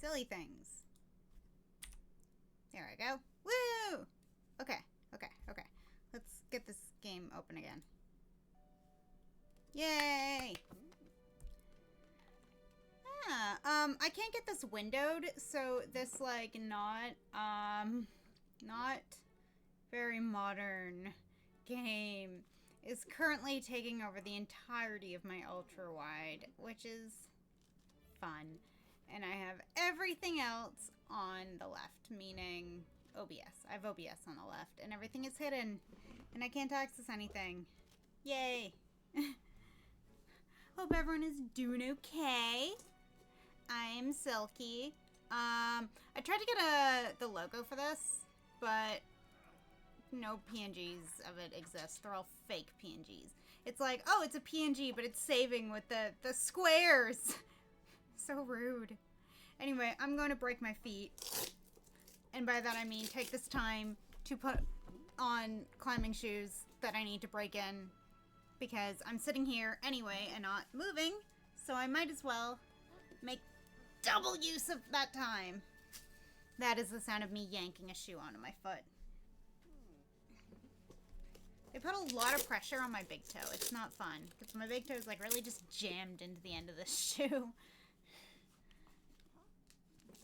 Silly things. There I go. Woo! Okay. Let's get this game open again. Yay! Yeah, I can't get this windowed, so this, like, not very modern game is currently taking over the entirety of my ultra-wide, which is fun. And I have everything else on the left, meaning OBS. I have OBS on the left, and everything is hidden, and I can't access anything. Yay! Hope everyone is doing okay. I'm Silky. I tried to get the logo for this, but no PNGs of it exist. They're all fake PNGs. It's like, oh, it's a PNG, but it's saving with the squares. So rude. Anyway, I'm going to break my feet. And by that I mean take this time to put on climbing shoes that I need to break in. Because I'm sitting here anyway and not moving. So I might as well make double use of that time. That is the sound of me yanking a shoe onto my foot. They put a lot of pressure on my big toe. It's not fun. Because my big toe is like really just jammed into the end of this shoe.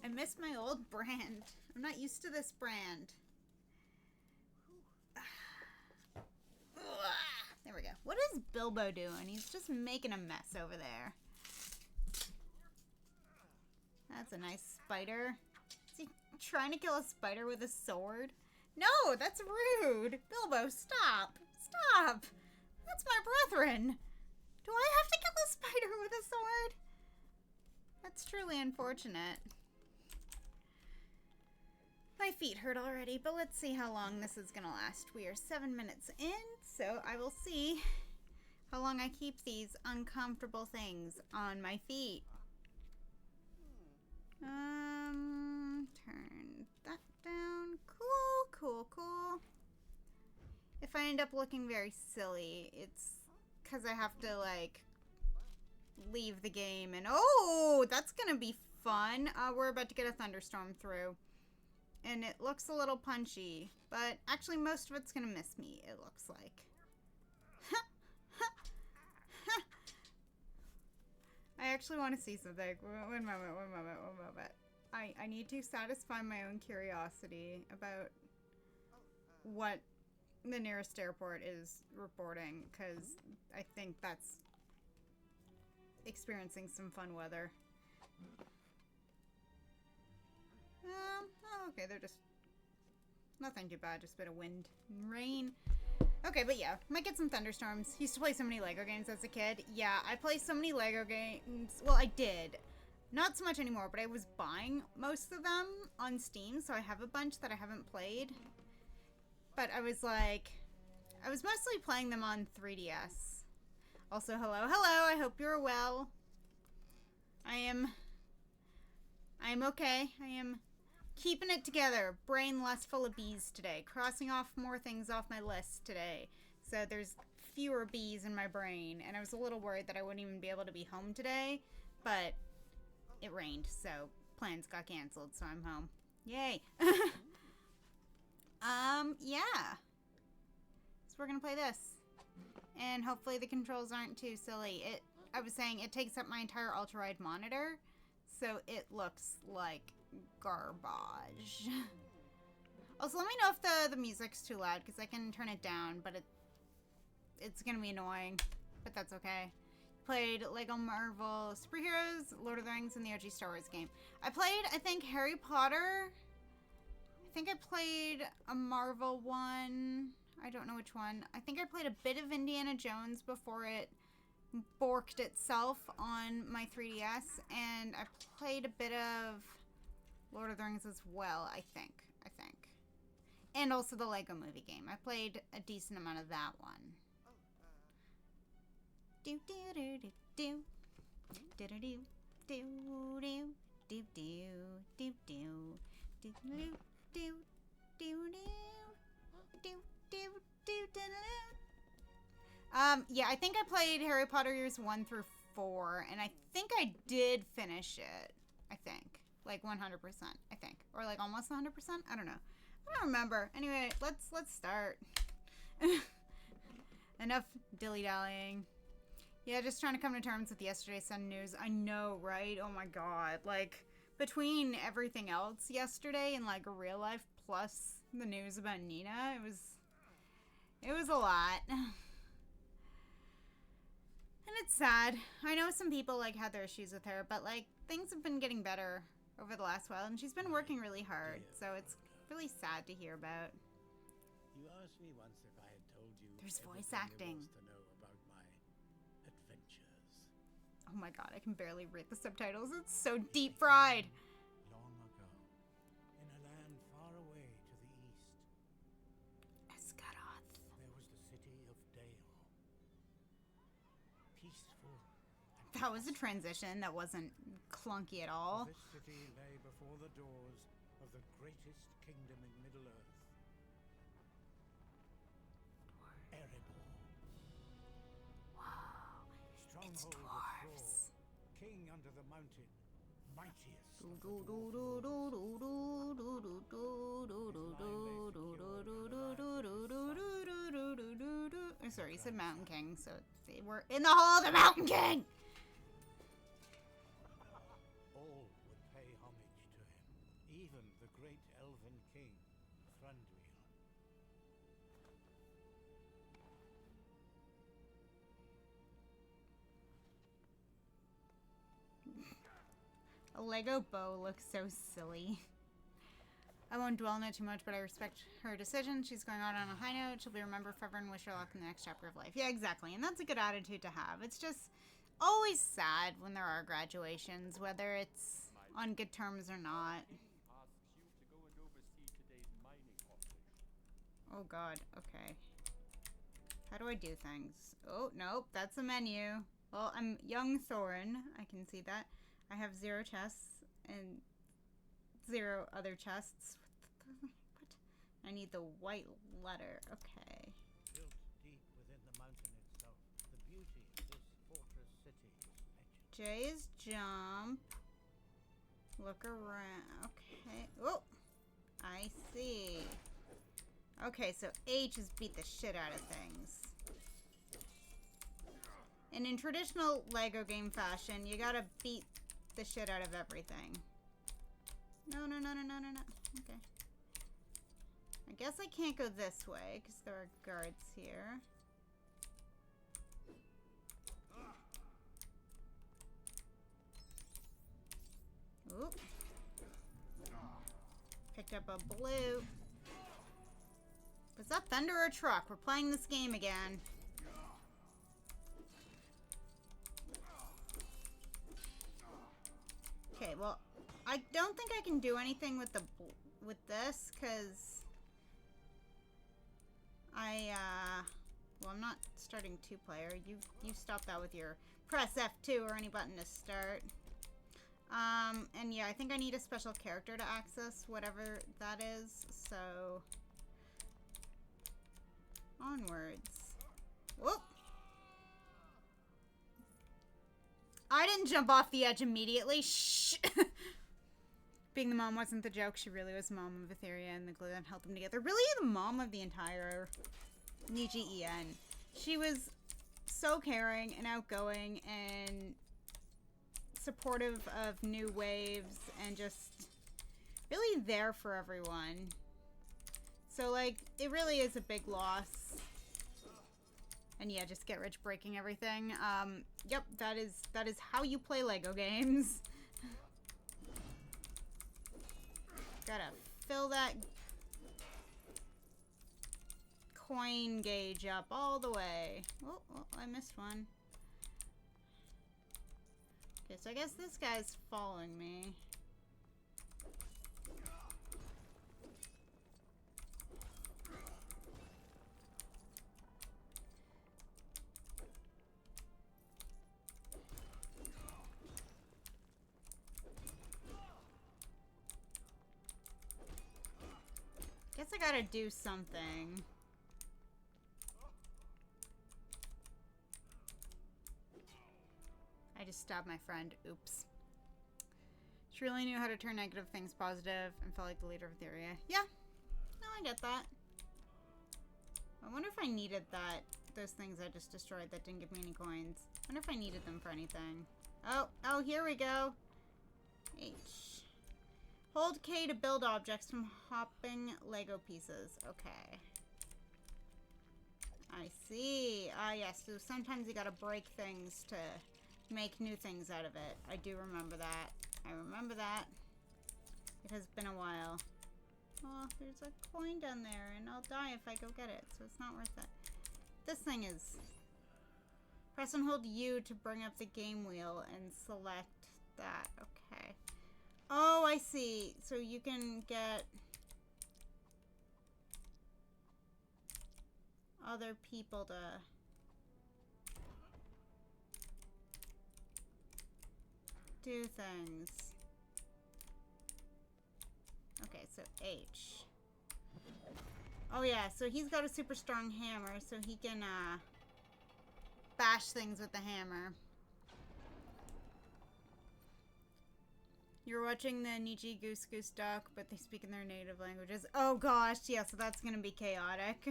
I miss my old brand. I'm not used to this brand. There we go. What is Bilbo doing? He's just making a mess over there. That's a nice spider. Is he trying to kill a spider with a sword? No, that's rude. Bilbo, stop. Stop. That's my brethren. Do I have to kill a spider with a sword? That's truly unfortunate. My feet hurt already, but let's see how long this is gonna last. We are 7 minutes in, so I will see how long I keep these uncomfortable things on my feet. Turn that down. Cool. If I end up looking very silly, it's because I have to, like, leave the game and... Oh, that's gonna be fun. We're about to get a thunderstorm through. And it looks a little punchy, but actually most of it's gonna miss me, it looks like. I actually want to see something. One moment. I need to satisfy my own curiosity about what the nearest airport is reporting, because I think that's experiencing some fun weather. Oh, okay, they're just nothing too bad, just a bit of wind and rain. Okay, but yeah, might get some thunderstorms. Used to play so many Lego games as a kid. Yeah, I play so many Lego games. Well, I did. Not so much anymore, but I was buying most of them on Steam, so I have a bunch that I haven't played. But I was mostly playing them on 3DS. Also, hello, I hope you're well. I am okay. I am keeping it together. Brain less full of bees today. Crossing off more things off my list today. So there's fewer bees in my brain. And I was a little worried that I wouldn't even be able to be home today. But it rained, so plans got canceled, so I'm home. Yay. Yeah. So we're gonna play this. And hopefully the controls aren't too silly. I was saying it takes up my entire ultra-wide monitor. So it looks like garbage. Also, let me know if the music's too loud, because I can turn it down, but it's gonna be annoying. But that's okay. Played Lego Marvel Superheroes, Lord of the Rings, and the OG Star Wars game. I played, I think, Harry Potter. I think I played a Marvel one. I don't know which one. I think I played a bit of Indiana Jones before it borked itself on my 3DS, and I played a bit of Lord of the Rings as well, I think. And also the Lego movie game. I played a decent amount of that one. Do do do do do do do do do do do do do do do do do do do do. Yeah, I think I played Harry Potter years 1 through 4, and I think I did finish it. I think. Like 100%, I think. Or like almost 100%? I don't know. I don't remember. Anyway, let's start. Enough dilly-dallying. Yeah, just trying to come to terms with yesterday's Sun news. I know, right? Oh my god. Like, between everything else yesterday and like real life plus the news about Nina, it was a lot. And it's sad. I know some people like had their issues with her, but like things have been getting better over the last while, and she's been working really hard, so it's really sad to hear about. You asked me once if I had told you There's voice everything acting. there was to know about my adventures. Oh my god, I can barely read the subtitles. It's so deep fried. Long ago, in a land far away to the east, Escaroth. there was the city of Dale. Peaceful. That was a transition that wasn't clunky at all. This city lay before the doors of the greatest kingdom in Middle-earth. Erebor. Whoa, it's Stronghold of dwarves. Thor, king under the mountain, mightiest Do of do the do dwarf do lords. do do do do do do. Sorry, he said Mountain King, so they were in the Hall of the Mountain King! All would pay homage to him, even the great elven king, Thranduil. A Lego bow looks so silly. I won't dwell on it too much, but I respect her decision. She's going out on a high note. She'll be remembered forever and wish her luck in the next chapter of life. Yeah, exactly. And that's a good attitude to have. It's just always sad when there are graduations, whether it's on good terms or not. Oh god, okay. How do I do things? Oh, nope, that's a menu. Well, I'm young Thorin. I can see that. I have 0 chests and 0 other chests. What? I need the white letter. Okay. Built deep within the mountain itself, the beauty of this fortress city is legend. J is jump. Look around. Okay. Oh! I see. Okay, so H is beat the shit out of things. And in traditional Lego game fashion, you gotta beat the shit out of everything. No. Okay. I guess I can't go this way, because there are guards here. Oop. Picked up a blue. Was that thunder or a truck? We're playing this game again. Okay, well, I don't think I can do anything with this, because well, I'm not starting 2-player. You stop that with your press F2 or any button to start. And yeah, I think I need a special character to access whatever that is, so onwards. Whoop! I didn't jump off the edge immediately. Shh! Being the mom wasn't the joke. She really was the mom of Etheria and the glue that held them together. Really the mom of the entire Niji-En. She was so caring and outgoing and supportive of new waves and just really there for everyone. So, like, it really is a big loss. And yeah, just get rich breaking everything. Yep, that is how you play Lego games. Gotta fill that coin gauge up all the way. Oh, I missed one. Okay, so I guess this guy's following me. Guess I gotta do something. I just stabbed my friend. Oops. She really knew how to turn negative things positive and felt like the leader of the area. Yeah. No, I get that. I wonder if I needed those things I just destroyed that didn't give me any coins. I wonder if I needed them for anything. Oh, here we go. H. Hold K to build objects from hopping Lego pieces. Okay. I see. Ah, yes. So sometimes you gotta break things to make new things out of it. I do remember that. I remember that. It has been a while. Oh, there's a coin down there, and I'll die if I go get it, so it's not worth it. This thing is... Press and hold U to bring up the game wheel and select that. Okay. Oh, I see. So you can get... other people to... do things. Okay, so H. Oh yeah, so he's got a super strong hammer, so he can bash things with the hammer. You're watching the Nietzsche Goose Goose Duck, but they speak in their native languages. Oh gosh, yeah, so that's gonna be chaotic.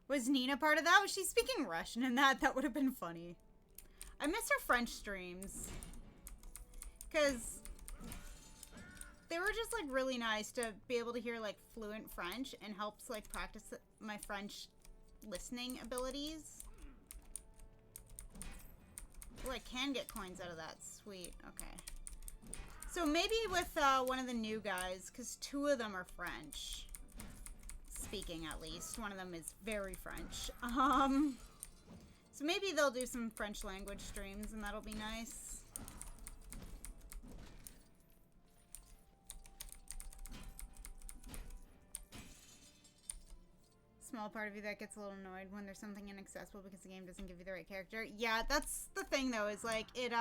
Was Nina part of that? Was she speaking Russian in that? That would have been funny. I miss her French streams. Because they were just, like, really nice to be able to hear, like, fluent French and helps, like, practice my French listening abilities. Oh, I can get coins out of that. Sweet. Okay. So maybe with one of the new guys, because 2 of them are French. Speaking, at least. One of them is very French. So maybe they'll do some French language streams, and that'll be nice. Small part of you that gets a little annoyed when there's something inaccessible because the game doesn't give you the right character. Yeah, that's the thing, though, is, like, it,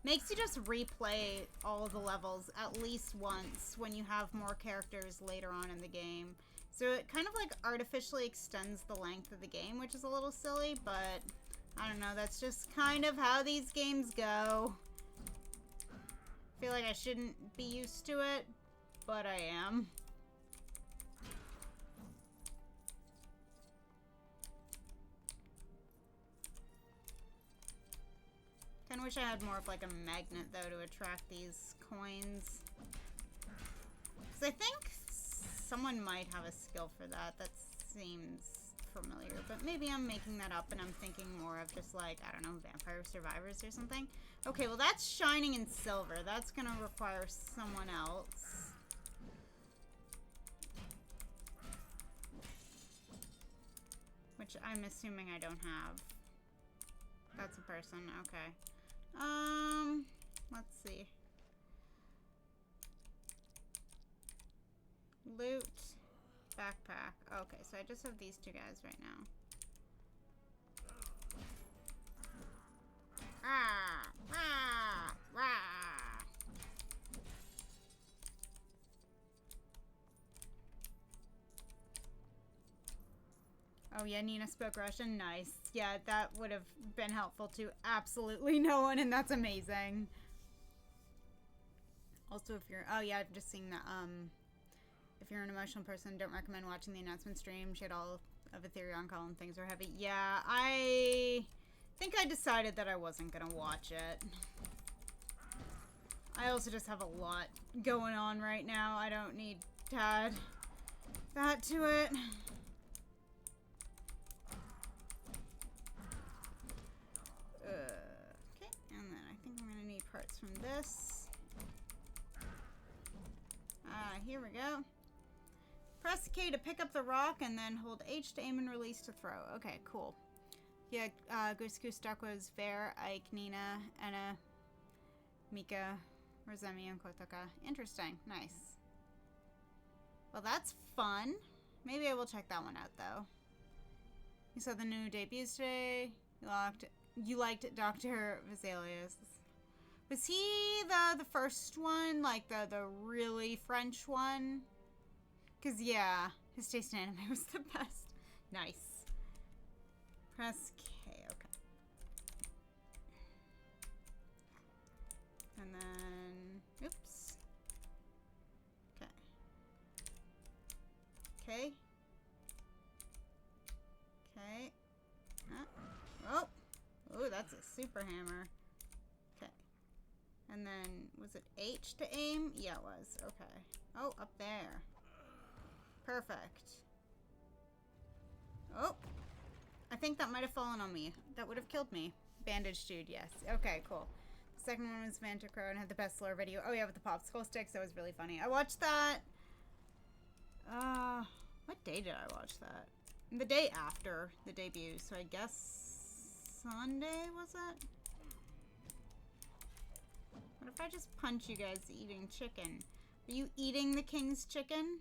makes you just replay all of the levels at least once when you have more characters later on in the game. So it kind of, like, artificially extends the length of the game, which is a little silly, but I don't know, that's just kind of how these games go. I feel like I shouldn't be used to it, but I am. Kind of wish I had more of, like, a magnet, though, to attract these coins. Because I think someone might have a skill for that. That seems familiar. But maybe I'm making that up and I'm thinking more of just, like, I don't know, Vampire Survivors or something. Okay, well, that's shining in silver. That's going to require someone else. Which I'm assuming I don't have. That's a person. Okay. Let's see. Loot. Backpack. Okay, so I just have these 2 guys right now. Ah! Ah! Ah! Oh yeah, Nina spoke Russian. Nice. Yeah, that would have been helpful to absolutely no one, and that's amazing. Also, if you're... Oh yeah, I've just seen that, if you're an emotional person, don't recommend watching the announcement stream. She had all of Ethereum on call and things are heavy. Yeah, I think I decided that I wasn't gonna watch it. I also just have a lot going on right now. I don't need to add that to it. Okay, and then I think I'm gonna need parts from this. Here we go. Press K to pick up the rock and then hold H to aim and release to throw. Okay, cool. Yeah, Goose Goose Duck was Fair, Ike, Nina, Anna, Mika, Rosemi, and Kotoka. Interesting. Nice. Well, that's fun. Maybe I will check that one out, though. You saw the new debuts today. You liked Dr. Vesalius. Was he the first one? Like, the really French one? Because, yeah, his taste in anime was the best. Nice. Press K, okay. that's a super hammer. Okay. And then, was it H to aim? Yeah, it was. Okay. Oh, up there. Perfect. Oh. I think that might have fallen on me. That would have killed me. Bandage dude, yes. Okay, cool. The second one was Vantacrow and had the best lore video. Oh yeah, with the popsicle sticks. That was really funny. I watched that. What day did I watch that? The day after the debut, so I guess Sunday, was it? What if I just punch you guys eating chicken? Are you eating the king's chicken?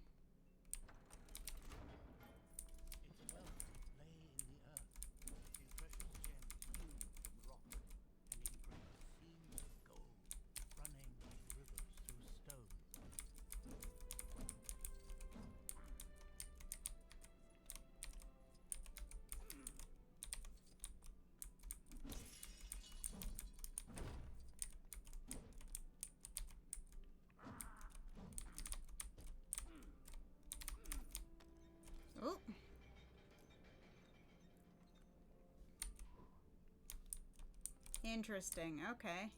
Oh. Interesting. Okay.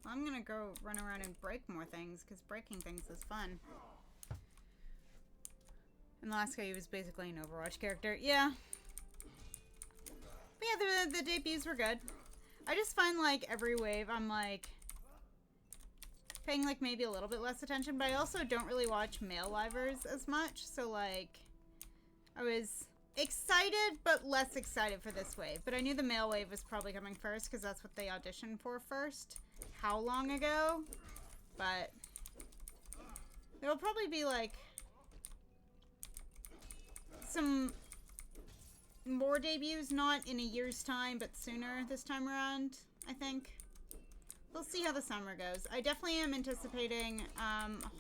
Well, I'm gonna go run around and break more things, because breaking things is fun. And the last guy, he was basically an Overwatch character. Yeah. But yeah, the debuts were good. I just find, like, every wave, I'm, like, paying, like, maybe a little bit less attention, but I also don't really watch male livers as much, so, like, I was excited, but less excited for this wave. But I knew the male wave was probably coming first, because that's what they auditioned for first. How long ago? But there'll probably be, like, some more debuts, not in a year's time, but sooner this time around, I think. We'll see how the summer goes. I definitely am anticipating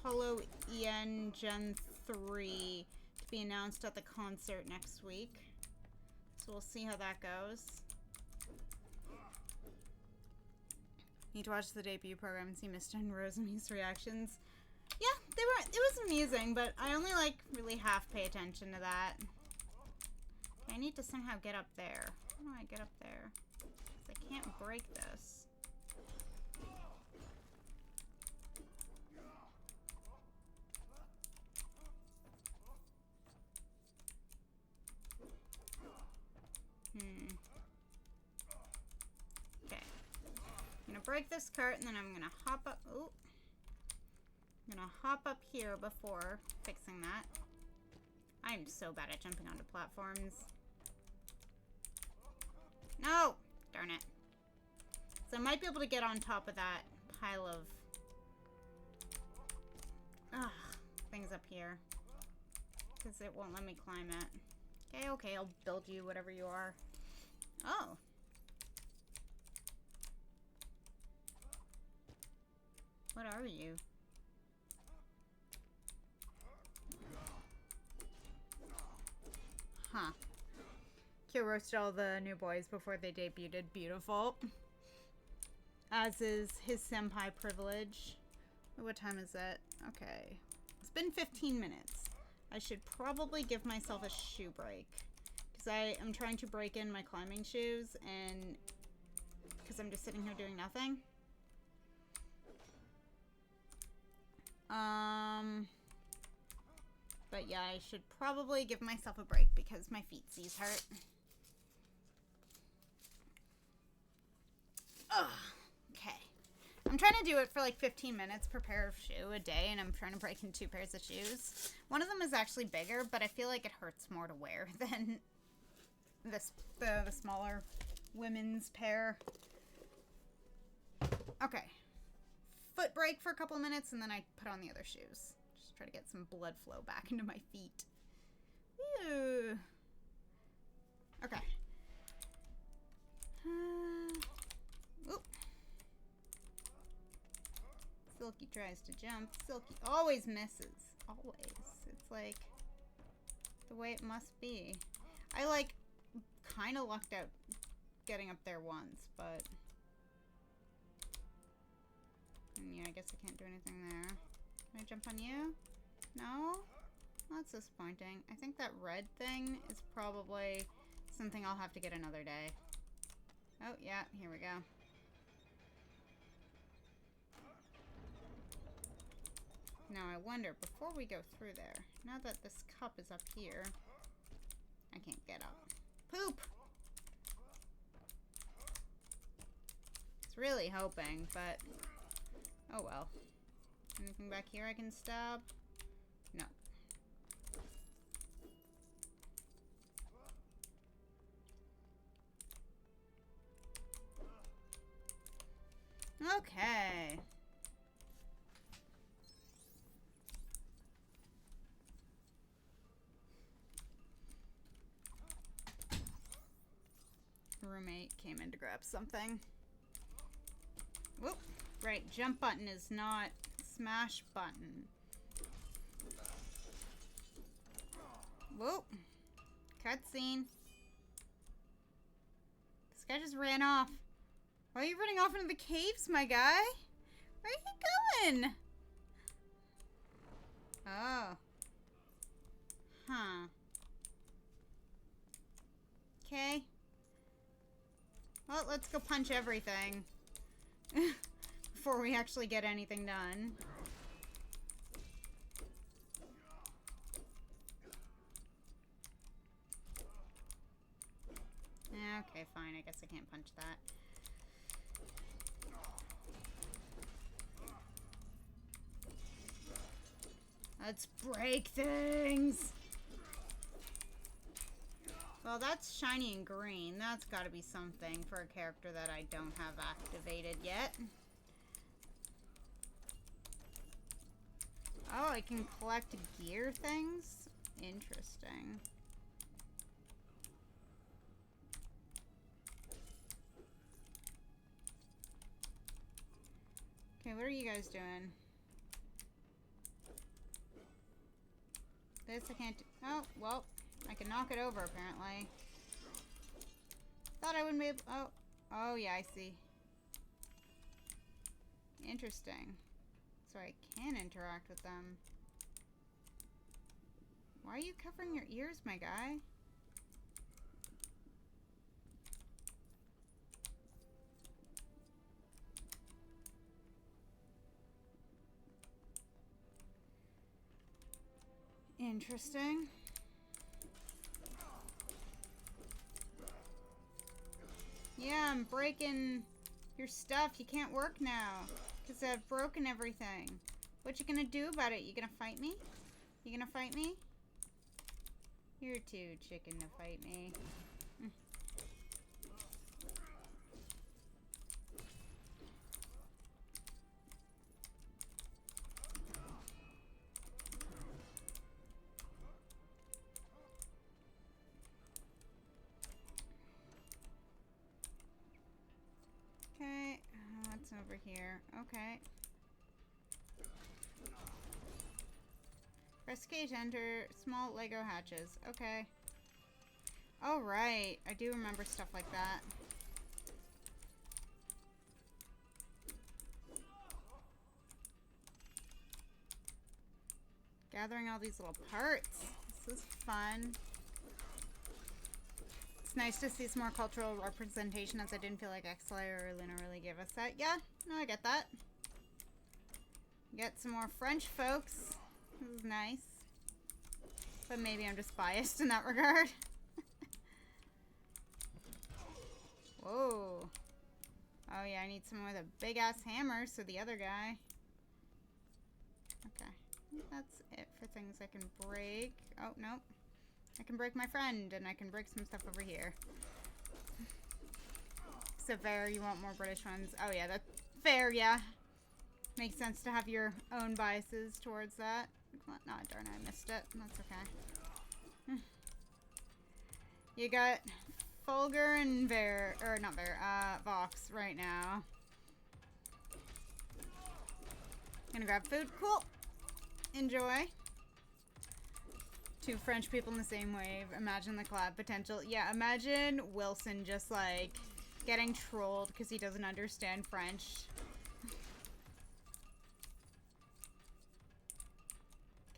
Hollow EN Gen 3 to be announced at the concert next week. So we'll see how that goes. Need to watch the debut program and see Mr. and Rosemi's reactions. Yeah, it was amusing, but I only, like, really half pay attention to that. Okay, I need to somehow get up there. How do I get up there? 'Cause I can't break this. Okay. I'm gonna break this cart, and then I'm gonna hop up. Oh. I'm gonna hop up here before fixing that. I'm so bad at jumping onto platforms. No! Darn it. So I might be able to get on top of that pile of things up here. Because it won't let me climb it. Okay, okay, I'll build you whatever you are. Oh. What are you? Huh. Kyo roasted all the new boys before they debuted. Beautiful. As is his senpai privilege. What time is it? Okay. It's been 15 minutes. I should probably give myself a shoe break. Because I am trying to break in my climbing shoes, and because I'm just sitting here doing nothing. But yeah, I should probably give myself a break because my feetsies hurt. Ugh. Okay. I'm trying to do it for like 15 minutes per pair of shoe a day, and I'm trying to break in 2 pairs of shoes. One of them is actually bigger, but I feel like it hurts more to wear than the smaller women's pair. Okay. Foot break for a couple of minutes, and then I put on the other shoes. Just try to get some blood flow back into my feet. Ew. Okay. Oop. Silky tries to jump. Silky always misses. Always. It's like the way it must be. I like kind of lucked out getting up there once, but yeah, I guess I can't do anything there. Can I jump on you? No? That's disappointing. I think that red thing is probably something I'll have to get another day. Oh, yeah, here we go. Now I wonder, before we go through there, now that this cup is up here, I can't get up. Poop! It's really hoping, but oh well. Anything back here I can stab? No. Okay. Roommate came in to grab something. Whoop. Right, jump button is not smash button. Whoop. Cutscene. This guy just ran off. Why are you running off into the caves, my guy? Where are you going? Oh. Huh. Okay. Well, let's go punch everything. Before we actually get anything done. Okay, fine. I guess I can't punch that. Let's break things! Well, that's shiny and green. That's gotta be something for a character that I don't have activated yet. Oh, I can collect gear things? Interesting. Okay, what are you guys doing? This I can't do. Oh, well, I can knock it over apparently. Thought I wouldn't be able. Oh, yeah, I see. Interesting. So I can interact with them. Why are you covering your ears, my guy? Interesting. Yeah, I'm breaking your stuff. You can't work now. Because I've broken everything. What you gonna do about it? You gonna fight me? You gonna fight me? You're too chicken to fight me. Okay, what's over here? Okay. Press K to enter small Lego hatches. Okay. Oh, right. I do remember stuff like that. Gathering all these little parts. This is fun. It's nice to see some more cultural representation, as I didn't feel like Exley or Luna really gave us that. Yeah, no, I get that. Get some more French folks. This is nice. But maybe I'm just biased in that regard. Whoa. Oh yeah, I need someone with a big ass hammer, so the other guy. Okay. That's it for things I can break. Oh, no. I can break my friend, and I can break some stuff over here. So fair, you want more British ones? Oh yeah, that's fair, yeah. Makes sense to have your own biases towards that. No, darn, I missed it. That's okay. You got Fulgur and Vox right now. Gonna grab food. Cool. Enjoy. Two French people in the same wave. Imagine the collab potential. Yeah, imagine Wilson just like getting trolled because he doesn't understand French.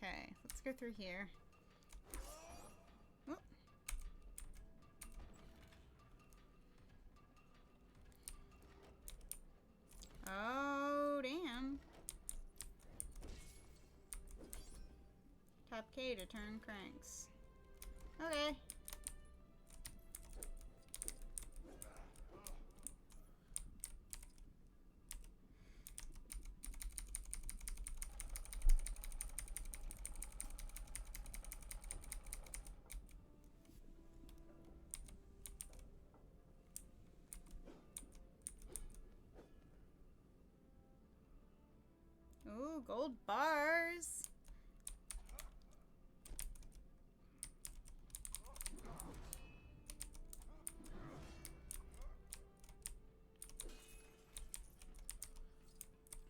Okay, let's go through here. Oh. tap K to turn cranks. Okay. Ooh, gold bars.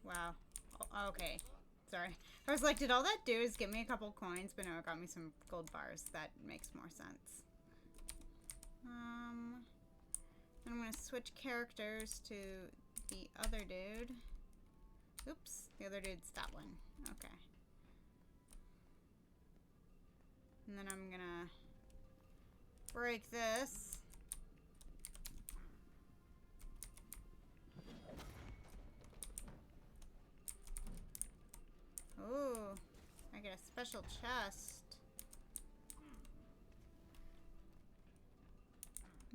Wow. Oh, okay. Sorry. I was like, did all that do is give me a couple coins? But no, it got me some gold bars. That makes more sense. I'm gonna switch characters to the other dude. Oops, the other dude's that one. Okay. And then I'm gonna break this. Ooh, I get a special chest.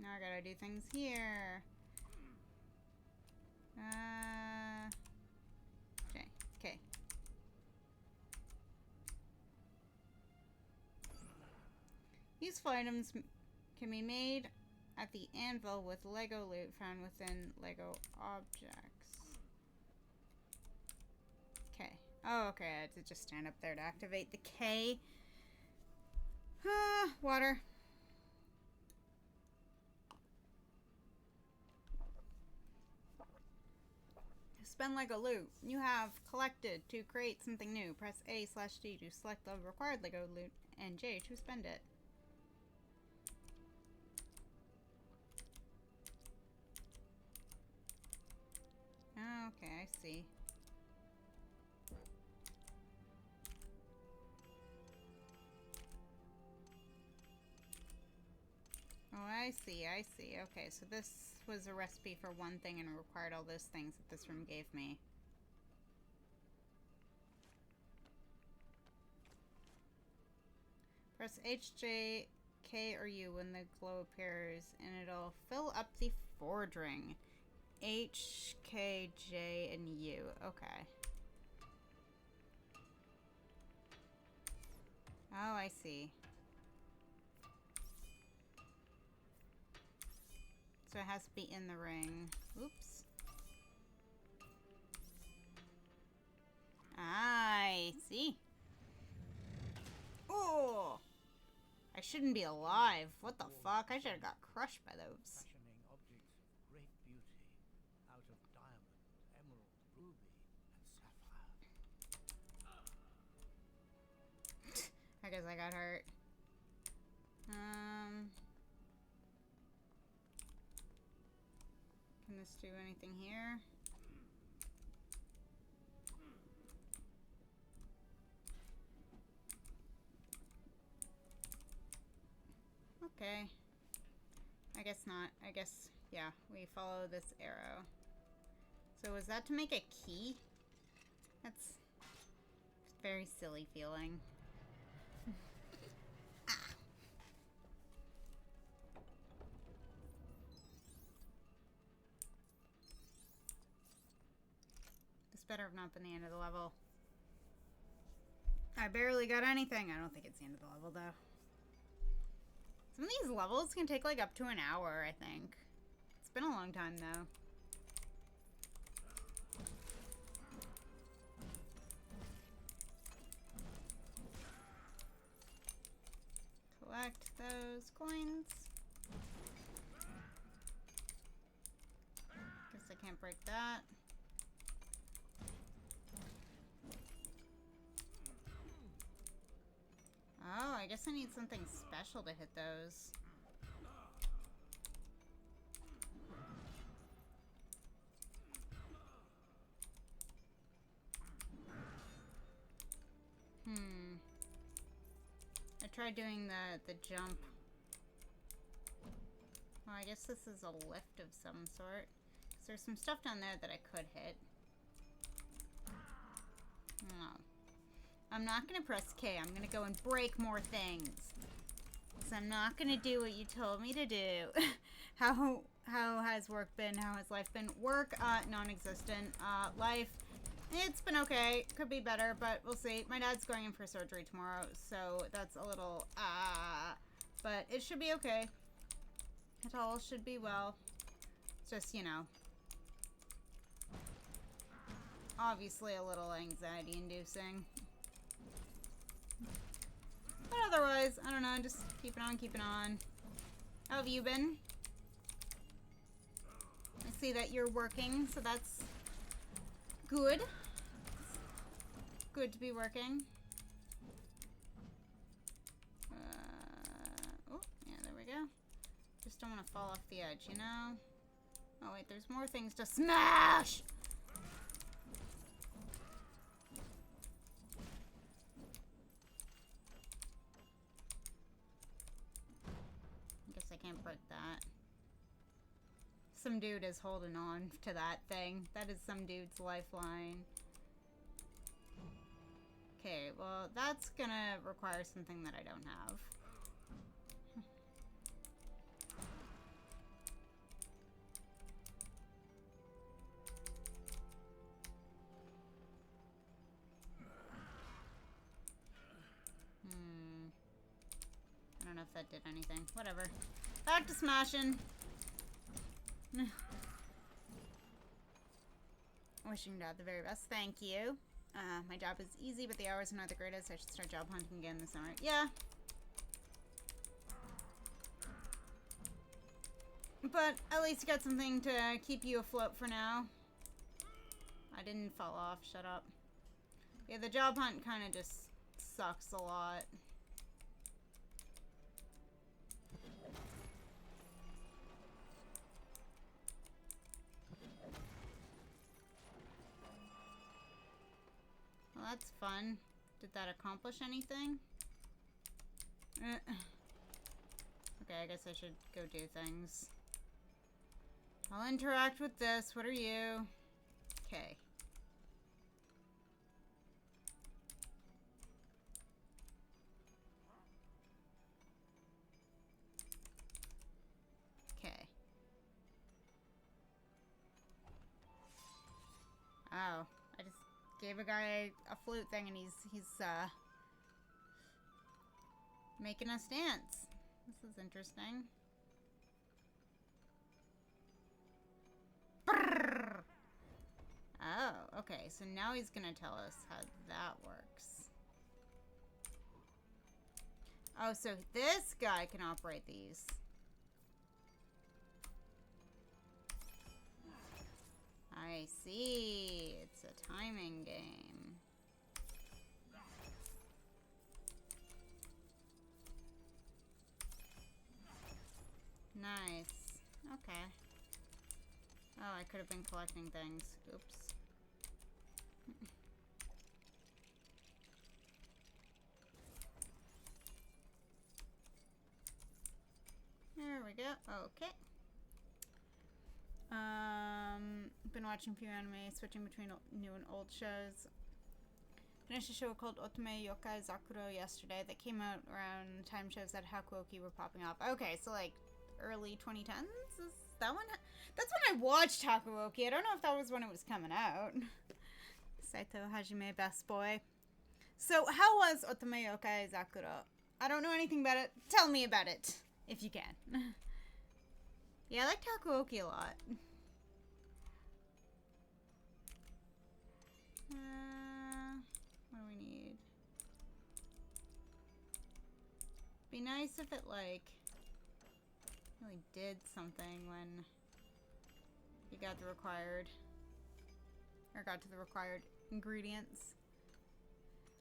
Now I gotta do things here. Okay. Useful items can be made at the anvil with Lego loot found within Lego objects. Okay. Oh, okay. I had to just stand up there to activate the K. Water. Spend Lego loot. You have collected to create something new. Press A/D to select the required Lego loot and J to spend it. Okay, I see. Oh, I see. Okay, so this was a recipe for one thing and required all those things that this room gave me. Press H, J, K, or U when the glow appears, and it'll fill up the forge ring. H, K, J, and U. Okay. Oh, I see. So it has to be in the ring. Oops. I see. Oh! I shouldn't be alive. What the fuck? I should have got crushed by those. Fashioning objects of great beauty out of diamond, emerald, ruby, and sapphire. I guess I got hurt. Can this do anything here? Okay. I guess not. I guess, yeah, we follow this arrow. So was that to make a key? That's very silly feeling. This better have not been the end of the level. I barely got anything. I don't think it's the end of the level, though. Some of these levels can take like up to an hour, I think. It's been a long time, though. Collect those coins. Guess I can't break that. Oh, I guess I need something special to hit those. I tried doing the jump. Well, I guess this is a lift of some sort. 'Cause there's some stuff down there that I could hit. No. I'm not gonna press K. I'm gonna go and break more things. So I'm not gonna do what you told me to do. How has work been? How has life been? Work, non-existent. Life, it's been okay. Could be better, but we'll see. My dad's going in for surgery tomorrow, so that's a little, but it should be okay. It all should be well. Just, you know, obviously a little anxiety-inducing. But otherwise, I don't know, just keeping on. How have you been? I see that you're working, so that's good. Good to be working. Oh, yeah, there we go. Just don't want to fall off the edge, you know? Oh, wait, there's more things to smash! I guess I can't break that. Some dude is holding on to that thing. That is some dude's lifeline. Okay, well, that's gonna require something that I don't have. I don't know if that did anything. Whatever. Back to smashing. Wishing Dad the very best. Thank you. My job is easy, but the hours are not the greatest. I should start job hunting again this summer. Yeah. But at least you got something to keep you afloat for now. I didn't fall off. Shut up. Yeah, the job hunt kind of just sucks a lot. Well, that's fun. Did that accomplish anything? Okay, I guess I should go do things. I'll interact with this. What are you? Okay. Okay. Oh, I just gave a guy a flute thing and he's making us dance. This is interesting. Brrr. Oh, okay. So now he's gonna tell us how that works. Oh, so this guy can operate these. I see. It's a timing game. Nice. Okay. Oh, I could have been collecting things. Oops. There we go. Okay. Been watching a few anime, switching between new and old shows. Finished a show called Otome Yokai Zakuro yesterday that came out around the time shows that Hakuoki were popping up. Okay, so like early 2010s? Is that one? That's when I watched Hakuoki. I don't know if that was when it was coming out. Saito Hajime, best boy. So, how was Otome Yokai Zakuro? I don't know anything about it. Tell me about it, if you can. Yeah, I liked Hakuoki a lot. What do we need? Be nice if it, like, really did something when you got the required, or got to the required ingredients.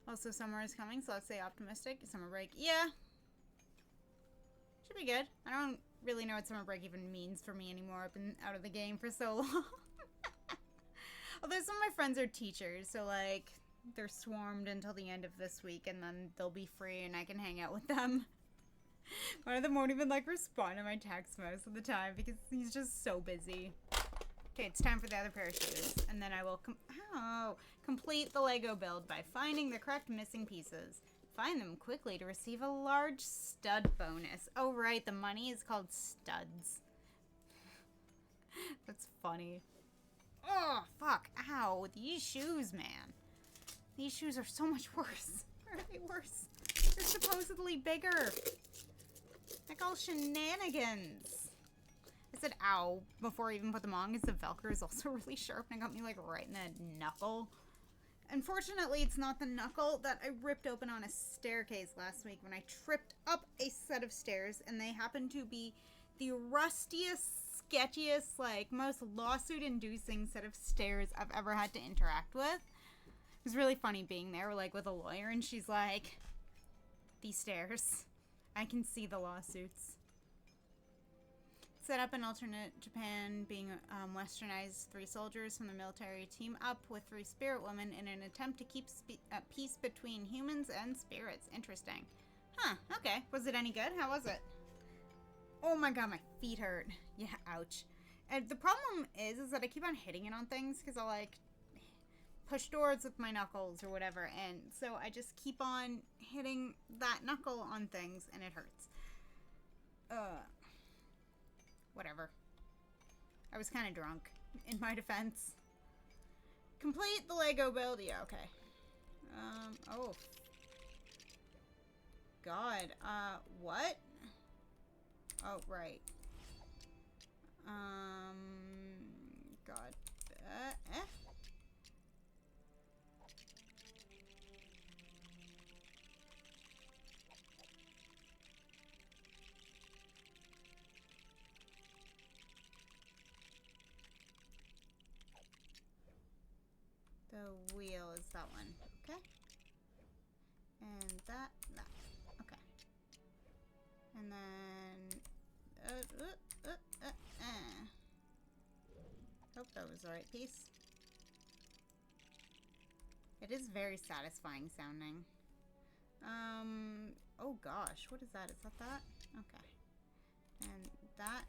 Also, summer is coming, so let's say optimistic. Summer break. Yeah. Should be good. I don't really know what summer break even means for me anymore. I've been out of the game for so long. Although some of my friends are teachers, so like they're swarmed until the end of this week and then they'll be free and I can hang out with them. One of them won't even like respond to my texts most of the time because he's just so busy. Okay, it's time for the other pair of shoes. And then I will complete the Lego build by finding the correct missing pieces. Find them quickly to receive a large stud bonus. Oh, right. The money is called studs. That's funny. Oh, fuck. Ow. These shoes, man. These shoes are so much worse. Why are they worse? They're supposedly bigger. Like all shenanigans. I said ow before I even put them on because the Velcro is also really sharp and it got me like right in the knuckle. Unfortunately, it's not the knuckle that I ripped open on a staircase last week when I tripped up a set of stairs, and they happened to be the rustiest, sketchiest, like most lawsuit-inducing set of stairs I've ever had to interact with. It was really funny being there, like with a lawyer, and she's like, "These stairs, I can see the lawsuits." Set up an alternate Japan being westernized 3 soldiers from the military team up with 3 spirit women in an attempt to keep peace between humans and spirits. Interesting. Huh, okay. Was it any good? How was it? Oh my god, my feet hurt. Yeah, ouch. And the problem is that I keep on hitting it on things because I'll like push doors with my knuckles or whatever, and so I just keep on hitting that knuckle on things and it hurts. Whatever. I was kind of drunk, in my defense. Complete the Lego build. Yeah, okay. Oh. God. What? Oh, right. God. The wheel is that one. Okay. And that. Okay. And then... Hope that was the right piece. It is very satisfying sounding. Oh gosh, what is that? Is that? Okay. And that.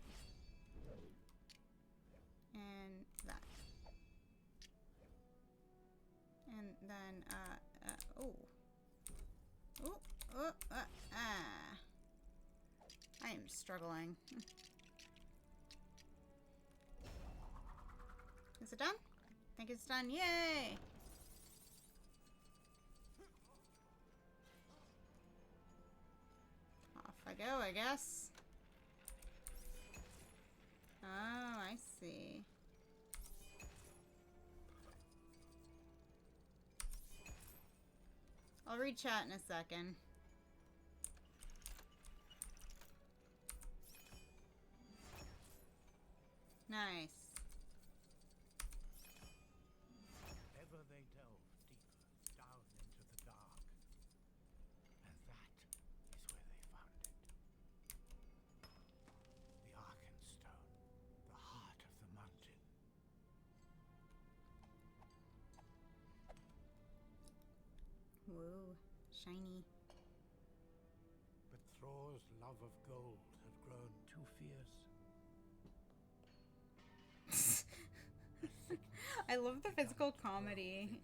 And that. And then, I am struggling. Is it done? I think it's done. Yay! Off I go, I guess. Oh, I see. I'll read chat in a second. Nice. Ever they delve deeper down into the dark. And that is where they found it. The Arkenstone, the heart of the mountain. Whoa, shiny. But Thror's love of gold had grown too fierce. I love the physical comedy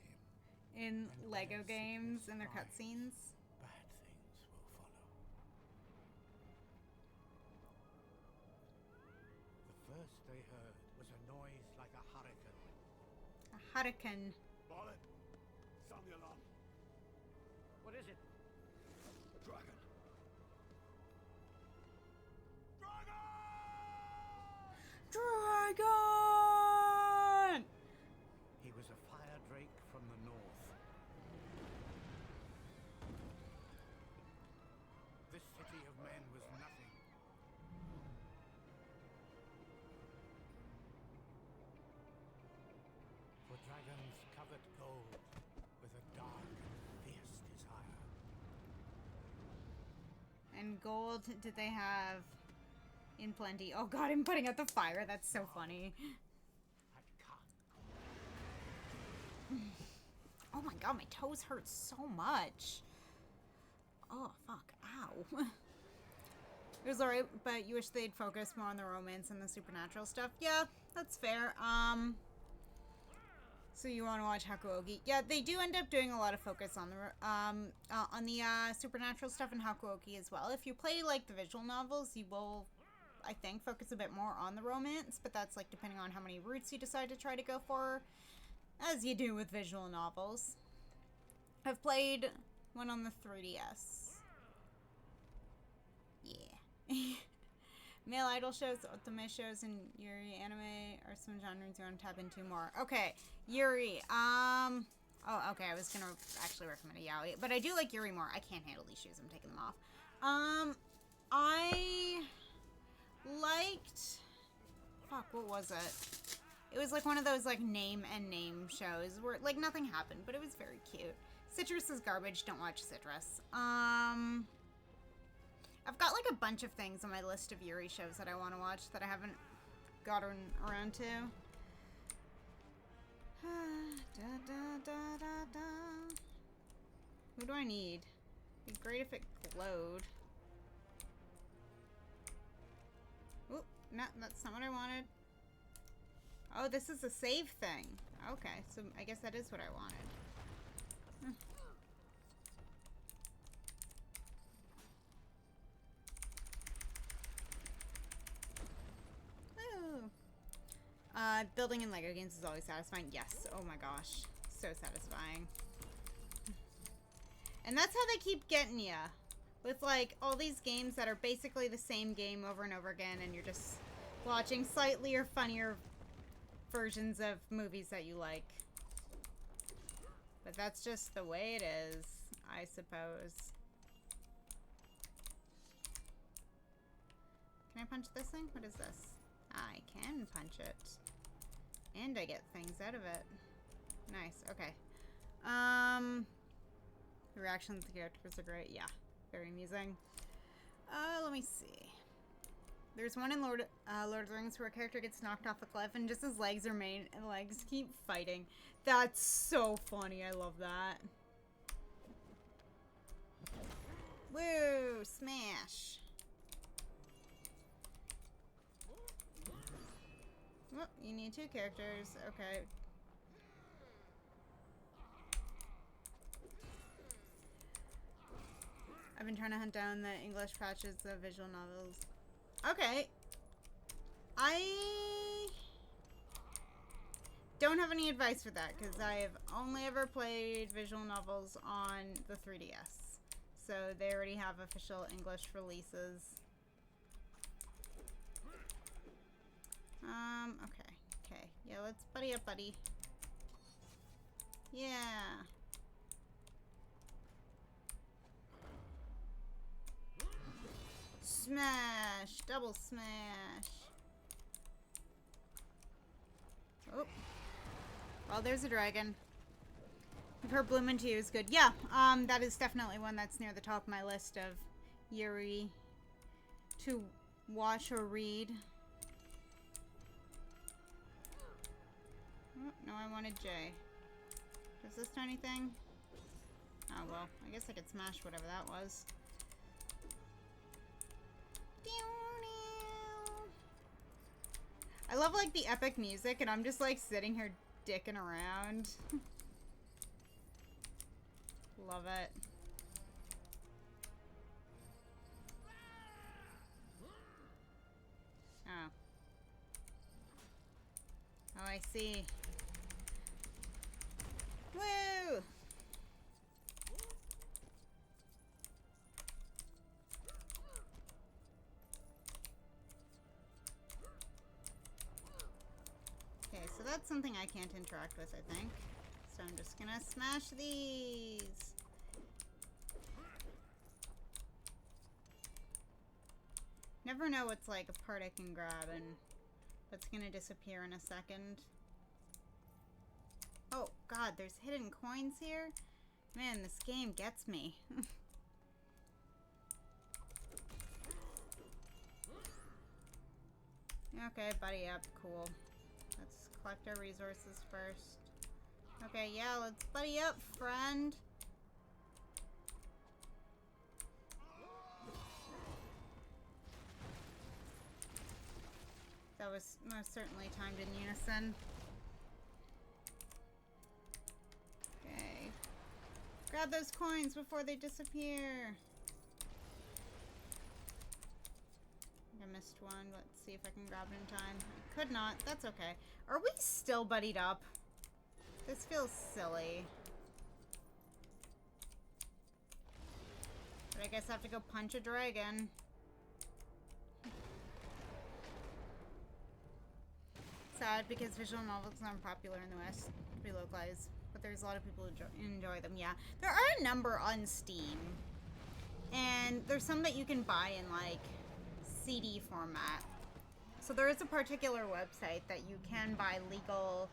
in Lego games and their cutscenes. Bad things will follow. The first they heard was a noise like a hurricane. A hurricane. Bollet! Sound the alarm. What is it? A dragon. Dragon! He was a fire drake from the north. This city of men was nothing. For dragons covered gold with a dark and fierce desire. And gold did they have in plenty? Oh god, I'm putting out the fire. That's so funny. Oh my god, my toes hurt so much. Oh, fuck. Ow. It was alright, but you wish they'd focus more on the romance and the supernatural stuff. Yeah, that's fair. So you want to watch Hakuoki? Yeah, they do end up doing a lot of focus on the supernatural stuff in Hakuoki as well. If you play like the visual novels, you will, I think, focus a bit more on the romance, but that's like depending on how many routes you decide to try to go for, as you do with visual novels. I've played one on the 3DS. Yeah. Male idol shows, otome shows, and Yuri anime are some genres you want to tap into more. Okay, Yuri. Oh, okay. I was gonna actually recommend a yaoi, but I do like Yuri more. I can't handle these shoes. I'm taking them off. I liked. Fuck, what was it? It was like one of those like name and name shows where like nothing happened, but it was very cute. Citrus is garbage. Don't watch Citrus. I've got like a bunch of things on my list of Yuri shows that I want to watch that I haven't gotten around to. Who do I need? It'd be great if it glowed. Oop, no, that's not what I wanted. Oh, this is a save thing. Okay, so I guess that is what I wanted. Building in LEGO games is always satisfying. Yes. Oh my gosh. So satisfying. And that's how they keep getting ya. With like all these games that are basically the same game over and over again, and you're just watching slightly or funnier versions of movies that you like. But that's just the way it is, I suppose. Can I punch this thing? What is this? I can punch it. And I get things out of it. Nice, okay. The reactions to the characters are great. Yeah, very amusing. Let me see. There's one in Lord of the Rings where a character gets knocked off a cliff and just his legs are made and legs keep fighting. That's so funny. I love that. Woo! Smash! Oh, you need 2 characters. Okay. I've been trying to hunt down the English patches of visual novels. Okay. I don't have any advice for that because I have only ever played visual novels on the 3DS. So they already have official English releases. Okay. Yeah, let's buddy up, buddy. Yeah. Smash! Double smash! Oh. Well, there's a dragon. I've heard Bloomin' 2 is good. Yeah, that is definitely one that's near the top of my list of Yuri to watch or read. Oh, no, I wanted J. Does this do anything? Oh, well, I guess I could smash whatever that was. I love, like, the epic music, and I'm just, like, sitting here dicking around. Love it. Oh. Oh, I see. Woo! Okay, so that's something I can't interact with, I think. So I'm just gonna smash these. Never know what's like a part I can grab and that's gonna disappear in a second. Oh god, there's hidden coins here? Man, this game gets me. Okay, buddy up, cool. Let's collect our resources first. Okay, yeah, let's buddy up, friend. That was most certainly timed in unison. Okay. Grab those coins before they disappear. I missed one. Let's see if I can grab it in time. I could not. That's okay. Are we still buddied up? This feels silly. But I guess I have to go punch a dragon. Sad because visual novels aren't popular in the West to be localized. But there's a lot of people who enjoy them, yeah. There are a number on Steam. And there's some that you can buy in, like, CD format. So there is a particular website that you can buy legal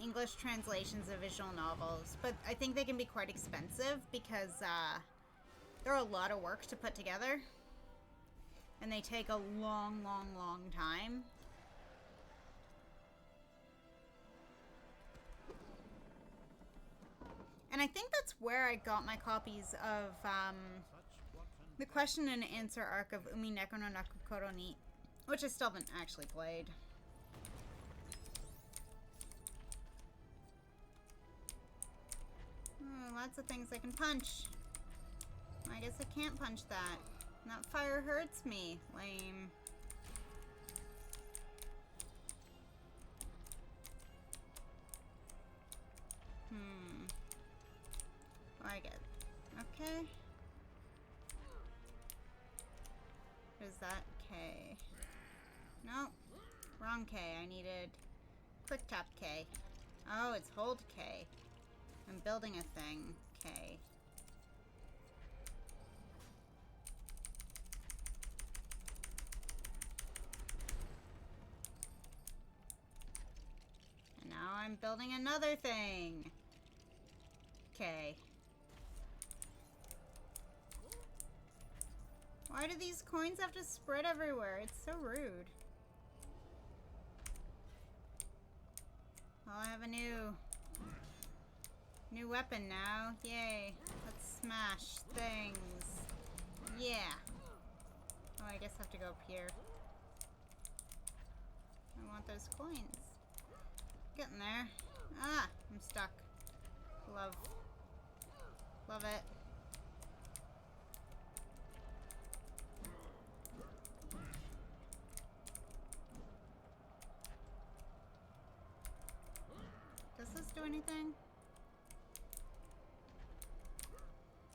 English translations of visual novels. But I think they can be quite expensive because they're a lot of work to put together. And they take a long, long, long time. And I think that's where I got my copies of the question and answer arc of Umi Neko no Nakukoro ni, which I still haven't actually played. Oh, lots of things I can punch. I guess I can't punch that. That fire hurts me. Lame. I get it. Okay. What is that? K. No. Wrong K. I needed quick tap K. Oh, it's hold K. I'm building a thing. K. And now I'm building another thing. K. Why do these coins have to spread everywhere? It's so rude. Well, I have a new weapon now. Yay. Let's smash things. Yeah. Oh, I guess I have to go up here. I want those coins. Getting there. Ah, I'm stuck. Love it. Does this do anything?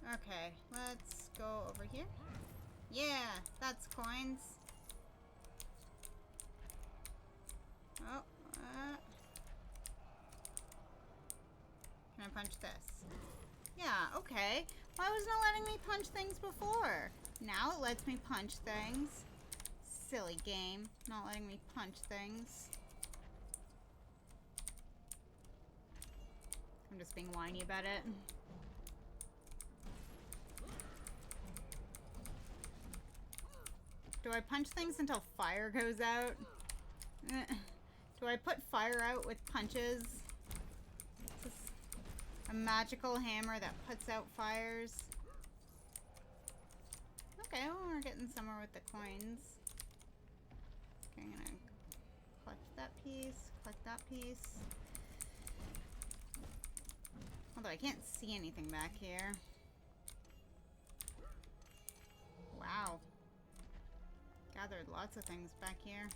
Okay, let's go over here. Yeah, that's coins. Oh, can I punch this? Yeah, okay. Why wasn't it letting me punch things before? Now it lets me punch things. Silly game. Not letting me punch things. I'm just being whiny about it. Do I punch things until fire goes out? Do I put fire out with punches? Is this a magical hammer that puts out fires? Okay, well, we're getting somewhere with the coins. Okay, I'm gonna collect that piece, collect that piece. Although I can't see anything back here. Wow. Gathered lots of things back here.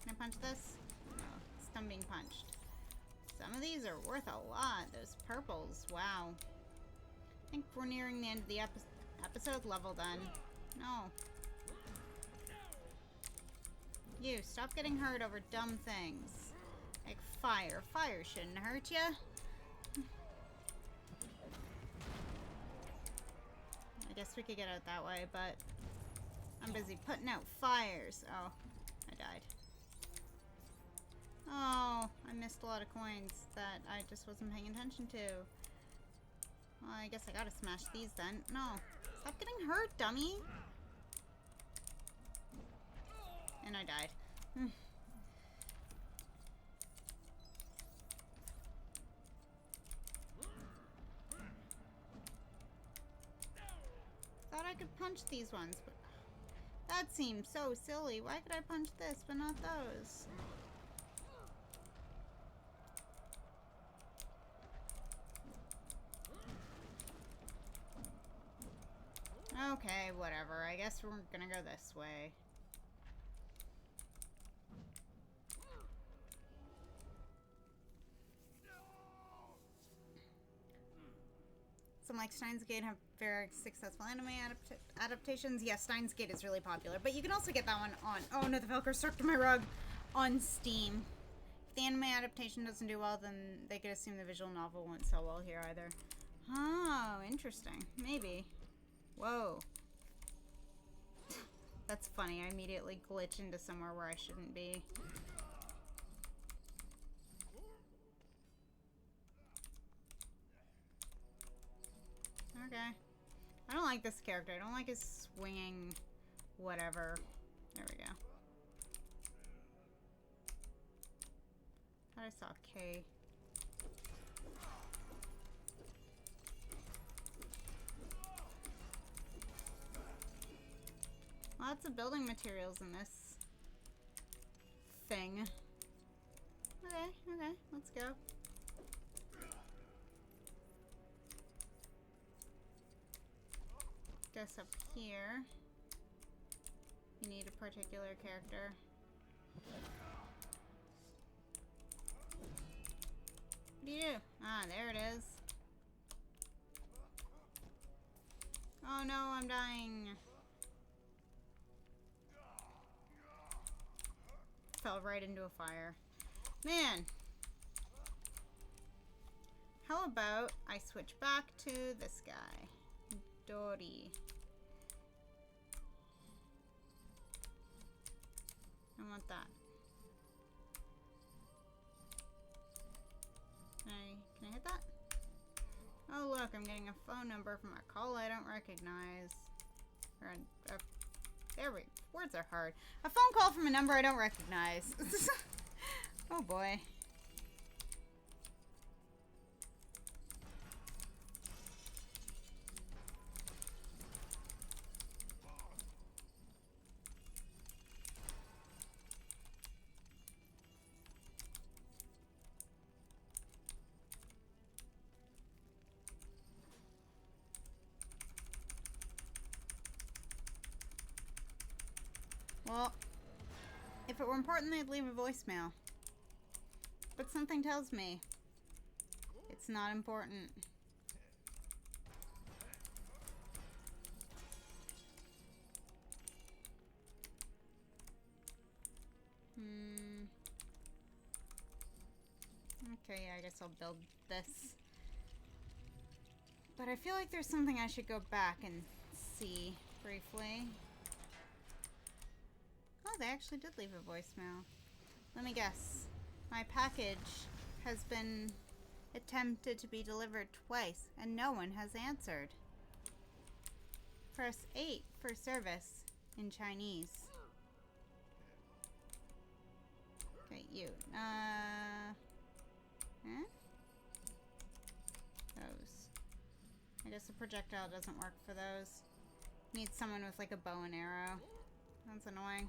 Can I punch this? No, still being punched. Some of these are worth a lot. Those purples, wow. I think we're nearing the end of the episode level then. No. You, stop getting hurt over dumb things. Like fire. Fire shouldn't hurt ya. I guess we could get out that way, but I'm busy putting out fires. Oh, I died. Oh, I missed a lot of coins that I just wasn't paying attention to. Well, I guess I gotta smash these then. No. Stop getting hurt, dummy! And I died. Thought I could punch these ones, but That seems so silly. Why could I punch this but not those? Okay, whatever. I guess we're gonna go this way. Some like Steins Gate have very successful anime adaptations. Yes, Steins Gate is really popular, but you can also get that one on... Oh no, the Velcro stuck to my rug. On Steam. If the anime adaptation doesn't do well, then they could assume the visual novel won't sell well here either. Oh, interesting. Maybe. Whoa. That's funny. I immediately glitch into somewhere where I shouldn't be. Okay. I don't like this character. I don't like his swinging whatever. There we go. Thought I saw K. Lots of building materials in this thing. Okay, let's go. Guess up here you need a particular character. What do you do? Ah, there it is. Oh no, I'm dying. Fell right into a fire. Man! How about I switch back to this guy? Dory. I want that. Can I hit that? Oh look, I'm getting a phone number from a call I don't recognize. Or there we... Words are hard. A phone call from a number I don't recognize. Oh boy. Well, if it were important, they'd leave a voicemail. But something tells me it's not important. Okay, yeah, I guess I'll build this. But I feel like there's something I should go back and see briefly. Oh, they actually did leave a voicemail. Let me guess. My package has been attempted to be delivered twice, and no one has answered. Press 8 for service in Chinese. Okay, you. Huh? Those. I guess the projectile doesn't work for those. Need someone with like a bow and arrow. That's annoying.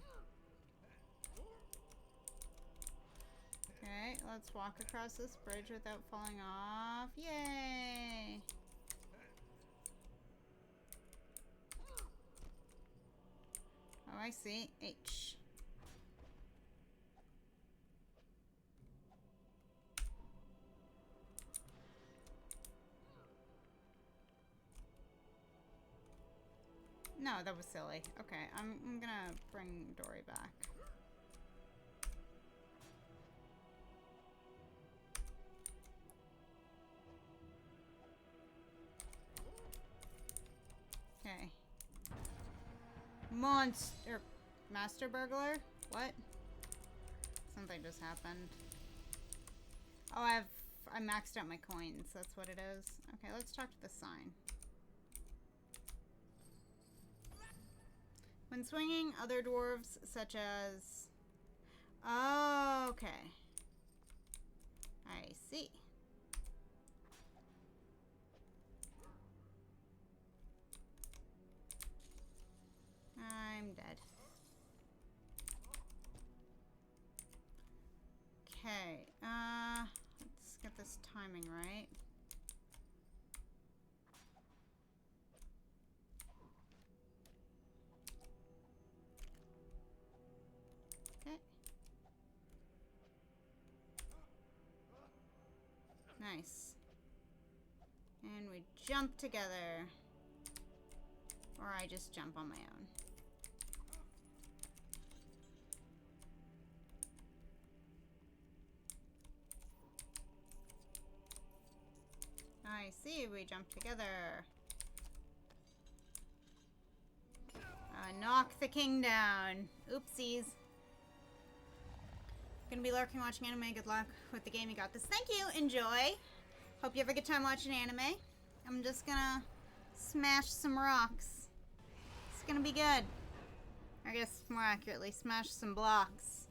Okay, let's walk across this bridge without falling off. Yay! Oh, I see. H. No, that was silly. Okay, I'm gonna bring Dory back. Okay. Master burglar? What? Something just happened. Oh, I maxed out my coins. That's what it is. Okay, let's talk to the sign. When swinging, other dwarves such as... Oh, okay. I see. I'm dead. Okay, let's get this timing right. Okay. Nice. And we jump together. Or I just jump on my own. I see, we jump together. Knock the king down. Oopsies. Gonna be lurking watching anime. Good luck with the game. You got this. Thank you. Enjoy. Hope you have a good time watching anime. I'm just gonna smash some rocks. It's gonna be good. I guess more accurately, smash some blocks.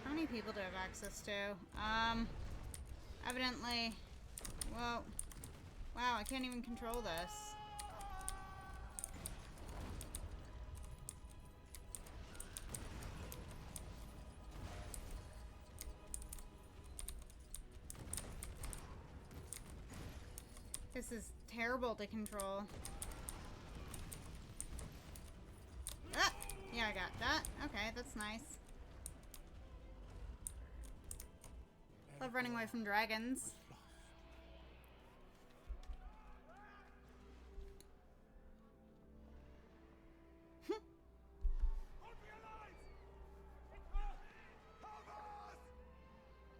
How many people do I have access to? Evidently, well, wow, I can't even control this. This is terrible to control. Ah! Yeah, I got that. Okay, that's nice. Love running away from dragons.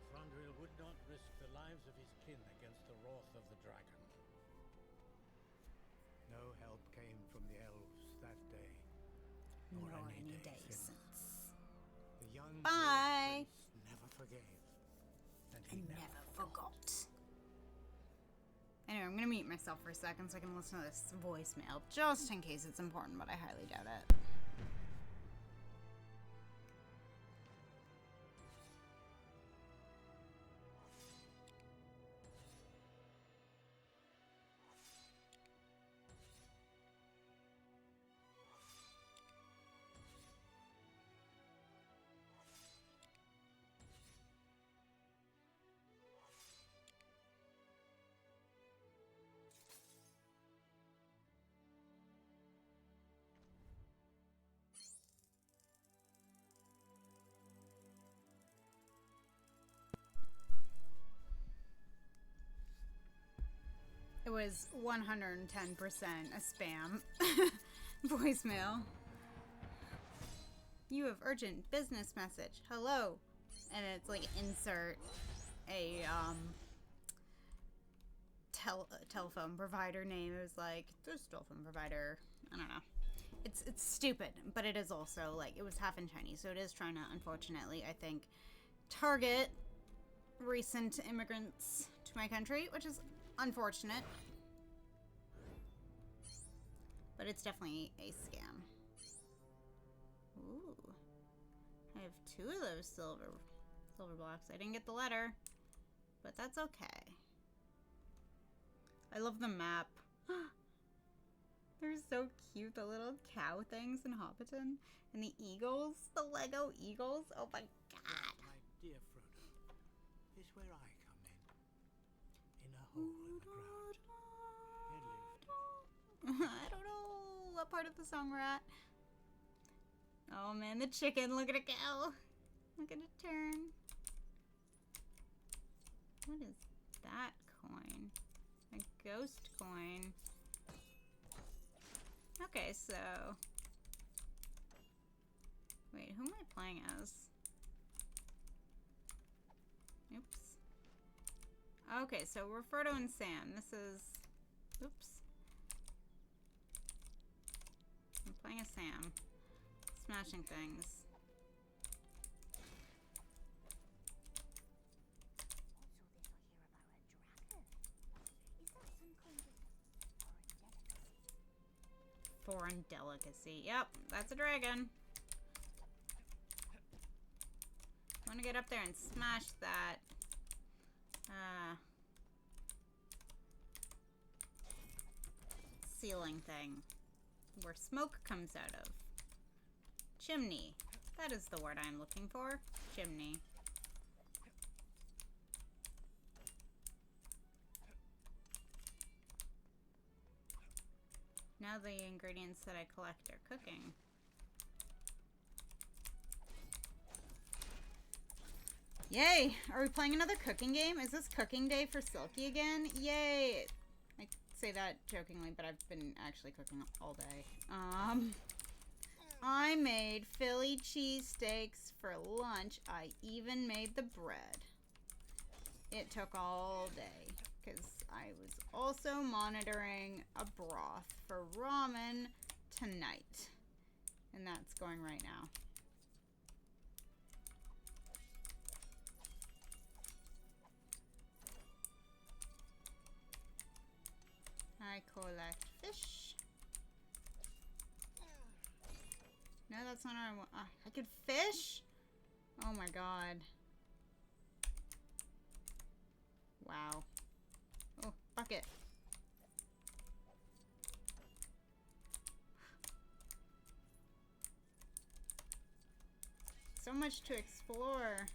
Thranduil would not risk the lives of his kin against the wrath of the dragon. No help came from the elves that day, nor any day since. The young Bye. prince never forgave, and I he never forgot. Anyway, I'm gonna mute myself for a second so I can listen to this voicemail, just in case it's important, but I highly doubt it. It was 110% a spam voicemail. You have urgent business message. Hello. And it's like insert a telephone provider name. It was like this telephone provider. I don't know. It's stupid, but it is also like it was half in Chinese, so it is trying to unfortunately, I think, target recent immigrants to my country, which is unfortunate. But it's definitely a scam. Ooh. I have 2 of those silver blocks. I didn't get the letter, but that's okay. I love the map. They're so cute, the little cow things in Hobbiton. And the eagles, the Lego eagles. Oh my god. My dear Frodo, is where I come in a hole in the ground. It lived. I don't know what part of the song we're at. Oh man, the chicken, look at it go. Look at it turn. What is that coin? A ghost coin. Okay, so... Wait, who am I playing as? Oops. Okay, so we're Frodo and Sam. This is... Oops. I'm playing as Sam. Smashing things. Foreign delicacy. Yep, that's a dragon. I want to get up there and smash that. Ceiling thing. where smoke comes out of. Chimney. That is the word I'm looking for. Chimney. Now the ingredients that I collect are cooking. Yay! Are we playing another cooking game? Is this cooking day for Silky again? Yay! I say that jokingly, but I've been actually cooking all day. I made Philly cheesesteaks for lunch. I even made the bread. It took all day, because I was also monitoring a broth for ramen tonight. And that's going right now. I collect fish. No, that's not what I want. I could fish? Oh my god. Wow. Oh, bucket. So much to explore.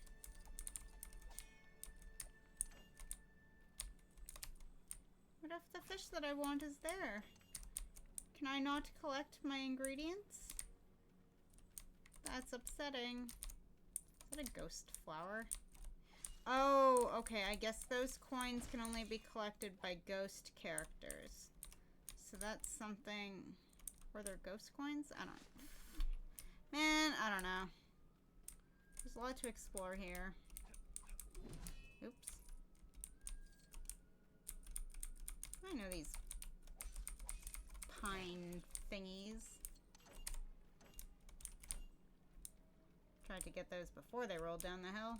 What if the fish that I want is there? Can I not collect my ingredients? That's upsetting. Is that a ghost flower? Oh, okay. I guess those coins can only be collected by ghost characters. So that's something... Were there ghost coins? I don't... Man, I don't know. There's a lot to explore here. Oops. I know these pine thingies. Tried to get those before they rolled down the hill.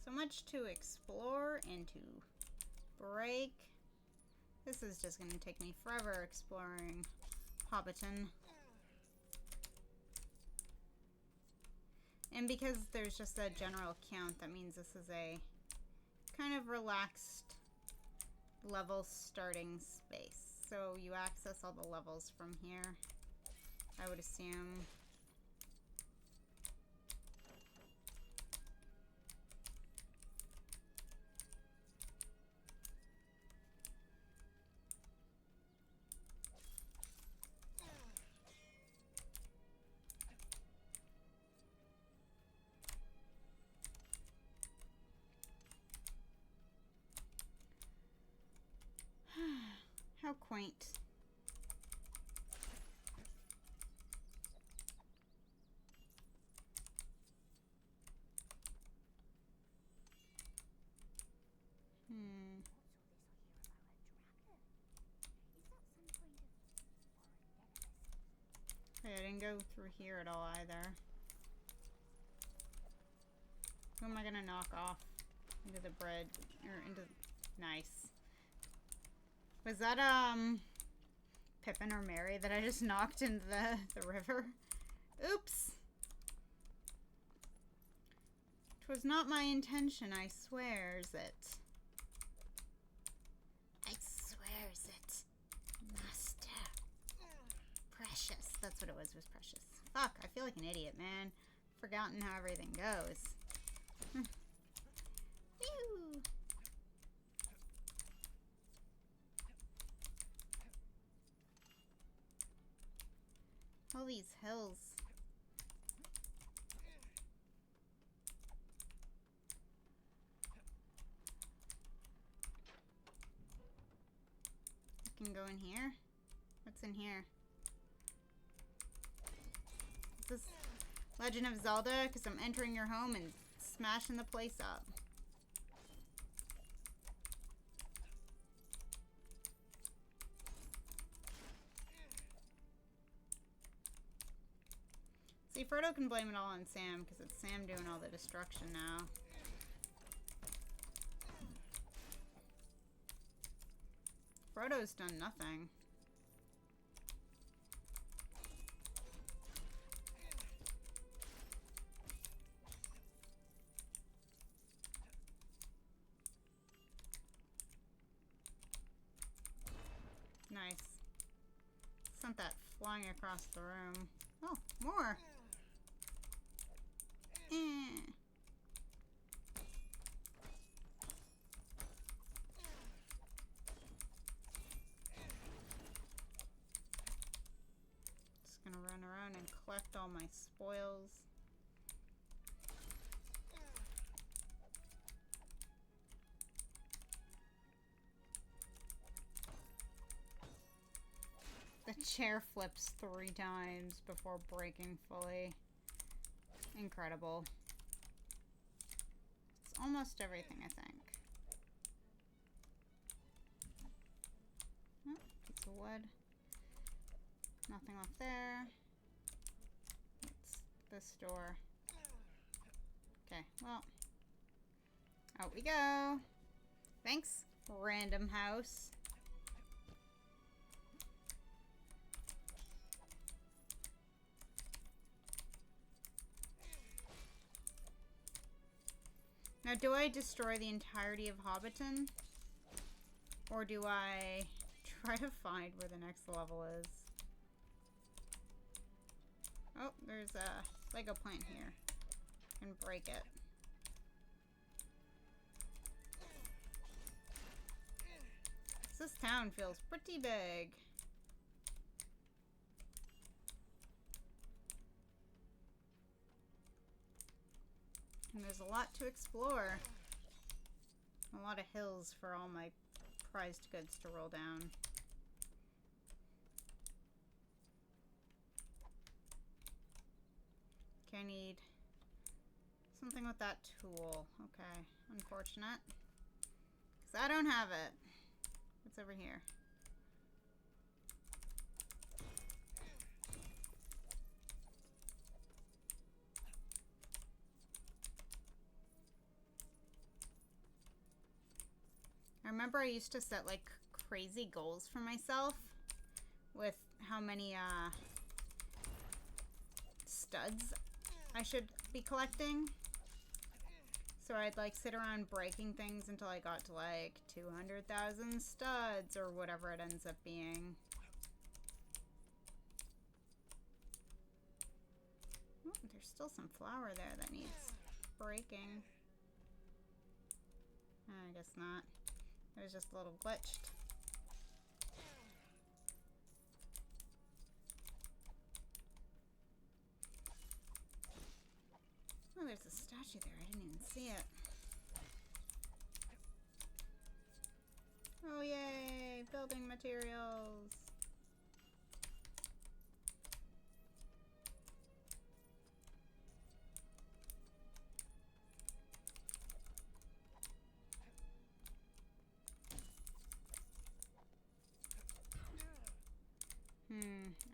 So much to explore and to break. This is just going to take me forever exploring Hobbiton. And because there's just a general count, that means this is a kind of relaxed level starting space. So you access all the levels from here, I would assume. How quaint. Okay, I didn't go through here at all either. Who am I gonna knock off into the bread, or into... Nice. Was that, Pippin or Mary that I just knocked into the river? Oops! 'Twas not my intention, I swears it. I swears it. Master. Precious. That's what it was Precious. Fuck, I feel like an idiot, man. Forgotten how everything goes. Whew! All these hills. I can go in here. What's in here? Is this Legend of Zelda? Because I'm entering your home and smashing the place up. See, Frodo can blame it all on Sam, because it's Sam doing all the destruction now. Frodo's done nothing. sent that flying across the room. Oh, more! Eh. Just gonna run around and collect all my spoils. The chair flips 3 times before breaking fully. Incredible. It's almost everything, I think. Oh, piece of wood. Nothing left there. It's this door. Okay, well. Out we go. Thanks, random house. Now, do I destroy the entirety of Hobbiton? Or do I try to find where the next level is? Oh, there's a Lego plant here. I can break it. This town feels pretty big. And there's a lot to explore. A lot of hills for all my prized goods to roll down. Okay, I need something with that tool. Okay, unfortunate. Because I don't have it. What's over here? I remember I used to set like crazy goals for myself with how many studs I should be collecting. So I'd like sit around breaking things until I got to like 200,000 studs or whatever it ends up being. Oh, there's still some flour there that needs breaking. I guess not. It was just a little glitched. Oh, there's a statue there. I didn't even see it. Oh, yay! Building materials.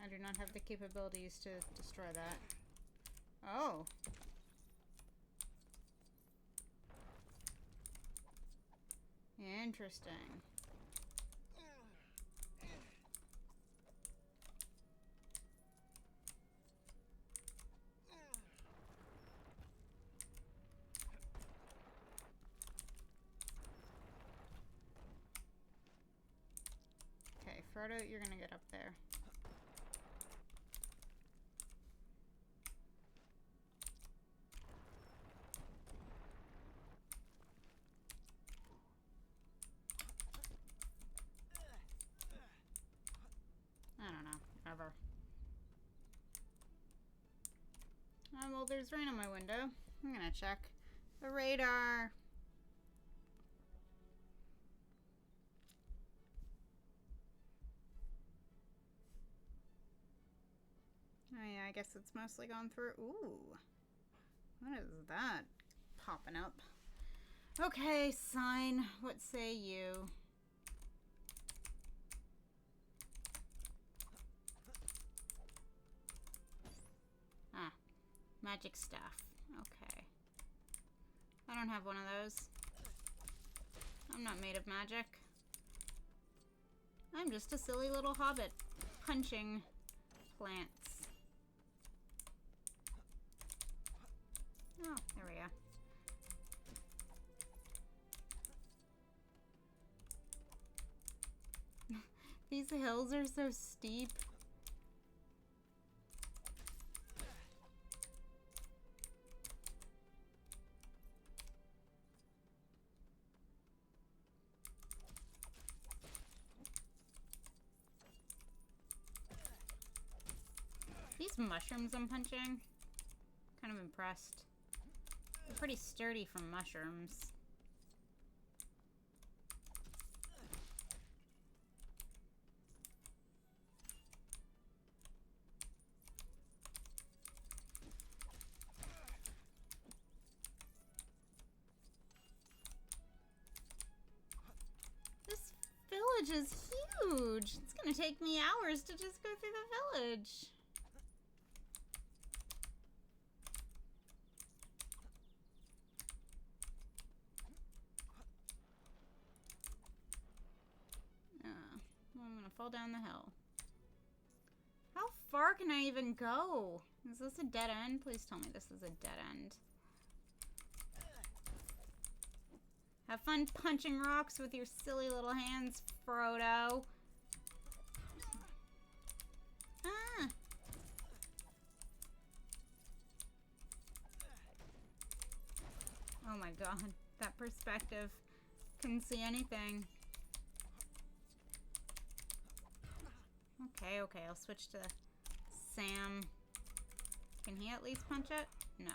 I do not have the capabilities to destroy that. Oh. Interesting. Okay, Frodo, you're gonna get up there. I don't know. Whatever. Oh, well, there's rain on my window. I'm gonna check the radar. Oh yeah, I guess it's mostly gone through. Ooh. What is that popping up? Okay, sign. What say you? Ah, magic staff. Okay. I don't have one of those. I'm not made of magic. I'm just a silly little hobbit punching plants. Oh, there we go. These hills are so steep. mushrooms I'm punching. Kind of impressed. They're pretty sturdy from mushrooms. This village is huge. It's gonna take me hours to just go through the village. Well, I'm gonna fall down the hill. How far can I even go? Is this a dead end? Please tell me this is a dead end. Have fun punching rocks with your silly little hands, Frodo. Ah! Oh my god, that perspective. Couldn't see anything. Okay, okay, I'll switch to Sam. Can he at least punch it? No.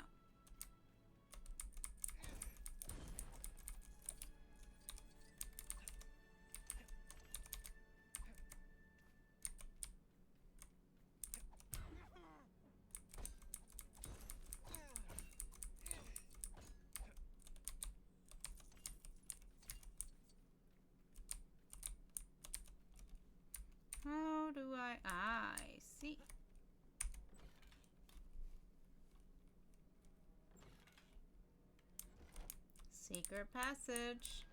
How do I see. Secret passage.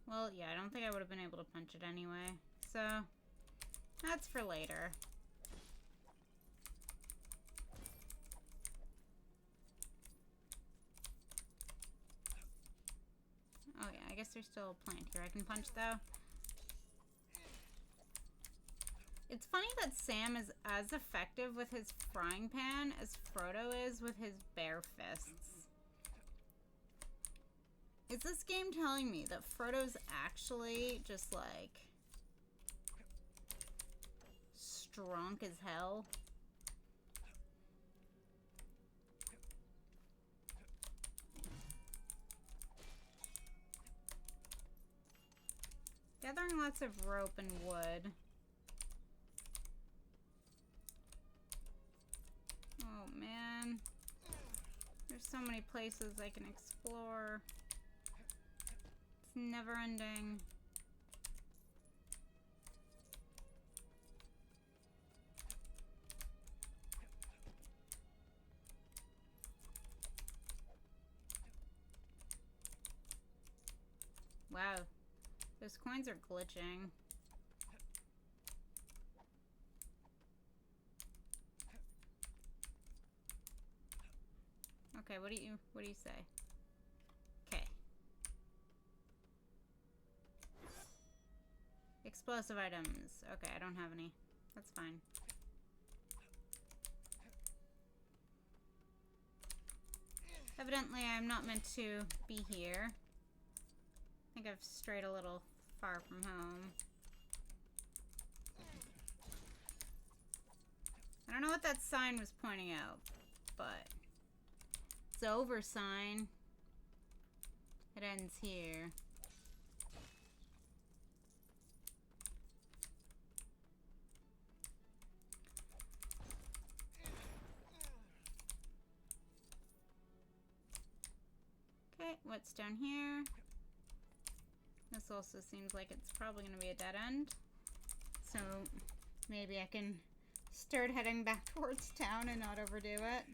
Well, yeah, I don't think I would have been able to punch it anyway. So, that's for later. Oh yeah, I guess there's still a plant here I can punch though. It's funny that Sam is as effective with his frying pan as Frodo is with his bare fists. Is this game telling me that Frodo's actually just like strong as hell? Gathering lots of rope and wood. Oh man. There's so many places I can explore. It's never ending. Wow. Those coins are glitching. Okay, what do you say? Okay. Explosive items. Okay, I don't have any. That's fine. Evidently, I'm not meant to be here. I think I've strayed a little far from home. I don't know what that sign was pointing out, but it's over sign. It ends here. Okay, what's down here? This also seems like it's probably going to be a dead end. So maybe I can start heading back towards town and not overdo it.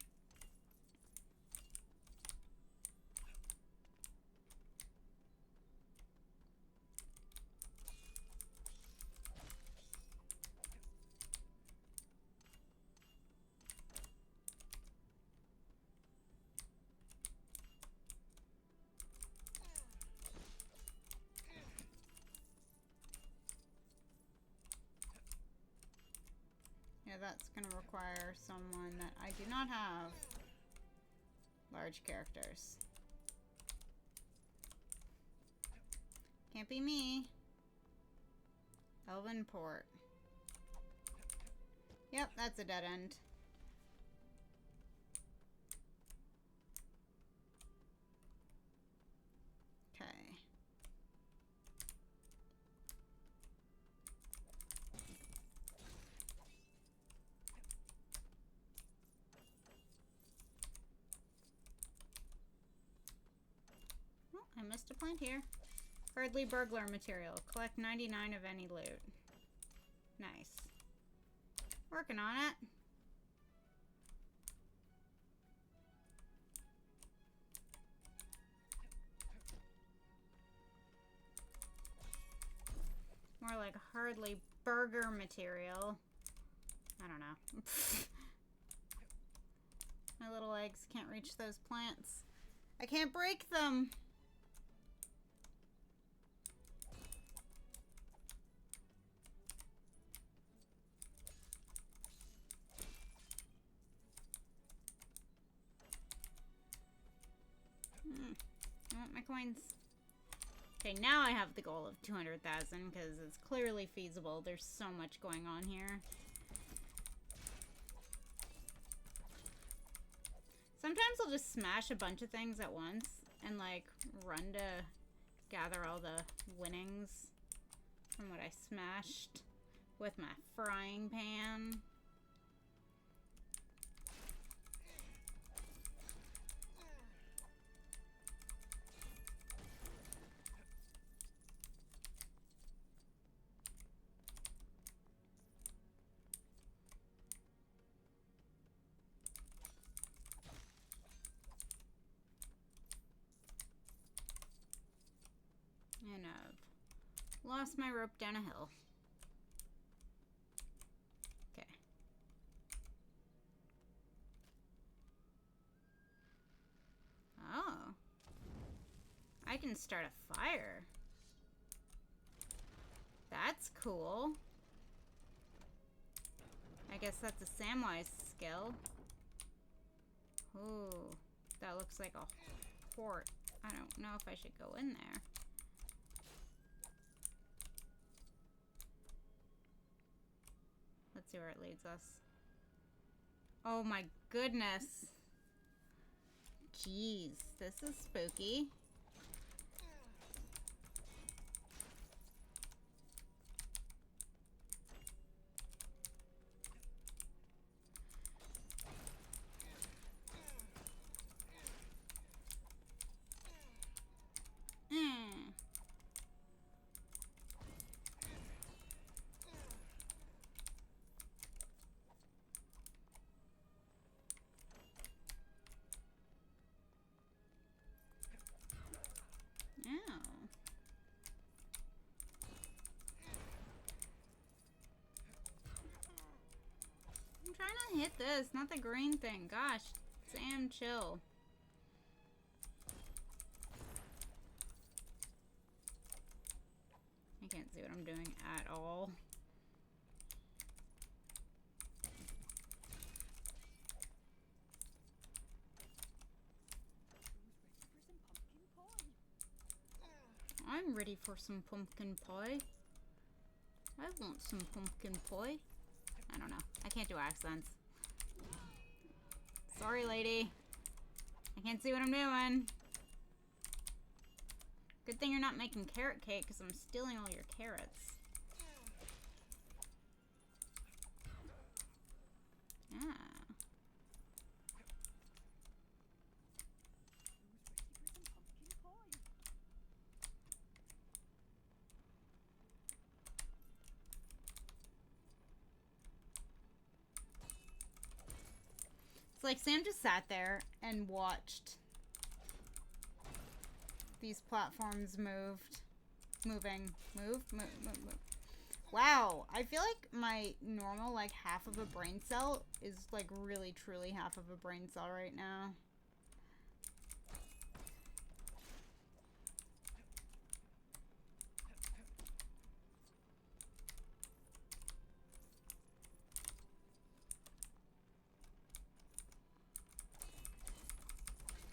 Yeah, that's going to require someone that I do not have. Large characters. Can't be me. Elven Port. Yep, that's a dead end. Okay. Oh, I missed a plant here. Hardly burglar material. Collect 99 of any loot. Nice. Working on it. More like hardly burger material. I don't know. My little legs can't reach those plants. I can't break them. I want my coins. Okay, now I have the goal of 200,000 because it's clearly feasible. There's so much going on here. Sometimes I'll just smash a bunch of things at once and like run to gather all the winnings from what I smashed with my frying pan. And I've lost my rope down a hill. Okay. Oh. I can start a fire. That's cool. I guess that's a Samwise skill. Ooh. That looks like a port. I don't know if I should go in there. Let's see where it leads us. Oh my goodness. Jeez, this is spooky. I'm trying to hit this, not the green thing. Gosh, Sam, chill. I can't see what I'm doing at all. I'm ready for some pumpkin pie. I want some pumpkin pie. I don't know. I can't do accents. Sorry, lady. I can't see what I'm doing. Good thing you're not making carrot cake because I'm stealing all your carrots. Yeah. It's like Sam just sat there and watched these platforms move. Wow, I feel like my normal, like, half of a brain cell is, like, really, truly half of a brain cell right now.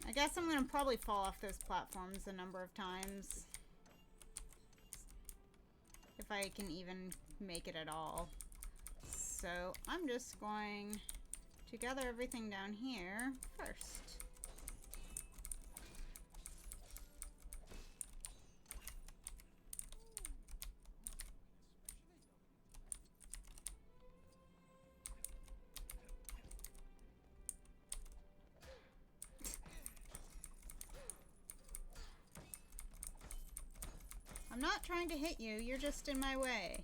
I guess I'm gonna probably fall off those platforms a number of times. If if I can even make it at all. So I'm just going to gather everything down here first. I'm not trying to hit you, you're just in my way.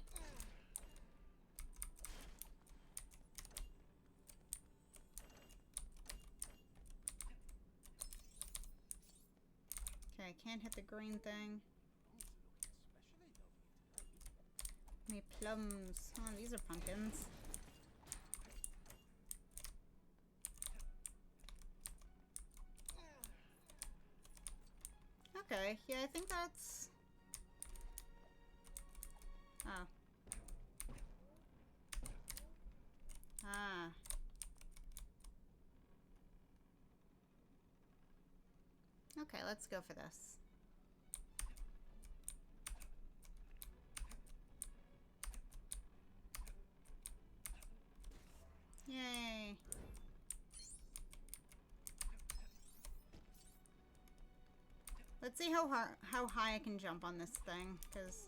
Okay, I can't hit the green thing. Me plums. Oh, these are pumpkins. Okay, yeah, I think that's... Oh. Ah. Okay, let's go for this. Yay. Let's see how high I can jump on this thing, because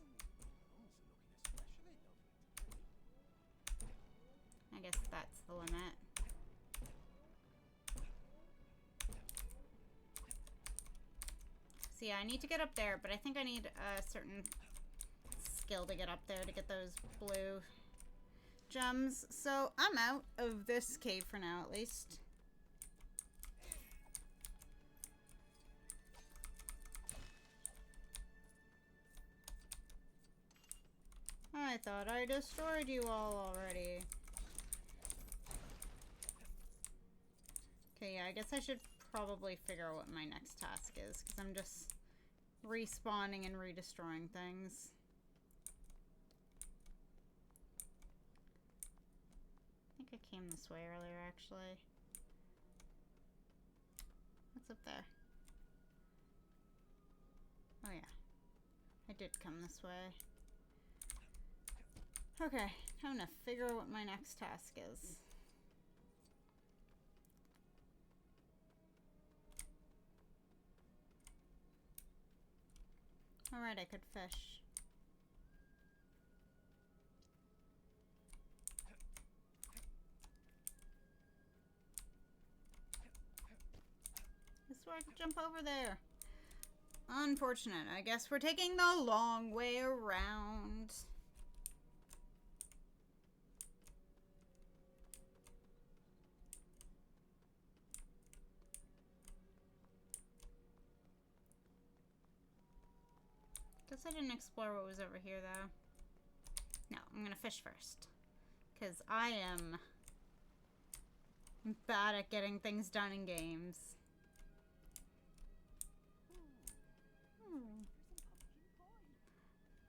I guess that's the limit. So yeah, I need to get up there, but I think I need a certain skill to get up there to get those blue gems. So I'm out of this cave for now, at least. I thought I destroyed you all already. Okay, yeah, I guess I should probably figure out what my next task is, because I'm just respawning and redestroying things. I think I came this way earlier, actually. What's up there? Oh yeah, I did come this way. Okay, time to figure out what my next task is. Alright, I could fish. This is where I could jump over there. Unfortunate. I guess we're taking the long way around. Guess I didn't explore what was over here, though. No, I'm gonna fish first. Because I am bad at getting things done in games.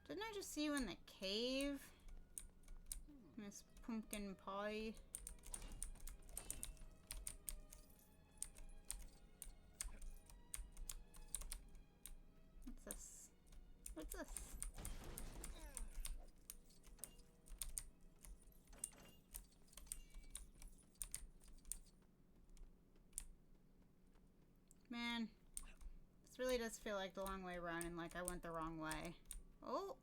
Didn't I just see you in the cave? Miss Pumpkin Pie. What's this? What's this? Man, this really does feel like the long way around and like I went the wrong way. Oh,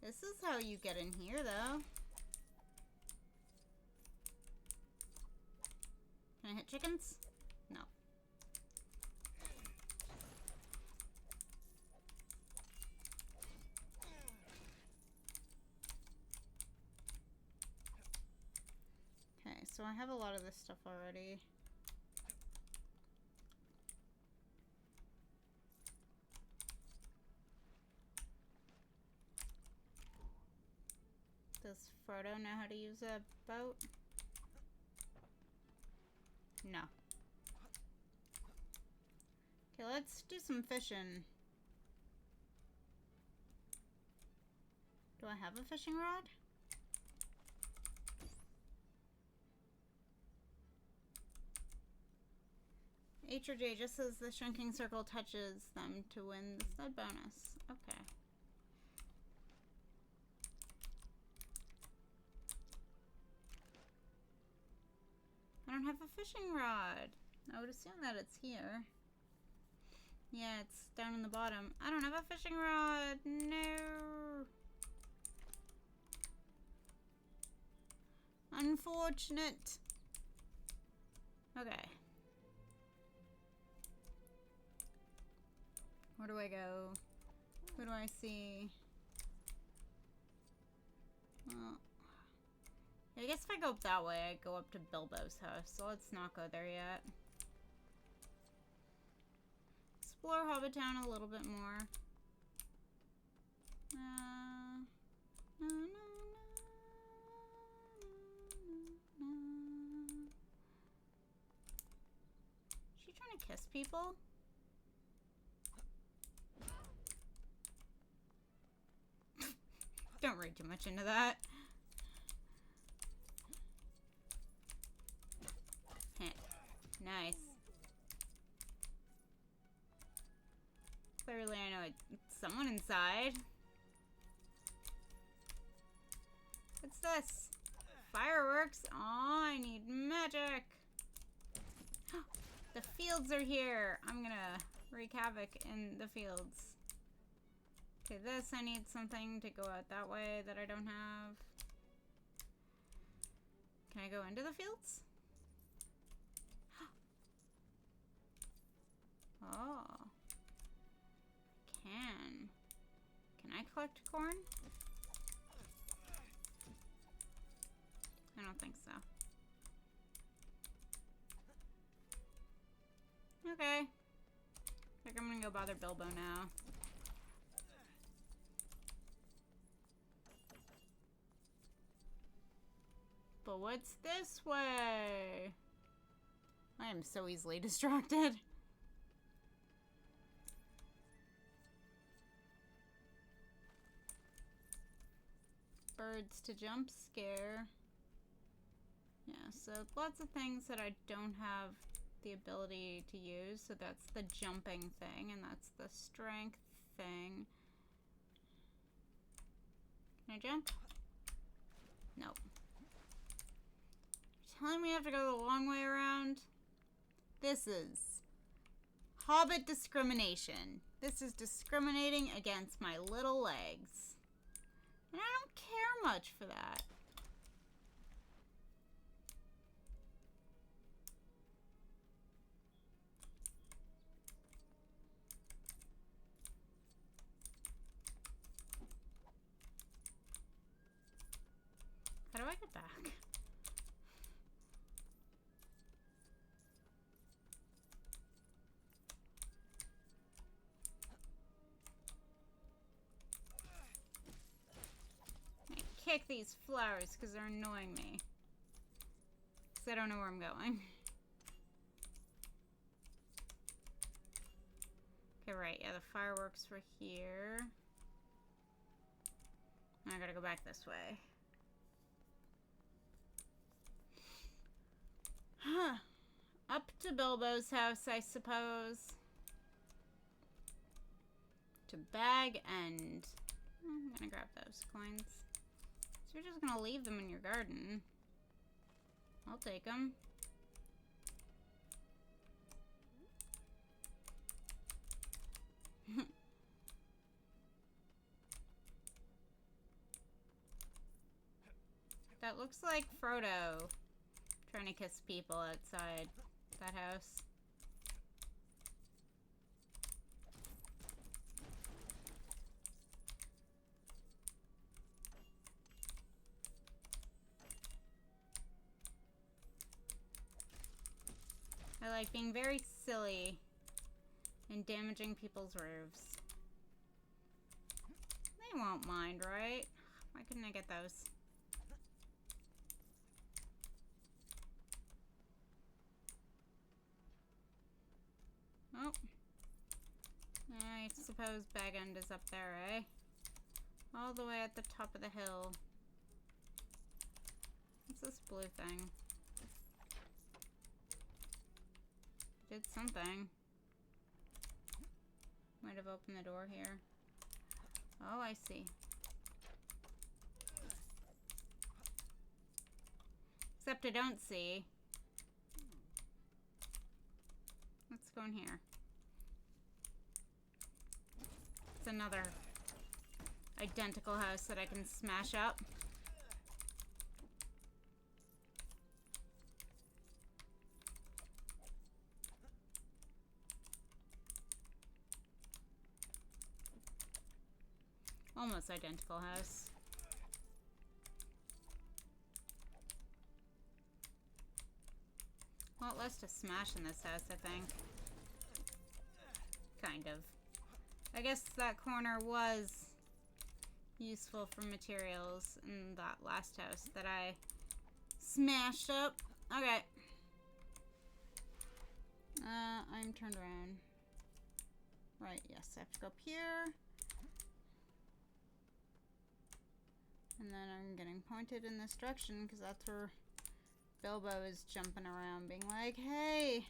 this is how you get in here, though. Can I hit chickens? No. Okay, so I have a lot of this stuff already. Does Frodo know how to use a boat? No. Okay, let's do some fishing. Do I have a fishing rod? H or J just says the shrinking circle touches them to win the stud bonus. Okay. don't have a fishing rod. I would assume that it's here. Yeah, it's down in the bottom. I don't have a fishing rod. No. Unfortunate. Okay. Where do I go? Who do I see? Well, I guess if I go up that way, I go up to Bilbo's house. So let's not go there yet. Explore Hobbit Town a little bit more. No. Is she trying to kiss people? Don't read too much into that. Nice. Clearly I know it's someone inside. What's this? Fireworks? Aw, I need magic. The fields are here. I'm gonna wreak havoc in the fields. Okay, this, I need something to go out that way that I don't have. Can I go into the fields? Oh. Can I collect corn? I don't think so. Okay. I think I'm gonna go bother Bilbo now. But what's this way? I am so easily distracted. Birds to jump scare. Yeah, so lots of things that I don't have the ability to use. So that's the jumping thing, and that's the strength thing. Can I jump? Nope. You're telling me I have to go the long way around? This is Hobbit discrimination. This is discriminating against my little legs. And I don't care much for that. How do I get back? Kick these flowers because they're annoying me. Because I don't know where I'm going. Okay, right. Yeah, the fireworks were here. I gotta go back this way. Huh. Up to Bilbo's house, I suppose. To Bag End. I'm gonna grab those coins. So you're just gonna leave them in your garden. I'll take them. That looks like Frodo trying to kiss people outside that house. I like being very silly and damaging people's roofs. They won't mind, right? Why couldn't I get those? Oh. I suppose Bag End is up there, eh? All the way at the top of the hill. What's this blue thing? Did something. Might have opened the door here. Oh, I see. Except I don't see let's go in here. It's another identical house that I can smash up. Almost identical house. Well, less to smash in this house, I think. Kind of. I guess that corner was useful for materials in that last house that I smashed up. Okay. I'm turned around. Right, yes, I have to go up here. And then I'm getting pointed in this direction because that's where Bilbo is jumping around being like, hey,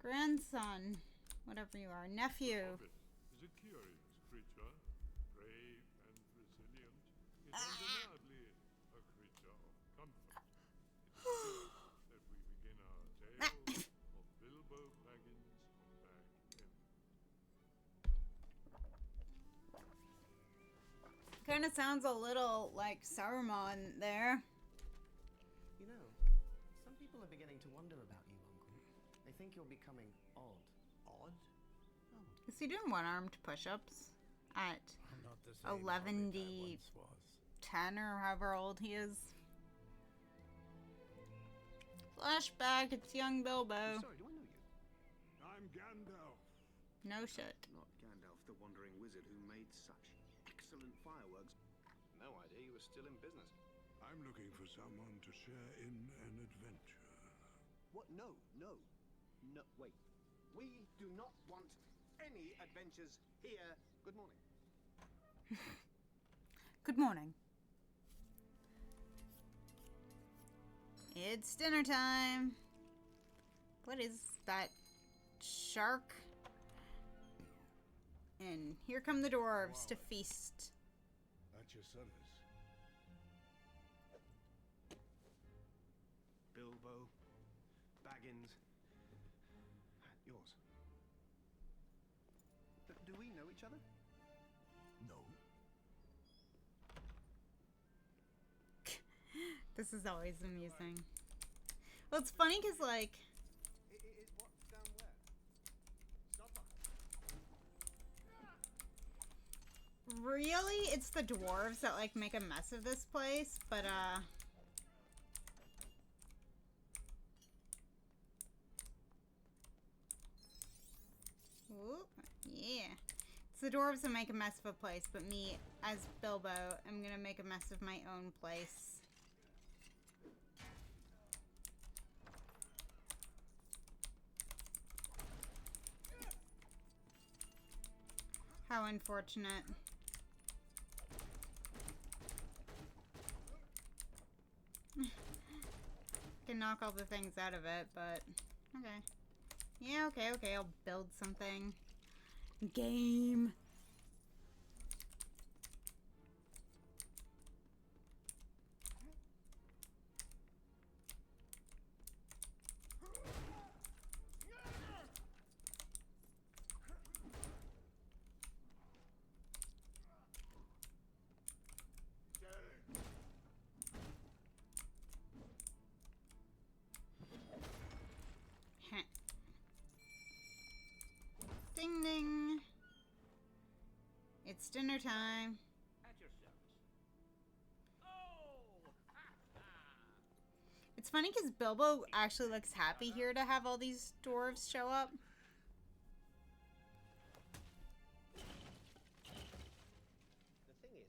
grandson, whatever you are, nephew. Hobbit is a curious creature, brave and resilient, yet undeniably a creature of comfort. It is here that we begin our tale of Bilbo Baggins on Bag End. Kind of sounds a little like Saruman there. You know, some people are beginning to wonder about you, Uncle. They think you're becoming odd. Odd? Oh, Is he doing one-armed push-ups at I'm not the same 11 Hobbit I once was. 10 or however old he is? Flashback, it's young Bilbo. Sorry, do I know you? I'm Gandalf. No shit. Not Gandalf, the wandering wizard who made such excellent fireworks. No idea you were still in business. I'm looking for someone to share in an adventure. What? No, no, no, wait. We do not want any adventures here. Good morning. Good morning. It's dinner time. What is that? Shark? And here come the dwarves to feast. At your service. Bilbo Baggins at yours. But do we know each other? No. This is always amusing. Well, it's funny because, like, What's down where? Stop us. really, it's the dwarves that, like, make a mess of this place, but, Whoop, yeah. It's the dwarves that make a mess of a place, but me, as Bilbo, am gonna make a mess of my own place. How unfortunate. Can knock all the things out of it, but okay. Yeah, okay, I'll build something. Game. Ding ding. It's dinner time. At your service. It's funny because Bilbo actually looks happy here to have all these dwarves show up. The thing is,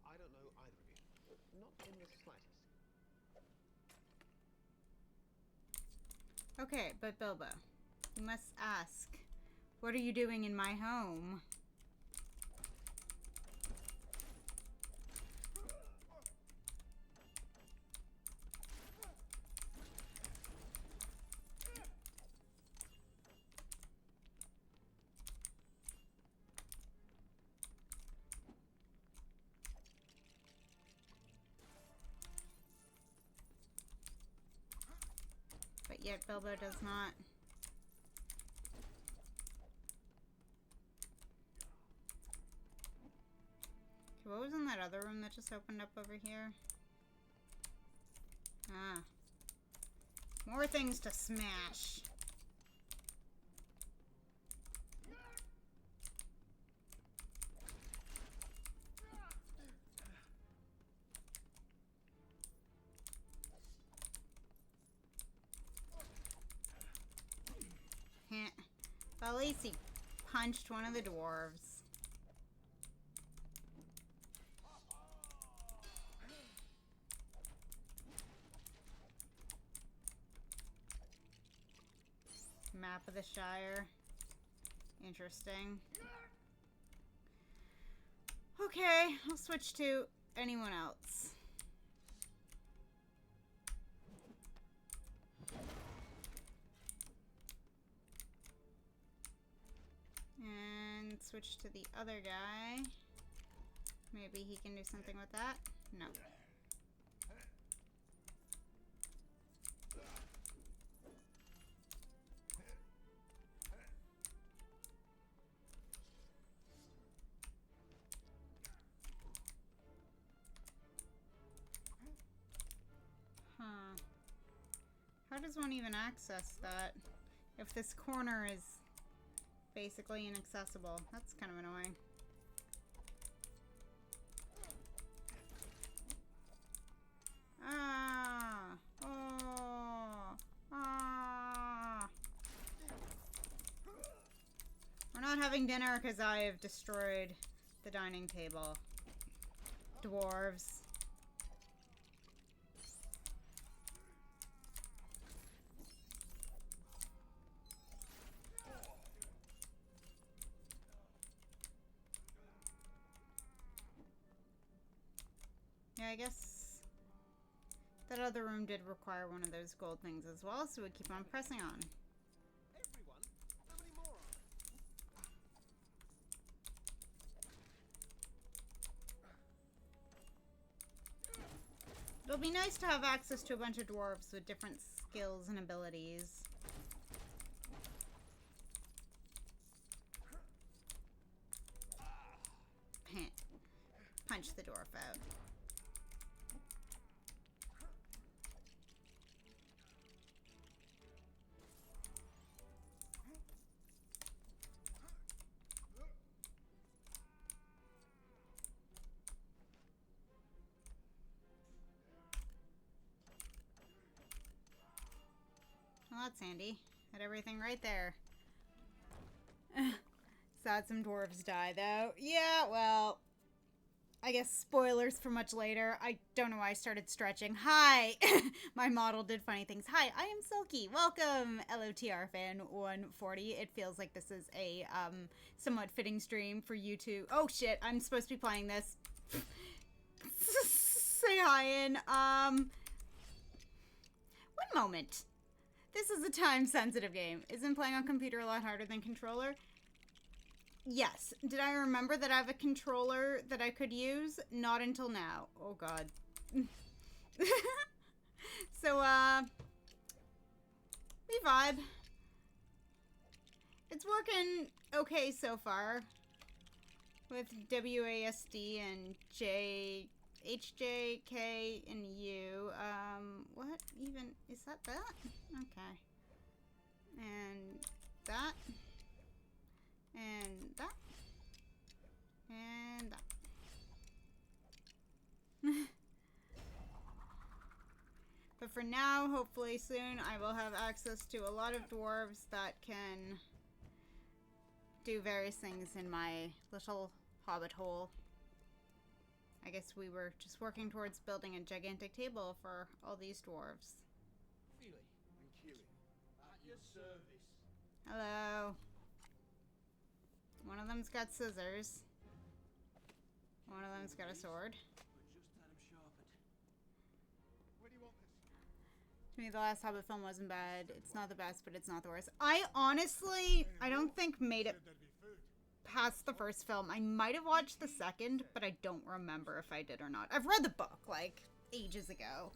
I don't know either of you. Not in the slightest. Okay, but Bilbo, you must ask, what are you doing in my home? But yet Bilbo does not other room that just opened up over here? Ah. More things to smash. Well, at least he punched one of the dwarves. Map of the Shire. Interesting. Okay, I'll switch to anyone else. And switch to the other guy. Maybe he can do something with that. No. Huh. How does one even access that if this corner is basically inaccessible? That's kind of annoying. Ah! Oh! Ah! We're not having dinner because I have destroyed the dining table. Dwarves. Yeah, I guess that other room did require one of those gold things as well, so we keep on pressing on. Everyone? How many more are there? It'll be nice to have access to a bunch of dwarves with different skills and abilities. Punch the dwarf out. Well, that's handy. Had everything right there. Sad some dwarves die, though. Yeah, well, I guess spoilers for much later. I don't know why I started stretching. Hi! My model did funny things. Hi, I am Silky. Welcome, LOTR fan 140. It feels like this is a somewhat fitting stream for you to... Oh, shit. I'm supposed to be playing this. Say hi in. One moment. This is a time-sensitive game. Isn't playing on computer a lot harder than controller? Yes. Did I remember that I have a controller that I could use? Not until now. Oh, God. So, we vibe. It's working okay so far. With WASD and HJK and U. What even? Is that? Okay. And that. And that. And that. But for now, hopefully soon, I will have access to a lot of dwarves that can do various things in my little hobbit hole. I guess we were just working towards building a gigantic table for all these dwarves. Feely and Keely, at your service. Hello. One of them's got scissors. One of them's got a sword. We just had him sharpened. Where do you want this? To me, the last Hobbit film wasn't bad. It's not the best, but it's not the worst. I honestly, I don't think made it Said there'd be food. past the first film. I might have watched the second, but I don't remember if I did or not. I've read the book, like, ages ago.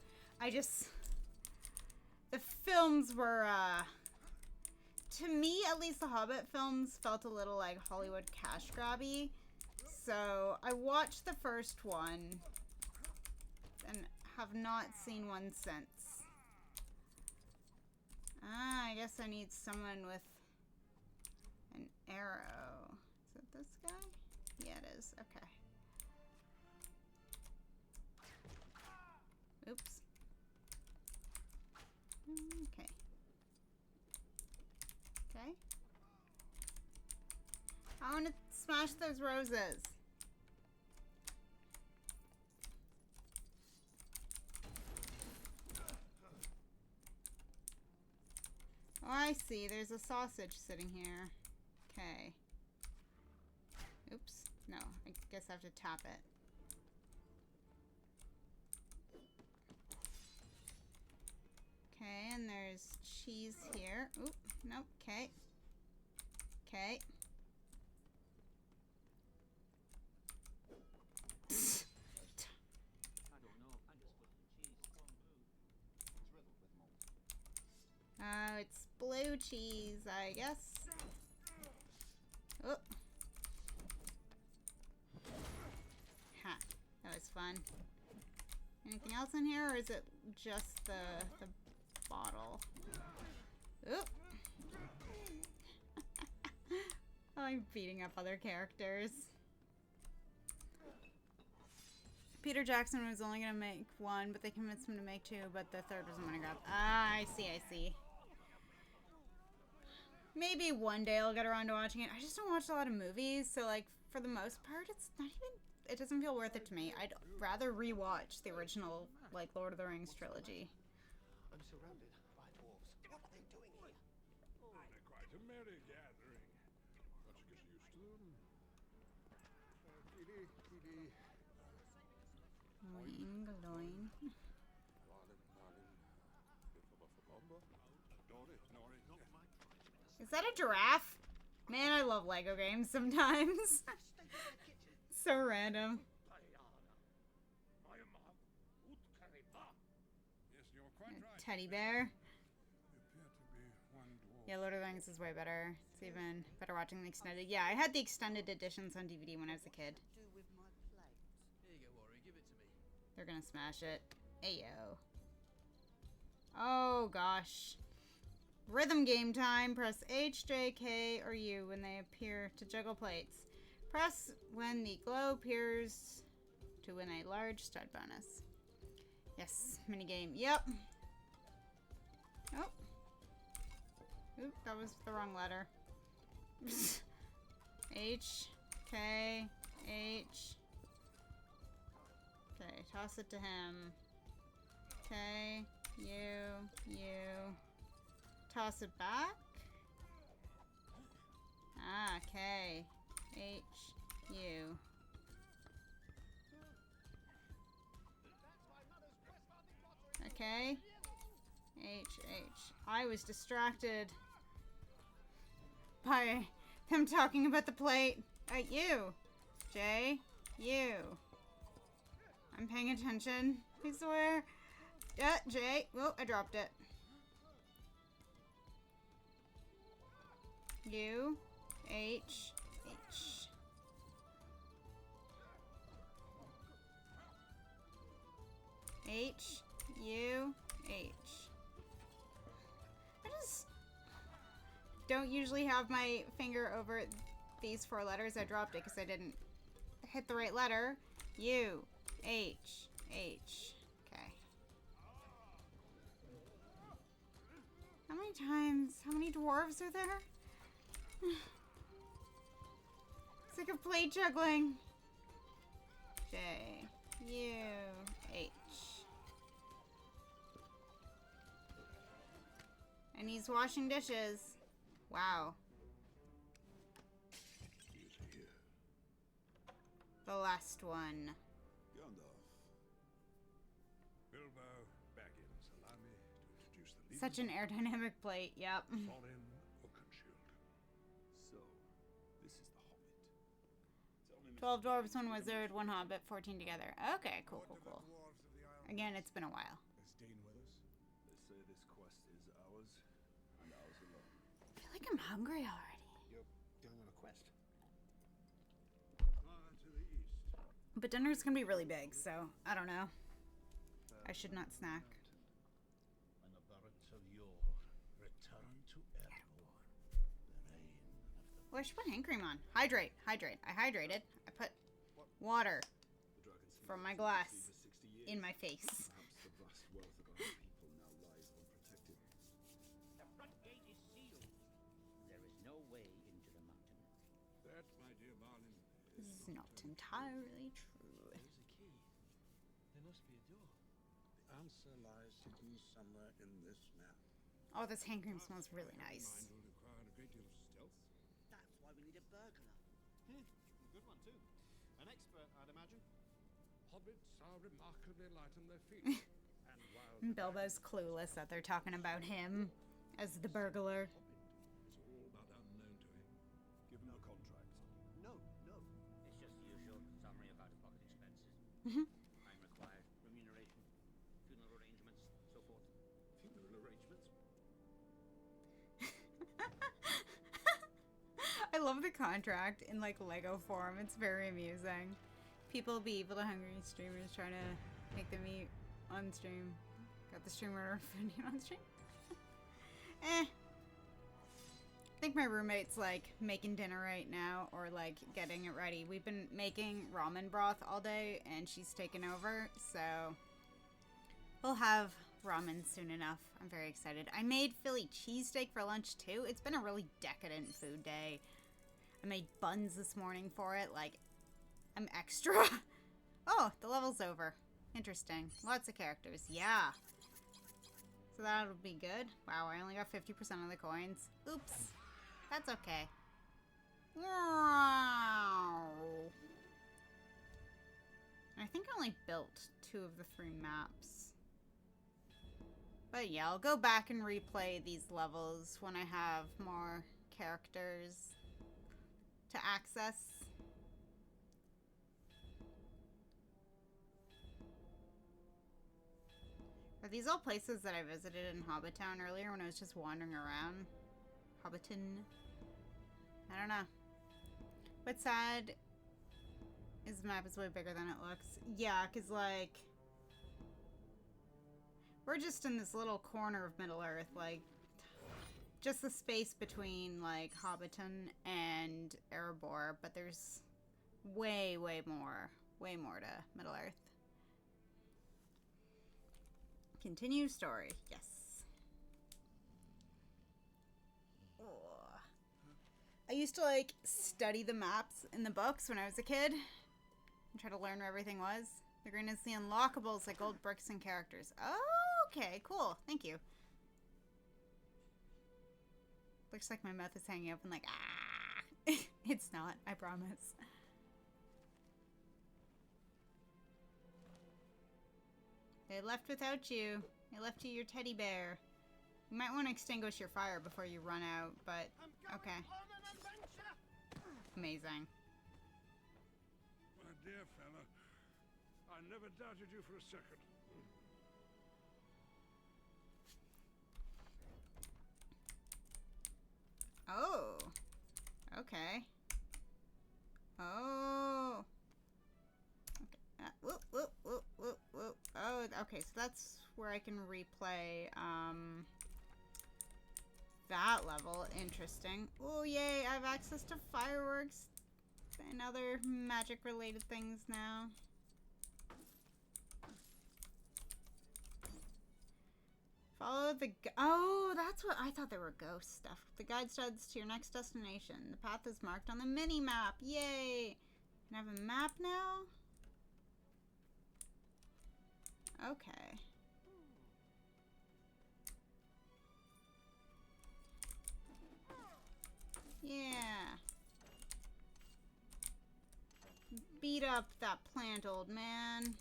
The films were, to me, at least the Hobbit films felt a little, like, Hollywood cash grabby. so I watched the first one and have not seen one since. Ah, I guess I need someone with an arrow. Is it this guy? Yeah, it is. Okay. Oops. Okay. Okay. I want to smash those roses. Oh, I see. There's a sausage sitting here. Okay. Oops. No, I guess I have to tap it. Okay, and there's cheese here. Oop, nope. Okay. Okay. Oh, it's blue cheese, I guess. Oh. Ha. That was fun. Anything else in here, or is it just the bottle? Oop. I'm beating up other characters. Peter Jackson was only gonna make one, but they convinced him to make two, but the third wasn't gonna grab. Ah, I see, I see. Maybe one day I'll get around to watching it. I just don't watch a lot of movies, so like for the most part, it's not even. It doesn't feel worth it to me. I'd rather rewatch the original, like Lord of the Rings trilogy. I'm surrounded by dwarves. What are they doing here? Oh, they're quite a merry gathering. Once you get used to them. Kitty, kitty. Loin, loin. Is that a giraffe? Man, I love Lego games sometimes. So random. Yes, you're quite right. Teddy bear. You appear to be one dwarf. Yeah, Lord of the Rings is way better. It's even better watching the extended. Yeah, I had the extended editions on DVD when I was a kid. Do with my plate. Here you go, Warrior. Give it to me. They're gonna smash it. Ayo. Oh gosh. Rhythm game time. Press H, J, K, or U when they appear to juggle plates. Press when the glow appears to win a large stud bonus. Yes, minigame. Yep. Oh. Oop, that was the wrong letter. H, K, H. Okay, toss it to him. K, U, U. Toss it back. Ah, K, H, U. Okay. H, H. I was distracted by them talking about the plate. U. J, U. I'm paying attention, I swear. J. Whoa, I dropped it. U, H, H. H, U, H. I just don't usually have my finger over these four letters. I dropped it because I didn't hit the right letter. U, H, H. Okay. How many times? How many dwarves are there? It's like a plate juggling. J, U, H. And he's washing dishes. Wow. The last one. Gandalf. Bilbo Baggins, allow me to introduce the leader. Such an aerodynamic plate, yep. Thorin Oakenshield. So, this is the Hobbit. Tell me, 12 dwarves, 1 wizard, 1 hobbit, 14 together. Okay, cool, cool, cool. Dwarves of the island. Again, it's been a while. Is Dane with us? They say this quest is ours, and ours alone. I feel like I'm hungry already. You're going on a quest. To the But dinner's gonna be really big, so I don't know. I should not snack. When the birds of yore return to Erdor, the reign of the Oh, I should put hand cream on. Hydrate. Hydrate. I hydrated. I put water The dragon's from my been glass for 60 years. in my face. Perhaps the vast wealth of our people now lies unprotected. The front gate is sealed. There is no way into the mountain. That, my dear Marlin, This is not entirely true. There's a key. There must be a door. The answer lies hidden somewhere in this map. Oh, this hand cream smells really nice. mine will require a great deal of stealth. That's why we need a burglar. A good one, too. An expert, I'd imagine. Hobbits are remarkably light on their feet. And while the Bilbo's clueless that they're talking about him as the burglar. Hobbit is all but unknown to him. Give him the contract. No, no. It's just the usual summary of out-of-pocket expenses. Mhm. Time required, remuneration, funeral arrangements, so forth. Funeral arrangements. I love the contract in like Lego form. It's very amusing. People be evil to hungry streamers trying to make them eat on stream. Got the streamer food on stream. I think my roommate's like making dinner right now or like getting it ready. We've been making ramen broth all day and she's taken over, so we'll have ramen soon enough. I'm very excited. I made Philly cheesesteak for lunch too. It's been a really decadent food day. I made buns this morning for it. Like, I'm extra. Oh, the level's over. Interesting. Lots of characters. Yeah. So that'll be good. Wow, I only got 50% of the coins. Oops. That's okay. Wow. I think I only built 2 of the 3 maps. But yeah, I'll go back and replay these levels when I have more characters to access. Are these all places that I visited in Hobbit Town earlier when I was just wandering around? Hobbiton? I don't know. What's sad is the map is way bigger than it looks. Yeah, because like we're just in this little corner of Middle Earth, like just the space between like Hobbiton and Erebor, but there's way more to Middle Earth. Continue story. Yes. Oh. I used to like study the maps in the books when I was a kid and try to learn where everything was. The green is the unlockables, like gold bricks and characters. Oh, okay, cool. Thank you. Looks like my mouth is hanging open like, ah. It's not, I promise. They left without you. They left you your teddy bear. You might want to extinguish your fire before you run out, but okay. On an adventure! Amazing. My dear fella, I never doubted you for a second. Oh. Okay. Oh. Okay. Whoop, whoop, whoop, whoop, whoop. Oh, okay, so that's where I can replay, that level. Interesting. Oh, yay, I have access to fireworks and other magic-related things now. Follow the... Oh, that's what... I thought they were ghost stuff. The guide starts to your next destination. The path is marked on the mini-map. Yay! Can I have a map now? Okay. Yeah. Beat up that plant, old man.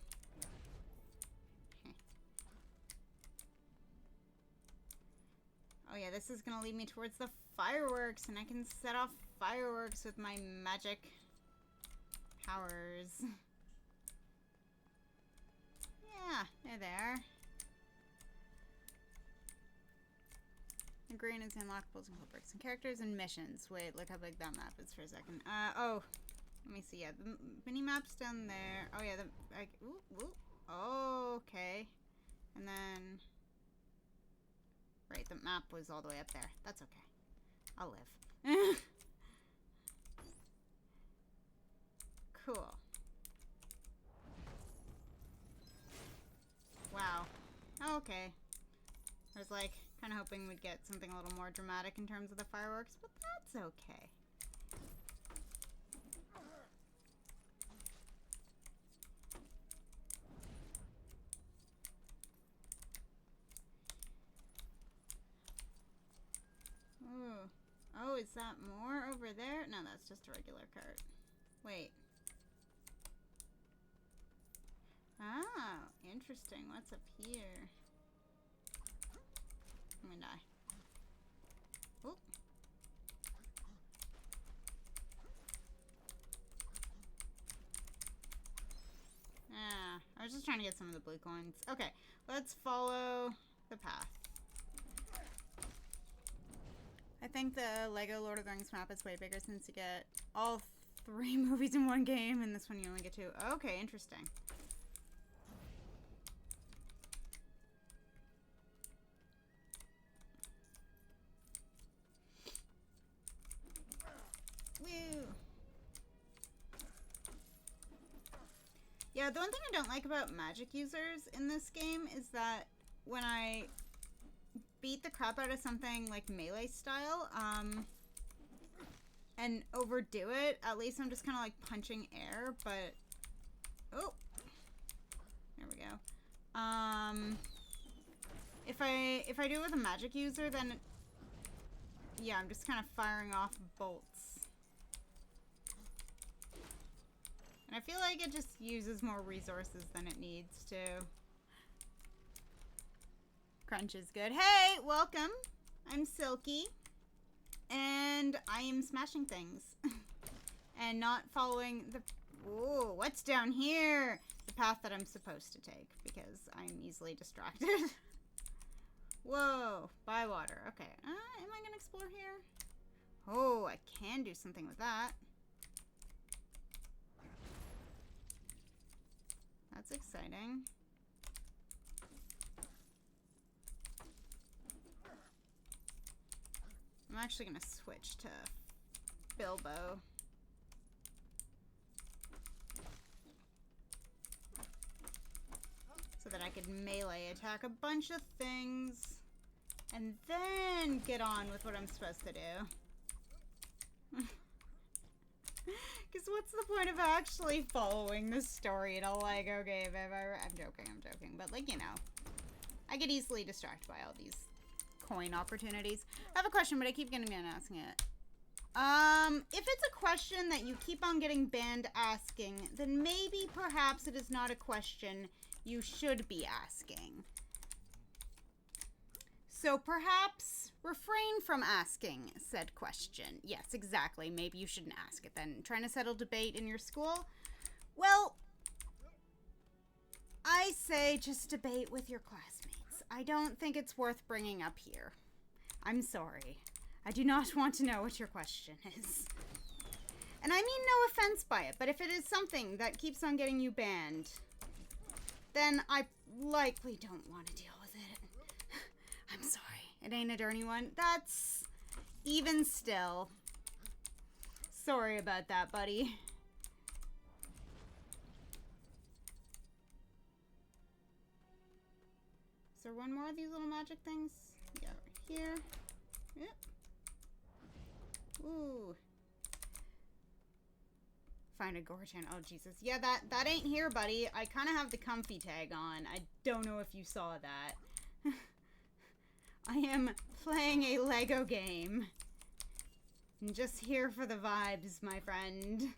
Oh yeah, this is gonna lead me towards the fireworks, and I can set off fireworks with my magic powers. Yeah, they're there. The green is unlockables and bricks and characters and missions. Wait, look how big that map is for a second. Oh. Let me see. Yeah, the mini map's down there. Oh yeah, ooh, ooh. Oh, okay. And then, right, the map was all the way up there. That's okay. I'll live. Cool. Wow. Okay. I was like, kind of hoping we'd get something a little more dramatic in terms of the fireworks, but that's okay. Ooh. Oh, is that more over there? No, that's just a regular cart. Wait. Oh, interesting. What's up here? I'm gonna die. Oh. Ah, I was just trying to get some of the blue coins. Okay, let's follow the path. I think the Lego Lord of the Rings map is way bigger since you get all 3 movies in one game, and this one you only get 2. Okay, interesting. Woo! Yeah, the one thing I don't like about magic users in this game is that when I beat the crap out of something like melee style, and overdo it, at least I'm just kind of like punching air, but... Oh! There we go. If I do it with a magic user, then... Yeah, I'm just kind of firing off bolts. And I feel like it just uses more resources than it needs to. Crunch is good. Hey, welcome. I'm Silky. And I am smashing things. And not following the... Ooh, what's down here? The path that I'm supposed to take. Because I'm easily distracted. Whoa. Bywater. Okay. Am I going to explore here? Oh, I can do something with that. That's exciting. I'm actually gonna switch to Bilbo. So that I could melee attack a bunch of things and then get on with what I'm supposed to do. Because what's the point of actually following the story in a Lego game? I'm joking. But, like, you know, I get easily distracted by all these coin opportunities. I have a question, but I keep getting banned asking it. If it's a question that you keep on getting banned asking, then maybe perhaps it is not a question you should be asking. So perhaps refrain from asking said question. Yes, exactly. Maybe you shouldn't ask it then. Trying to settle debate in your school? Well, I say just debate with your classmates. I don't think it's worth bringing up here. I'm sorry. I do not want to know what your question is. And I mean no offense by it, but if it is something that keeps on getting you banned, then I likely don't want to deal with it. I'm sorry. It ain't a dirty one. That's even still. Sorry about that, buddy. Is there one more of these little magic things? Yeah, right here. Yep. Ooh. Find a Gorgon. Oh, Jesus. Yeah, that ain't here, buddy. I kind of have the comfy tag on. I don't know if you saw that. I am playing a Lego game. I'm just here for the vibes, my friend.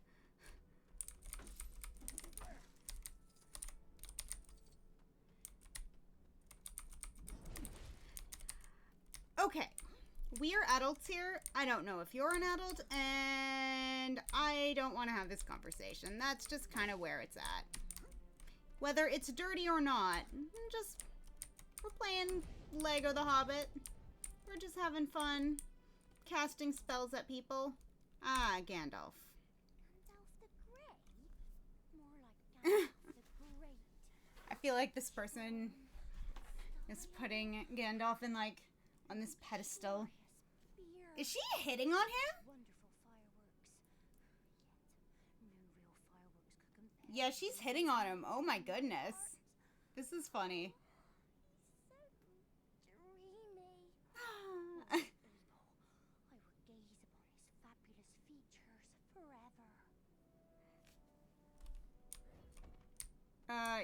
Okay. We are adults here. I don't know if you're an adult, and I don't want to have this conversation. That's just kind of where it's at. Whether it's dirty or not, we're playing Lego the Hobbit. We're just having fun, casting spells at people. Ah, Gandalf. I feel like this person is putting Gandalf in, like, on this pedestal. Is she hitting on him? Yeah, she's hitting on him. Oh my goodness. This is funny.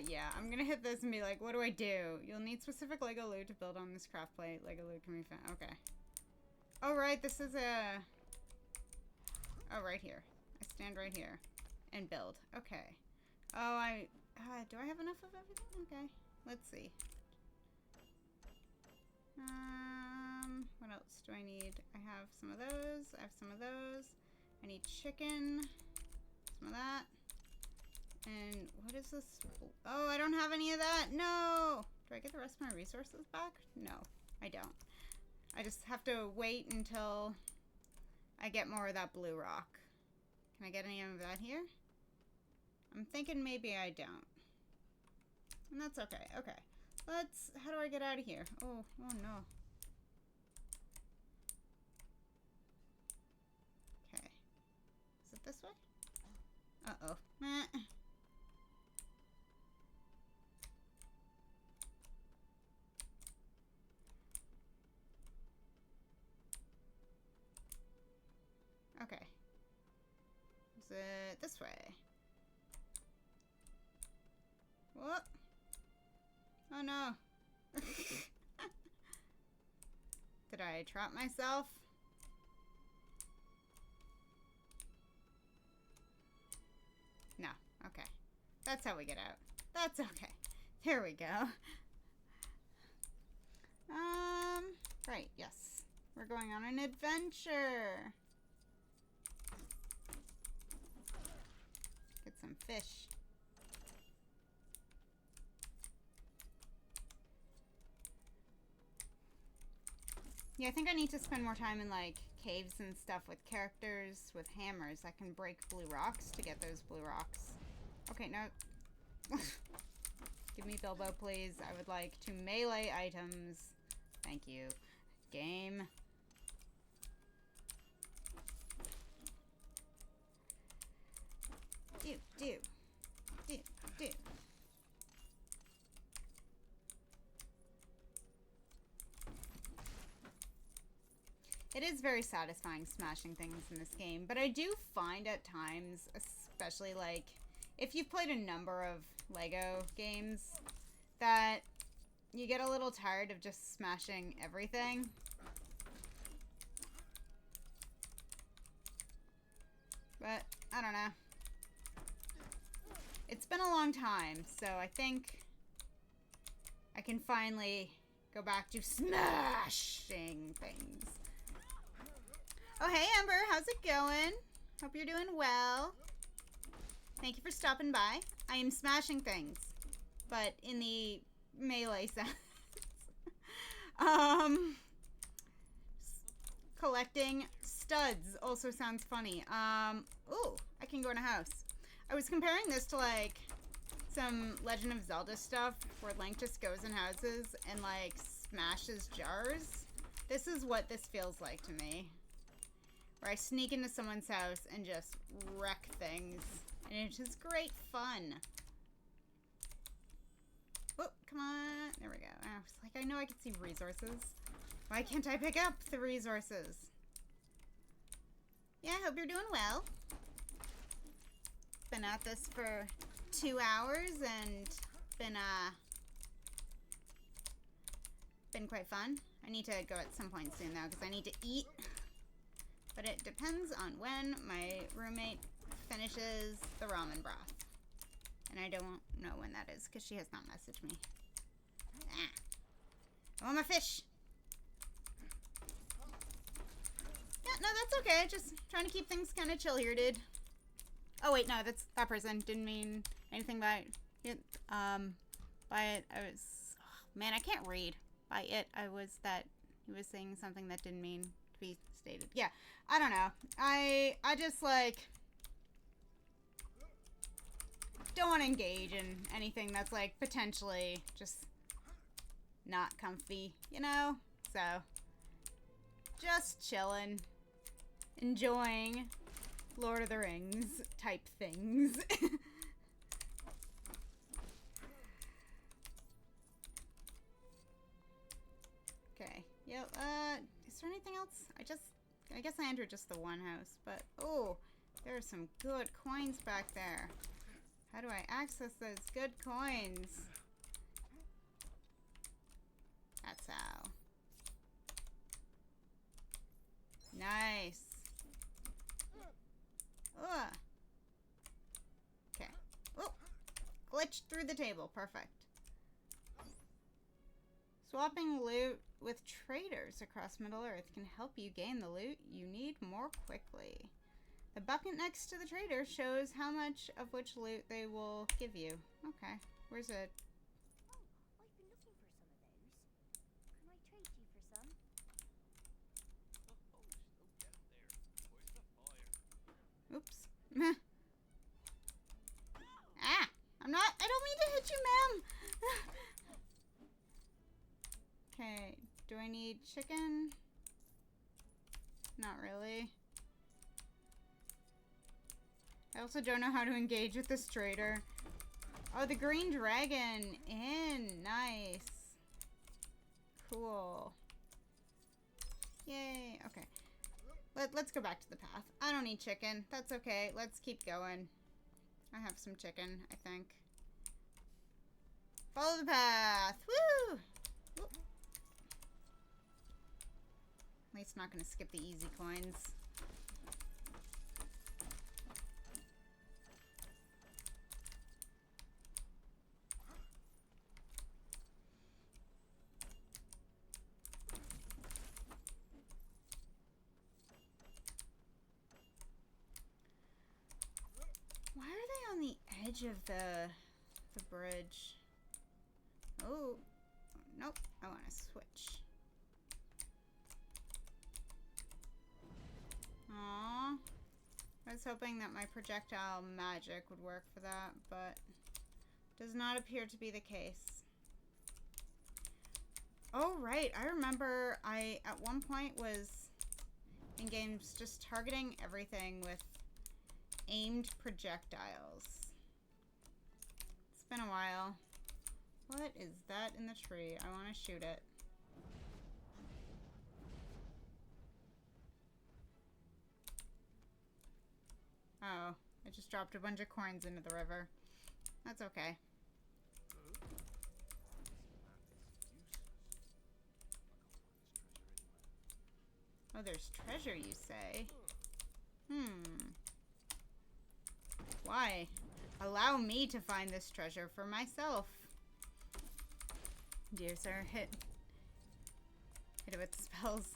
Yeah, I'm gonna hit this and be like, what do I do? You'll need specific Lego loot to build on this craft plate. Lego loot can be found. Okay. Oh, right, this is a... Oh, right here. I stand right here and build. Okay. Oh, do I have enough of everything? Okay. Let's see. What else do I need? I have some of those. I have some of those. I need chicken. Some of that. And what is this? Oh, I don't have any of that. No! Do I get the rest of my resources back? No, I don't. I just have to wait until I get more of that blue rock. Can I get any of that here? I'm thinking maybe I don't. And that's okay. Okay. How do I get out of here? Oh no. Okay. Is it this way? Uh-oh. Meh. Okay. Is it this way? What? Oh no. Did I trap myself? No. Okay. That's how we get out. That's okay. There we go. Right, yes. We're going on an adventure. Get some fish. Yeah, I think I need to spend more time in, like, caves and stuff with characters with hammers that can break blue rocks to get those blue rocks. Okay, no. Give me Bilbo, please. I would like 2 melee items. Thank you. Game. Do. It is very satisfying smashing things in this game, but I do find at times, especially like if you've played a number of Lego games, that you get a little tired of just smashing everything. But I don't know. It's been a long time, so I think I can finally go back to smashing things. Oh, hey, Amber. How's it going? Hope you're doing well. Thank you for stopping by. I am smashing things, but in the melee sense. Collecting studs also sounds funny. Ooh, I can go in a house. I was comparing this to, like, some Legend of Zelda stuff where Link just goes in houses and, like, smashes jars. This is what this feels like to me. Where I sneak into someone's house and just wreck things. And it's just great fun. Oh, come on. There we go. I was like, I know I could see resources. Why can't I pick up the resources? Yeah, I hope you're doing well. Been at this for 2 hours and been quite fun. I need to go at some point soon though, because I need to eat. But it depends on when my roommate finishes the ramen broth. And I don't know when that is, because she has not messaged me. Ah. I want my fish. Yeah, no, that's okay. Just trying to keep things kind of chill here, dude. Oh, wait, no, that person didn't mean anything by it. By it, I was... Oh, man, I can't read. By it, I was that... He was saying something that didn't mean to be stated. Yeah, I don't know. I just, like... don't want to engage in anything that's like potentially just not comfy, you know? So, just chilling, enjoying Lord of the Rings type things. Okay, yep, is there anything else? I guess I entered just the one house, but, oh, there are some good coins back there. How do I access those good coins? That's how. Nice. Ugh. Okay. Oh, glitched through the table. Perfect. Swapping loot with traders across Middle-earth can help you gain the loot you need more quickly. The bucket next to the trader shows how much of which loot they will give you. Okay, where's it? Oh, I've been looking for some of those. Can I trade you for some? Oops. Ah! I don't mean to hit you, ma'am! Okay, do I need chicken? Not really. I also don't know how to engage with this trader. Oh, the green dragon in. Nice. Cool. Yay. Okay. Let's go back to the path. I don't need chicken. That's okay. Let's keep going. I have some chicken, I think. Follow the path. Woo! Whoop. At least not gonna skip the easy coins. Why are they on the edge of the bridge? Oh, nope. I want to switch. Aww. I was hoping that my projectile magic would work for that, but does not appear to be the case. Oh, right. I remember I, at one point, was in games just targeting everything with aimed projectiles. It's been a while. What is that in the tree? I want to shoot it. Oh, I just dropped a bunch of coins into the river. That's okay. Oh, there's treasure, you say? Why? Allow me to find this treasure for myself. Dear sir, hit it with the spells.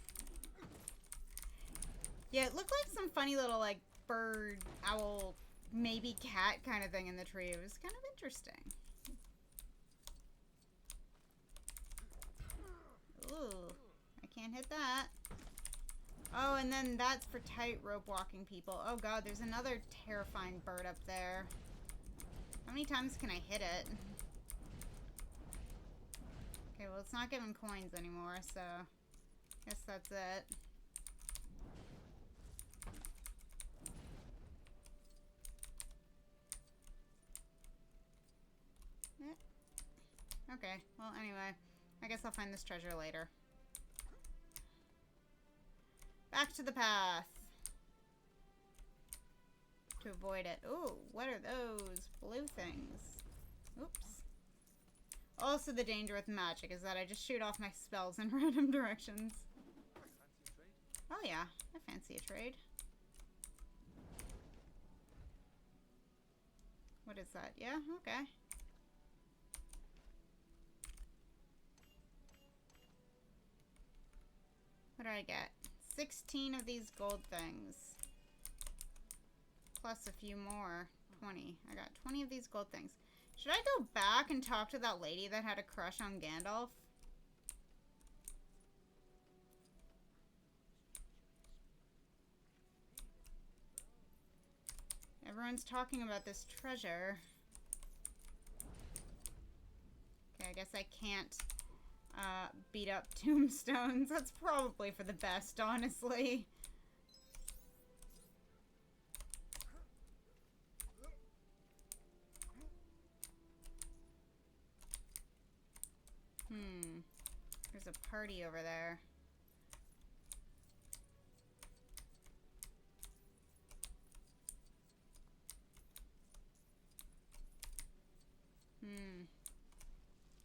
Yeah, it looked like some funny little, like, bird, owl, maybe cat kind of thing in the tree. It was kind of interesting. Ooh, I can't hit that. Oh, and then that's for tightrope walking people. Oh god, there's another terrifying bird up there. How many times can I hit it? Okay, well, it's not giving coins anymore, so I guess that's it. Okay, well, anyway, I guess I'll find this treasure later. Back to the path. To avoid it. Ooh, what are those blue things? Oops. Also, the danger with magic is that I just shoot off my spells in random directions. Oh yeah, I fancy a trade. What is that? Yeah, okay. What do I get? 16 of these gold things. Plus a few more. 20. I got 20 of these gold things. Should I go back and talk to that lady that had a crush on Gandalf? Everyone's talking about this treasure. Okay, I guess I can't beat up tombstones. That's probably for the best, honestly. There's a party over there.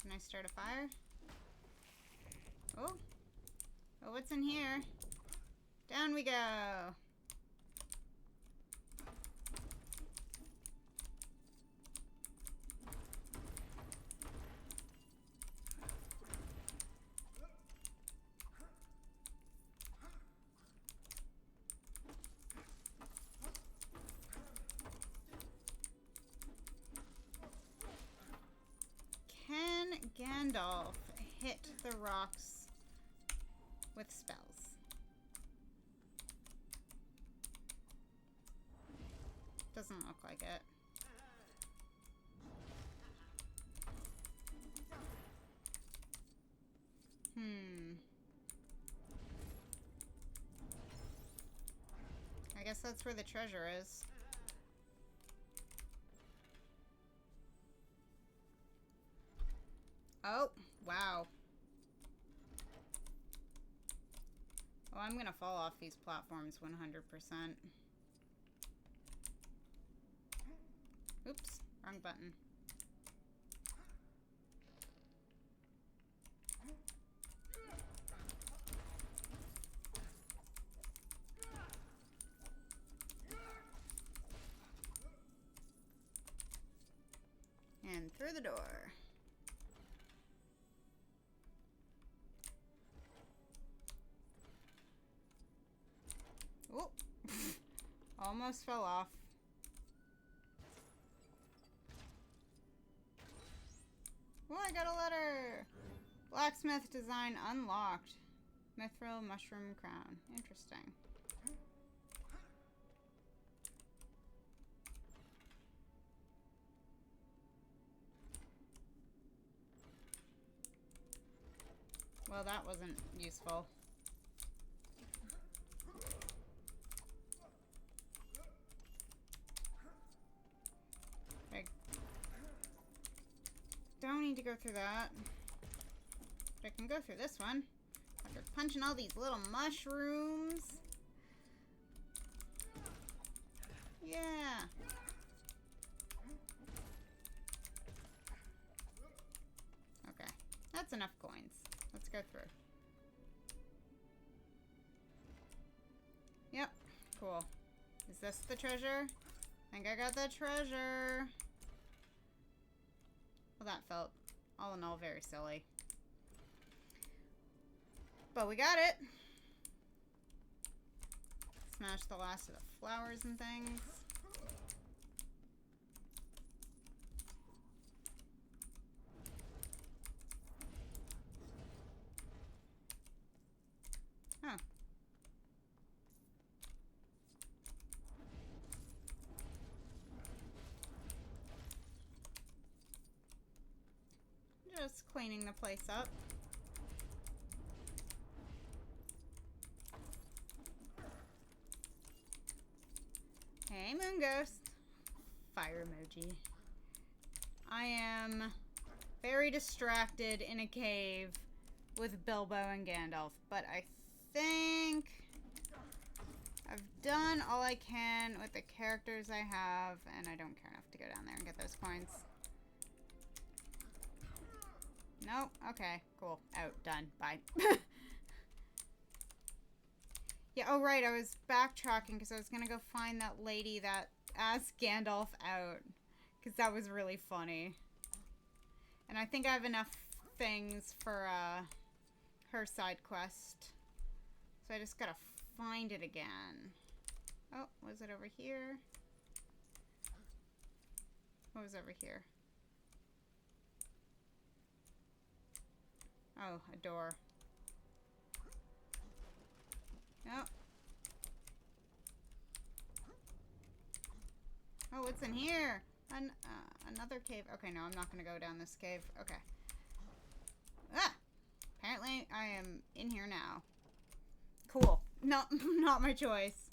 Can I start a fire? Oh. Oh, what's in here? Down we go. Can Gandalf hit the rocks with spells? Doesn't look like it. I guess that's where the treasure is. Oh, wow. Oh, I'm gonna fall off these platforms 100%. Oops, wrong button. And through the door. Oh, almost fell off. Oh, I got a letter. Blacksmith design unlocked. Mithril mushroom crown. Interesting. Well, that wasn't useful. I don't need to go through that. But I can go through this one. After punching all these little mushrooms. Yeah. Okay. That's enough coins. Let's go through. Yep. Cool. Is this the treasure? I think I got the treasure. Well, that felt, all in all, very silly. But we got it. Smash the last of the flowers and things. Huh. Just cleaning the place up. Hey, Moon Ghost. Fire emoji. I am very distracted in a cave with Bilbo and Gandalf, but I think I've done all I can with the characters I have, and I don't care enough to go down there and get those coins. Nope. Okay, cool. Out. Done. Bye. Yeah, oh right, I was backtracking because I was gonna go find that lady that asked Gandalf out. Because that was really funny. And I think I have enough things for her side quest. So I just gotta find it again. Oh, was it over here? What was over here? Oh, a door. Yep. Oh, what's in here? Another cave. Okay, no, I'm not gonna go down this cave. Okay. in here now. Cool. Not my choice.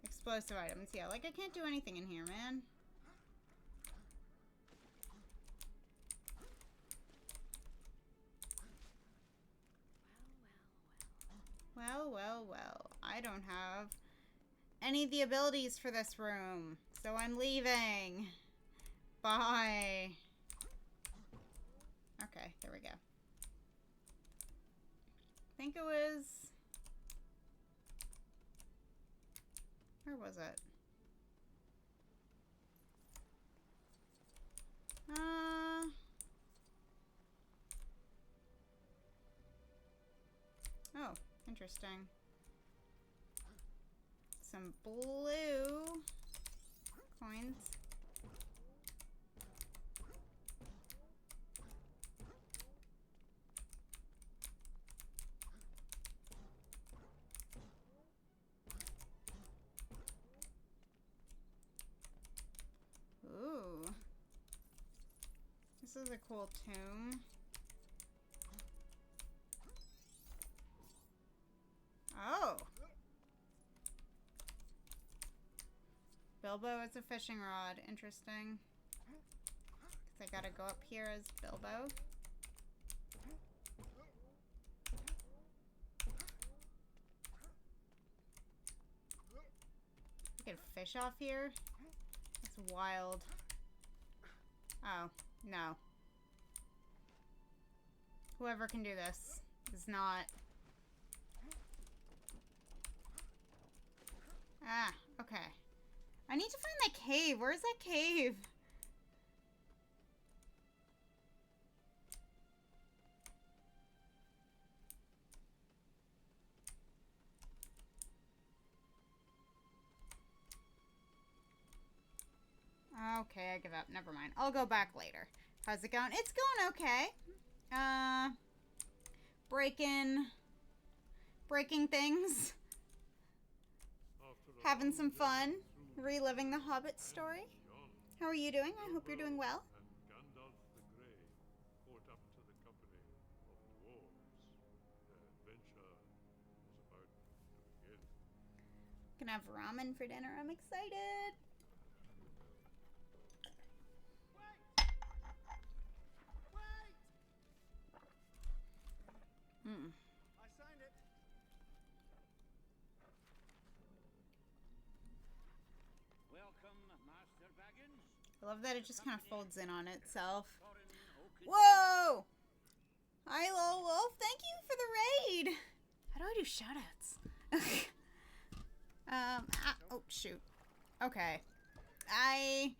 Explosive items. Yeah, like I can't do anything in here, man. Well. I don't have any of the abilities for this room, so I'm leaving. Bye. Okay, there we go. I think it was... Where was it? Oh, interesting. Some blue coins. Ooh. This is a cool tomb. Oh. Bilbo is a fishing rod. Interesting. Because I gotta go up here as Bilbo. I can fish off here? That's wild. Oh, no. Whoever can do this is not... Ah, okay. I need to find that cave. Where's that cave? Okay, I give up. Never mind. I'll go back later. How's it going? It's going okay. Breaking things. Having some fun. Reliving the Hobbit story. How are you doing? I hope you're doing well. And Gandalf the Grey caught up to the company of dwarves. Their adventure was about to begin. Gonna have ramen for dinner. I'm excited. I signed it. Welcome, Master Baggins. I love that it just kind of folds in on itself. Whoa! Hi, Lol Wolf. Thank you for the raid. How do I do shoutouts? Oh, shoot. Okay. I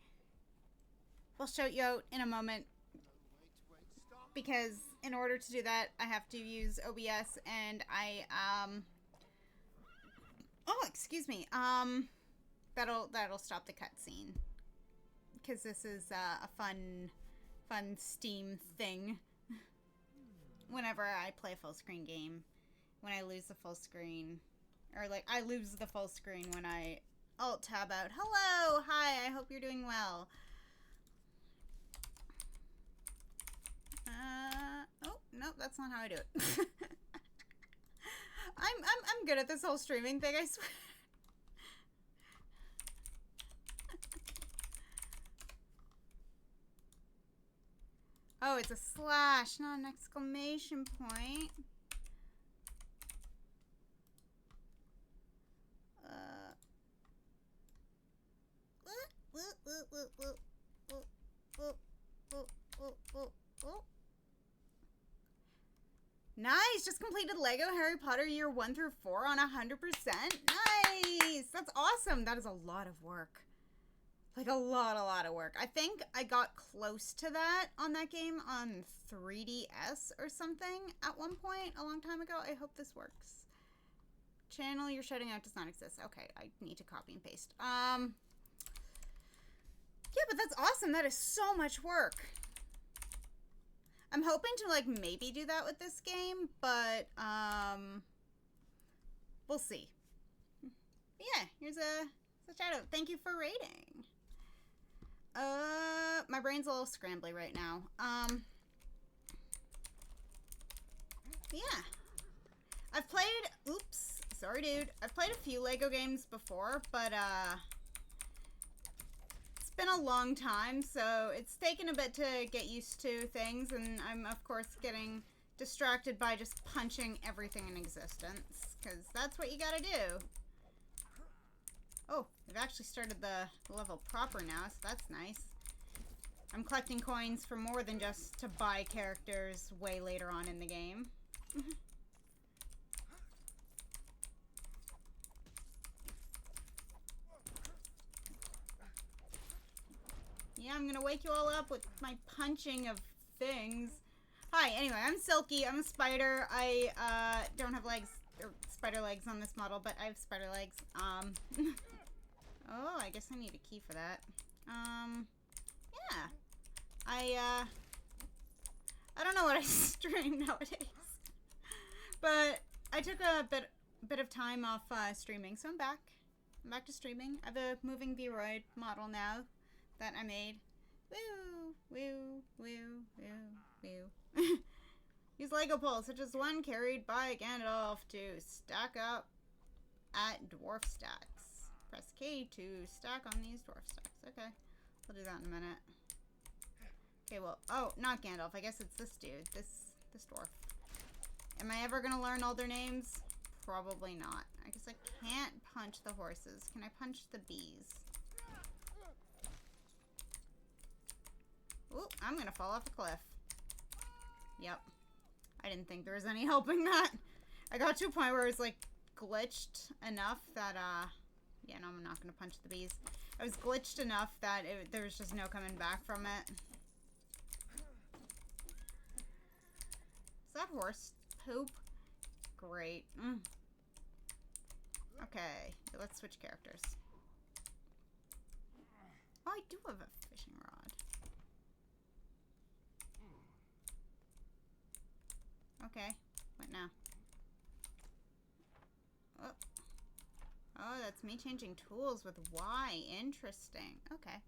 will shout you out in a moment. Because in order to do that, I have to use OBS and oh, excuse me. That'll stop the cutscene. Because this is a fun Steam thing. Whenever I play a full screen game, when I lose the full screen, or like I lose the full screen when I alt tab out. Hello, hi, I hope you're doing well. Oh, no, that's not how I do it. I'm good at this whole streaming thing, I swear. Oh, it's a slash, not an exclamation point. Nice! Just completed Lego Harry Potter Year 1 through 4 on 100%. Nice! That's awesome. That is a lot of work. Like a lot of work. I think I got close to that on that game on 3DS or something at one point a long time ago. I hope this works. Channel you're shutting out does not exist. Okay, I need to copy and paste. Yeah, but that's awesome. That is so much work. I'm hoping to like maybe do that with this game, but we'll see. Yeah, here's a shout out. Thank you for rating. My brain's a little scrambly right now. Yeah. I've played... Oops. Sorry, dude. I've played a few Lego games before, but, it's been a long time, so it's taken a bit to get used to things, and I'm, of course, getting distracted by just punching everything in existence, because that's what you gotta do. Oh, we've actually started the level proper now, so that's nice. I'm collecting coins for more than just to buy characters way later on in the game. Yeah, I'm gonna wake you all up with my punching of things. Hi, anyway, I'm Silky. I'm a spider. I don't have legs, or spider legs on this model, but I have spider legs. Oh, I guess I need a key for that. Yeah. I don't know what I stream nowadays. But I took a bit of time off streaming, so I'm back. I'm back to streaming. I have a moving Vroid model now that I made. Woo, woo, woo, woo, woo. Use Lego poles, such as one carried by Gandalf, to stack up at dwarf stacks. Press K to stack on these dwarf stacks. Okay, we'll do that in a minute. Okay, well, oh, not Gandalf. I guess it's this dude. This dwarf. Am I ever gonna learn all their names? Probably not. I guess I can't punch the horses. Can I punch the bees? Ooh, I'm gonna fall off a cliff. Yep. I didn't think there was any helping that. I got to a point where it was like glitched enough that, yeah, no, I'm not gonna punch the bees. I was glitched enough that there was just no coming back from it. Is that horse poop? Great. Okay, let's switch characters. Oh, I do have a fishing rod. Okay, what now? Oh. Oh, that's me changing tools with Y. Interesting. Okay.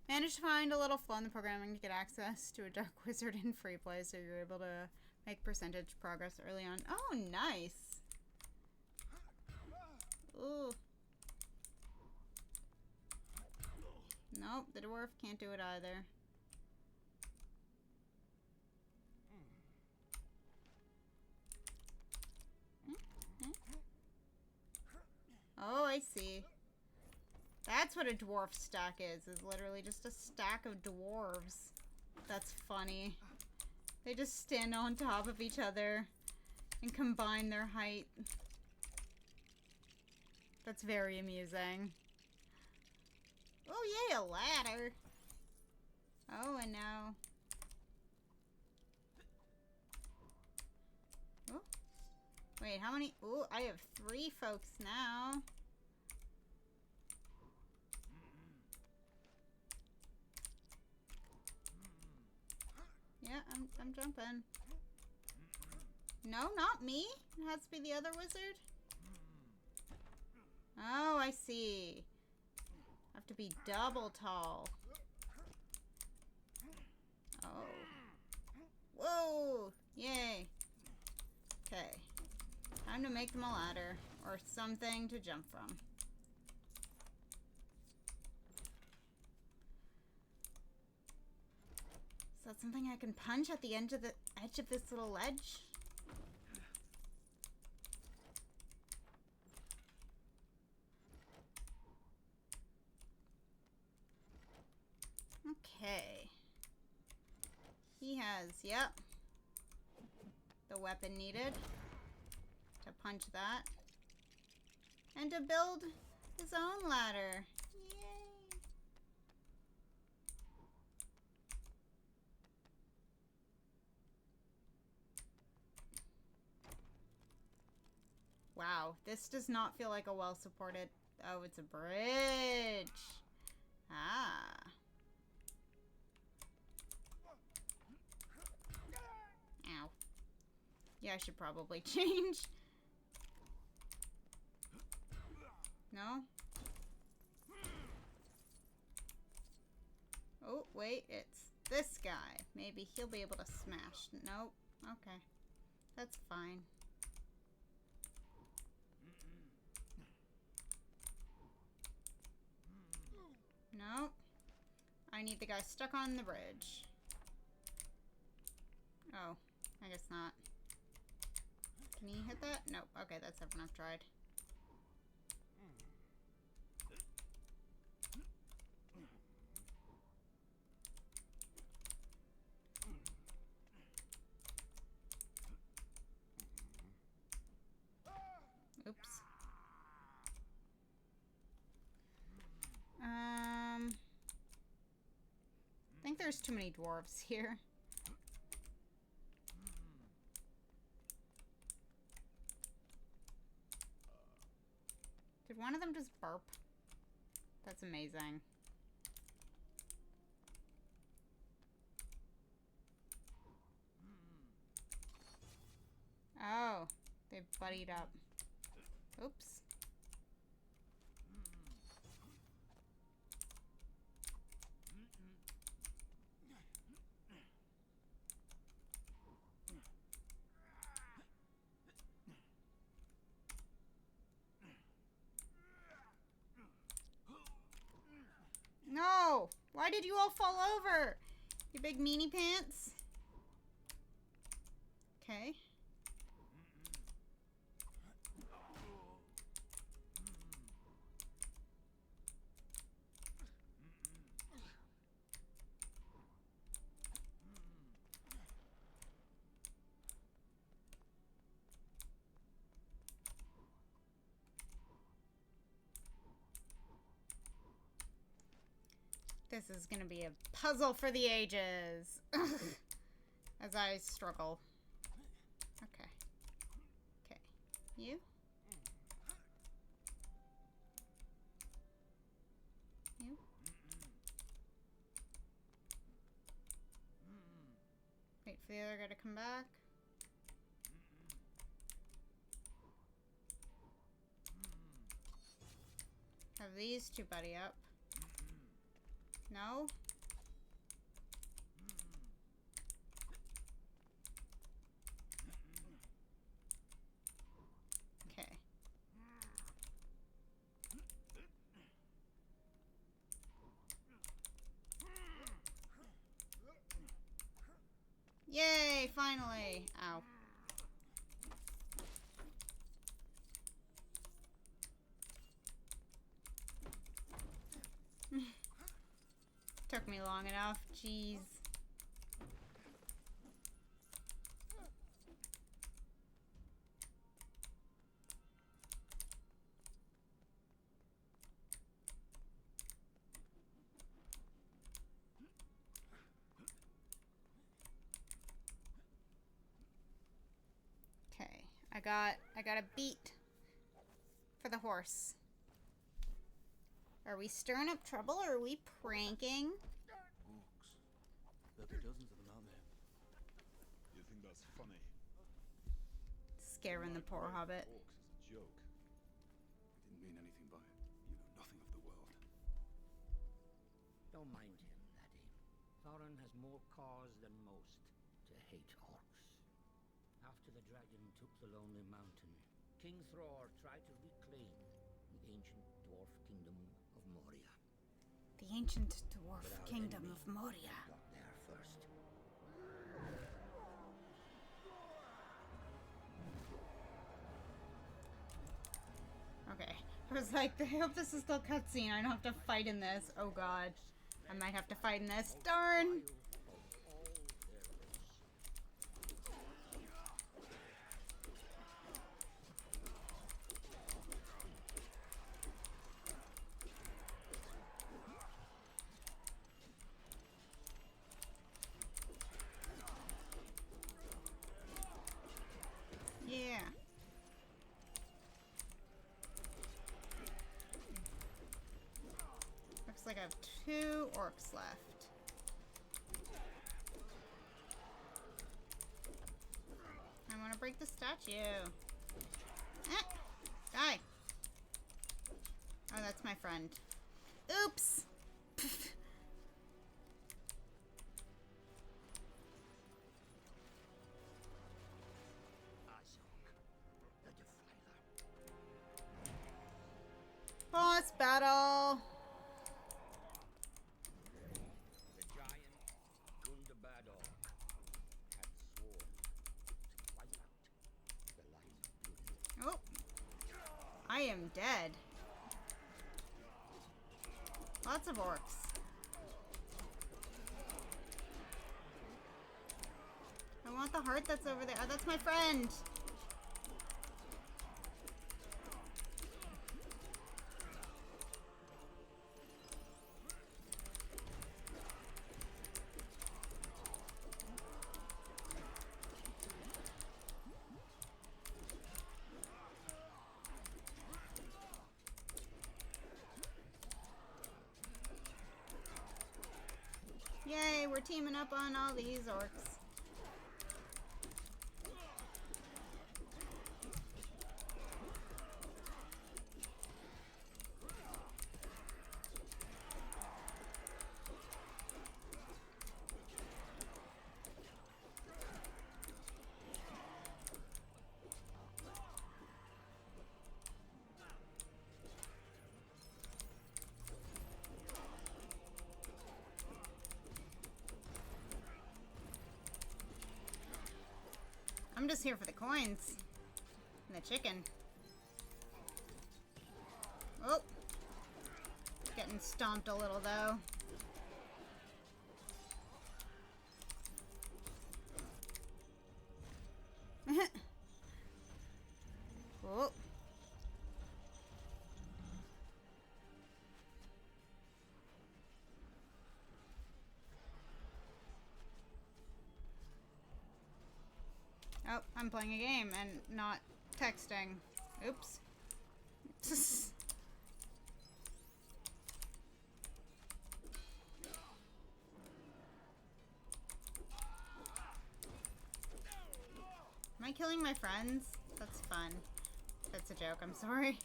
Managed to find a little flaw in the programming to get access to a dark wizard in free play, so you're able to make percentage progress early on. Oh, nice. Ooh. Nope, the dwarf can't do it either. Oh, I see. That's what a dwarf stack is literally just a stack of dwarves. That's funny. They just stand on top of each other and combine their height. That's very amusing. Oh, yay, a ladder. Oh, and now... Oh. Wait, how many? Ooh, I have 3 folks now. Yeah, I'm jumping. No, not me. It has to be the other wizard. Oh, I see. I have to be double tall. Oh. Whoa! Yay. Okay. Time to make them a ladder. Or something to jump from. Is that something I can punch at the end of the edge of this little ledge? Okay. He has, yep, the weapon needed to punch that. And to build his own ladder. Yay! Wow, this does not feel like a well-supported... Oh, it's a bridge. Ah. Ow. Yeah, I should probably change. No? Oh, wait, it's this guy. Maybe he'll be able to smash. Nope. Okay. That's fine. No. I need the guy stuck on the bridge. Oh, I guess not. Can he hit that? Nope. Okay, that's everyone I've tried. Oops. I think there's too many dwarves here. Did one of them just burp? That's amazing. Oh, they buddied up. Oops. No! Why did you all fall over? You big meanie pants? Okay. This is gonna be a puzzle for the ages. As I struggle. Okay. Okay. You? You? Wait for the other guy to come back. Have these two buddy up. No? Okay. Yay, finally! Ow. Took me long enough. Jeez. Okay. I got a beat for the horse. Are we stirring up trouble or are we pranking? Orcs. There'll be dozens of them out there. You think that's funny? Scaring the poor hobbit. Orcs is a joke. I didn't mean anything by it. You know nothing of the world. Don't mind him, laddie. Thorin has more cause than most to hate orcs. After the dragon took the Lonely Mountain, King Thror tried to reclaim the ancient dwarf kingdom of Moria. The ancient dwarf But our kingdom enemy of Moria. got there first. Okay. I was like, I hope this is still cutscene. I don't have to fight in this. Oh god. I might have to fight in this. Darn! Yeah. Looks like I have 2 orcs left. I want to break the statue. Ah! Die. Oh, that's my friend. Oops! am dead. Lots of orcs. I want the heart that's over there. Oh, that's my friend. Yay, we're teaming up on all these orcs. I'm just here for the coins. And the chicken. Oh. Getting stomped a little, though. Oh. Oh, I'm playing a game and not texting. Oops. Am I killing my friends? That's fun. That's a joke, I'm sorry.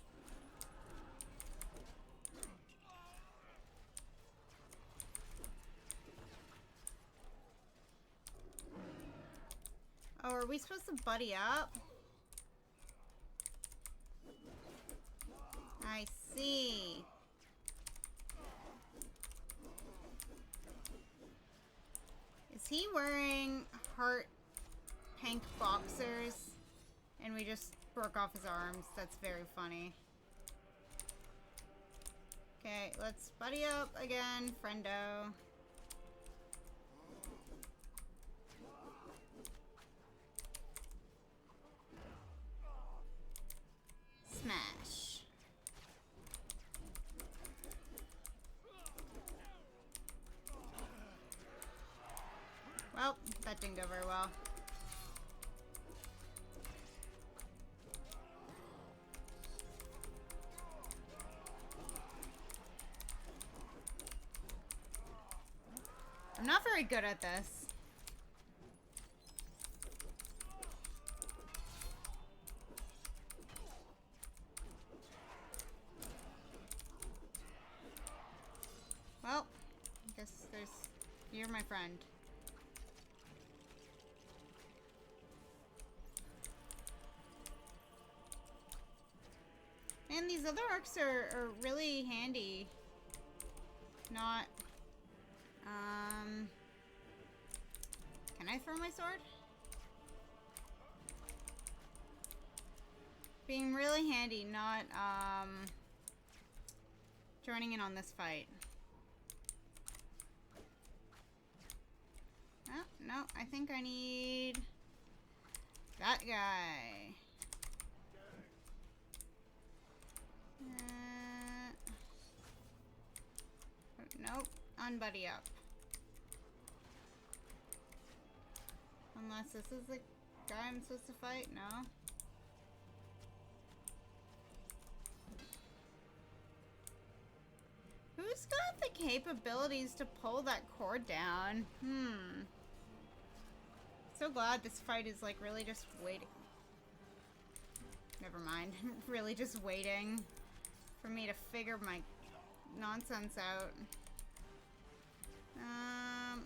Oh, are we supposed to buddy up? I see. Is he wearing heart pink boxers? And we just broke off his arms. That's very funny. Okay, let's buddy up again, friendo. Smash. Well, that didn't go very well. I'm not very good at this. Well, I guess you're my friend. Man, these other arcs are really handy. Not, can I throw my sword? Being really handy, not, joining in on this fight. Oh, no, I think I need that guy. Nope, unbuddy up. Unless this is the guy I'm supposed to fight? No. Who's got the capabilities to pull that cord down? So glad this fight is like really just waiting. Never mind. Really just waiting for me to figure my nonsense out. Oh.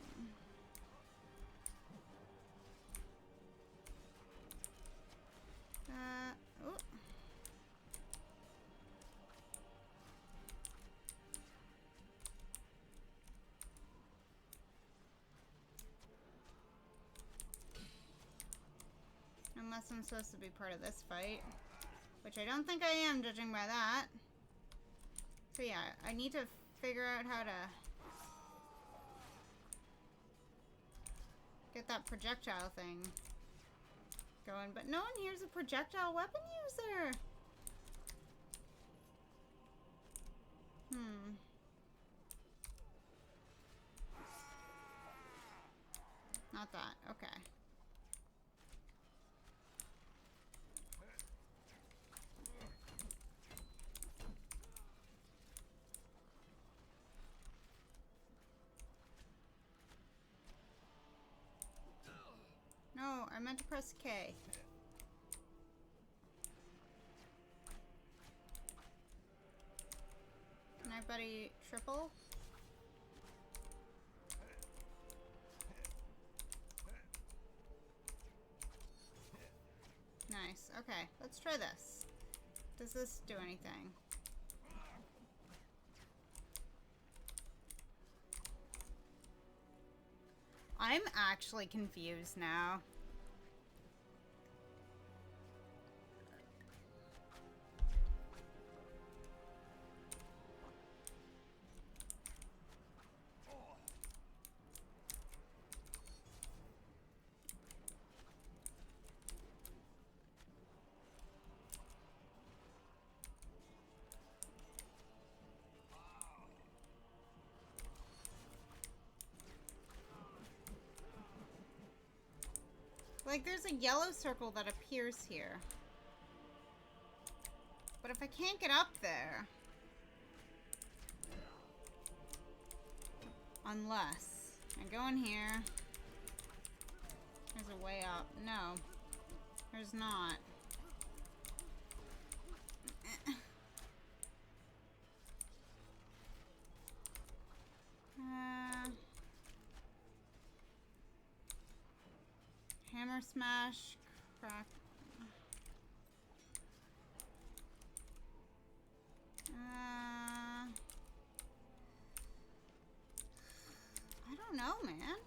Unless I'm supposed to be part of this fight. Which I don't think I am, judging by that. So yeah, I need to figure out how to get that projectile thing going. But no one here's a projectile weapon user. Not that. Okay. No, I meant to press K. Can I buddy triple? Nice. Okay, let's try this. Does this do anything? I'm actually confused now. Like, there's a yellow circle that appears here. But if I can't get up there... Unless I go in here... There's a way up. No. There's not. Hammer smash, crack. I don't know, man.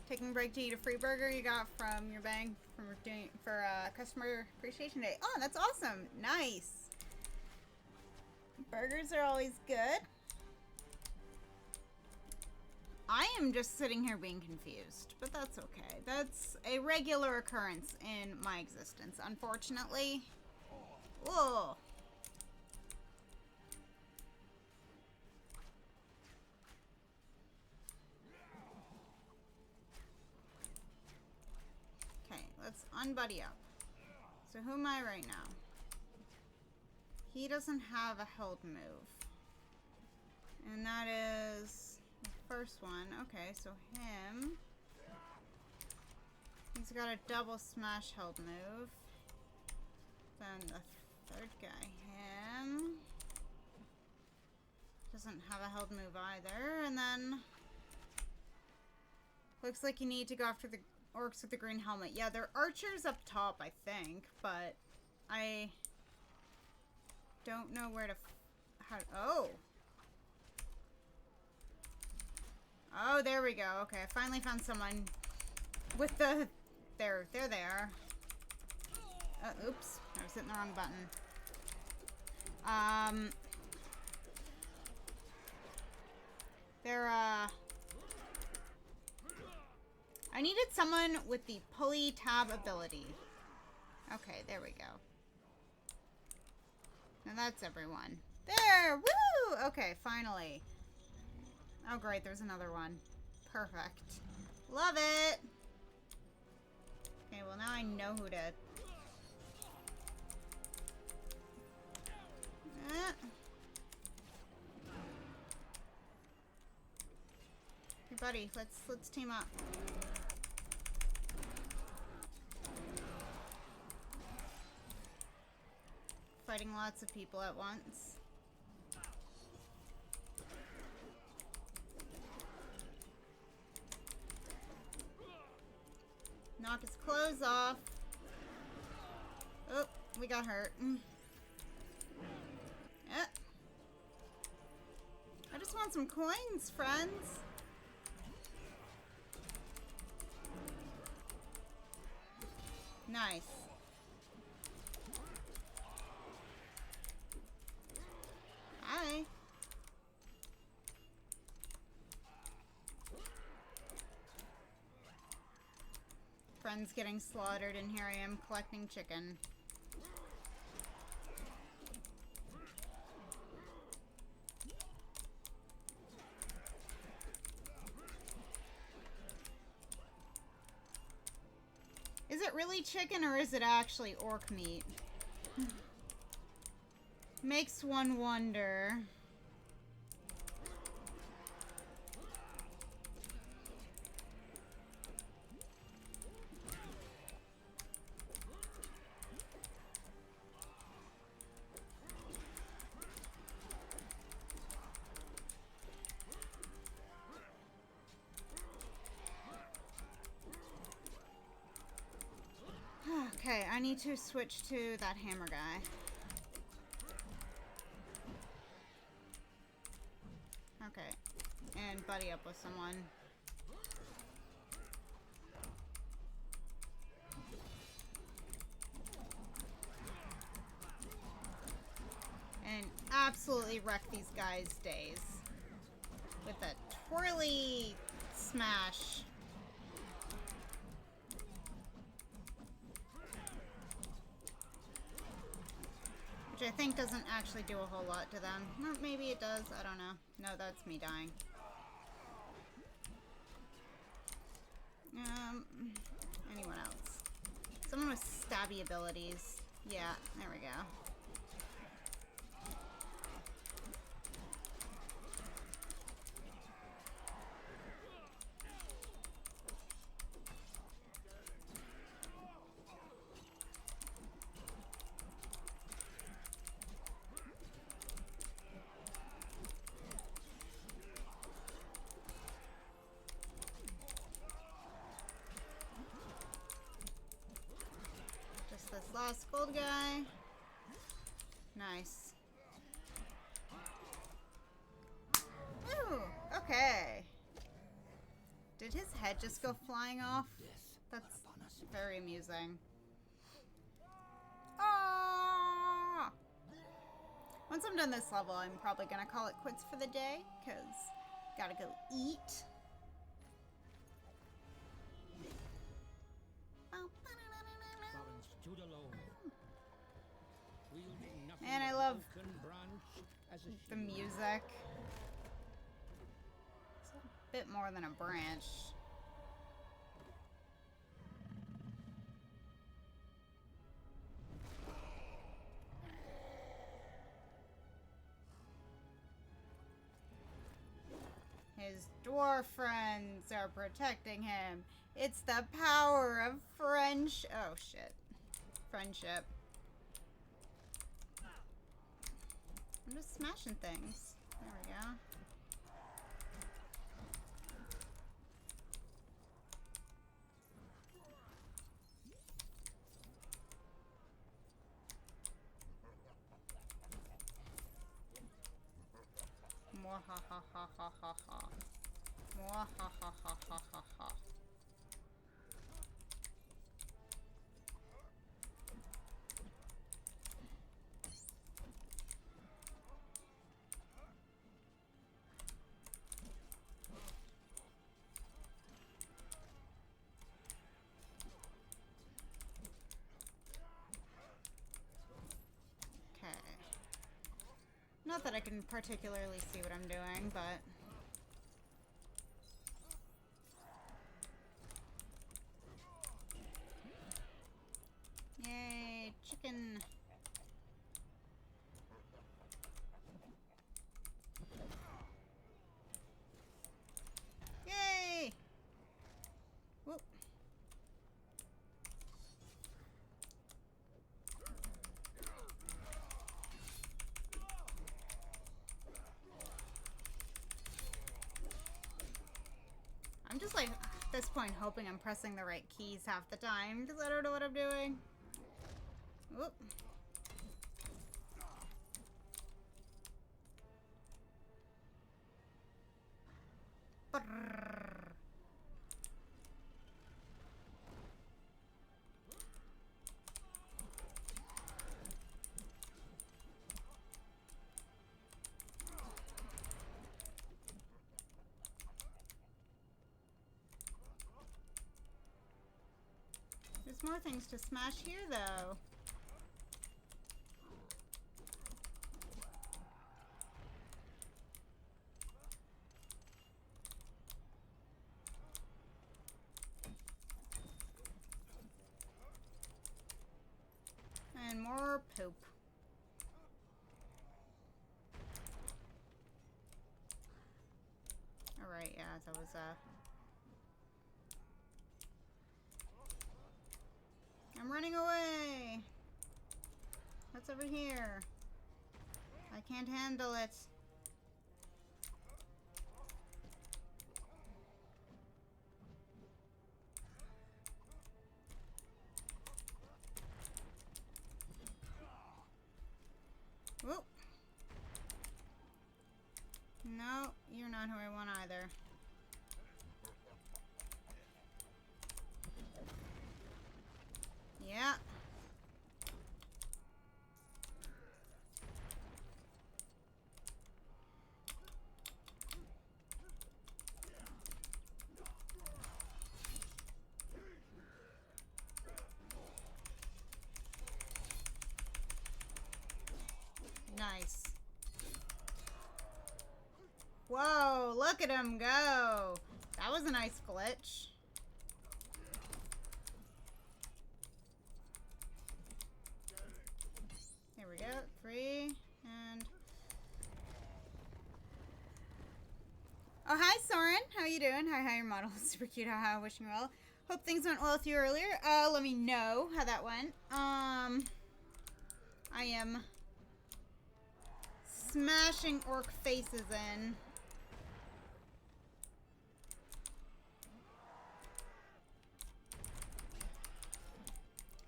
Taking a break to eat a free burger you got from your bank for Customer Appreciation Day. Oh, that's awesome. Nice. Burgers are always good. I am just sitting here being confused, but that's okay. That's a regular occurrence in my existence, unfortunately. Whoa. Let's unbuddy up. So who am I right now? He doesn't have a held move. And that is the first one. Okay, so him. He's got a double smash held move. Then the third guy, him. Doesn't have a held move either. And then... Looks like you need to go after the orcs with the green helmet. Yeah, they're archers up top, I think, but I don't know where to oh. Oh, there we go. Okay, I finally found someone with the... There they are. Oops. I was hitting the wrong button. They're, I needed someone with the pulley tab ability. Okay, there we go. Now that's everyone. There! Woo! Okay, finally. Oh great, there's another one. Perfect. Love it! Okay, well now I know who to... Hey buddy, let's team up. Fighting lots of people at once. Knock his clothes off. Oh, we got hurt. Yeah. I just want some coins, friends. Nice. Hi. Friends getting slaughtered, and here I am collecting chicken. Is it really chicken or is it actually orc meat? Makes one wonder. Okay, I need to switch to that hammer guy. Okay, and buddy up with someone. And absolutely wreck these guys' days with a twirly smash. Which I think doesn't actually do a whole lot to them. Or maybe it does, I don't know. No, that's me dying. Anyone else? Someone with stabby abilities. Yeah, there we go. This last gold guy. Nice. Ooh, okay. Did his head just go flying off? That's very amusing. Oh! Once I'm done this level, I'm probably gonna call it quits for the day, because gotta go eat. And I love the music. It's a bit more than a branch. His dwarf friends are protecting him. It's the power of French. Oh shit. Friendship. I'm just smashing things. There we go. Mwahahahahaha. Mwahahahahaha. Not that I can particularly see what I'm doing, but... Yay, chicken! Yay! Whoop. I'm just like, at this point, hoping I'm pressing the right keys half the time, because I don't know what I'm doing. Whoop. Brrr. There's more things to smash here, though. And more poop. Alright, yeah, that was, I'm running away! What's over here? I can't handle it. Whoop. No, you're not who I want either. Yeah. Nice. Whoa, look at him go. That was a nice glitch. Here we go. 3 and... Oh, hi, Soren. How you doing? Hi, your model. Super cute. Haha, wishing you well. Hope things went well with you earlier. Let me know how that went. I am smashing orc faces in.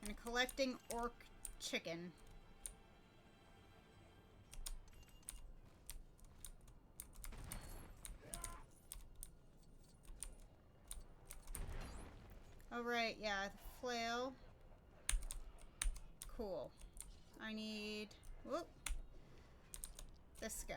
And collecting orc chicken. Oh, right, yeah, the flail. Cool. I need... Whoop. This guy.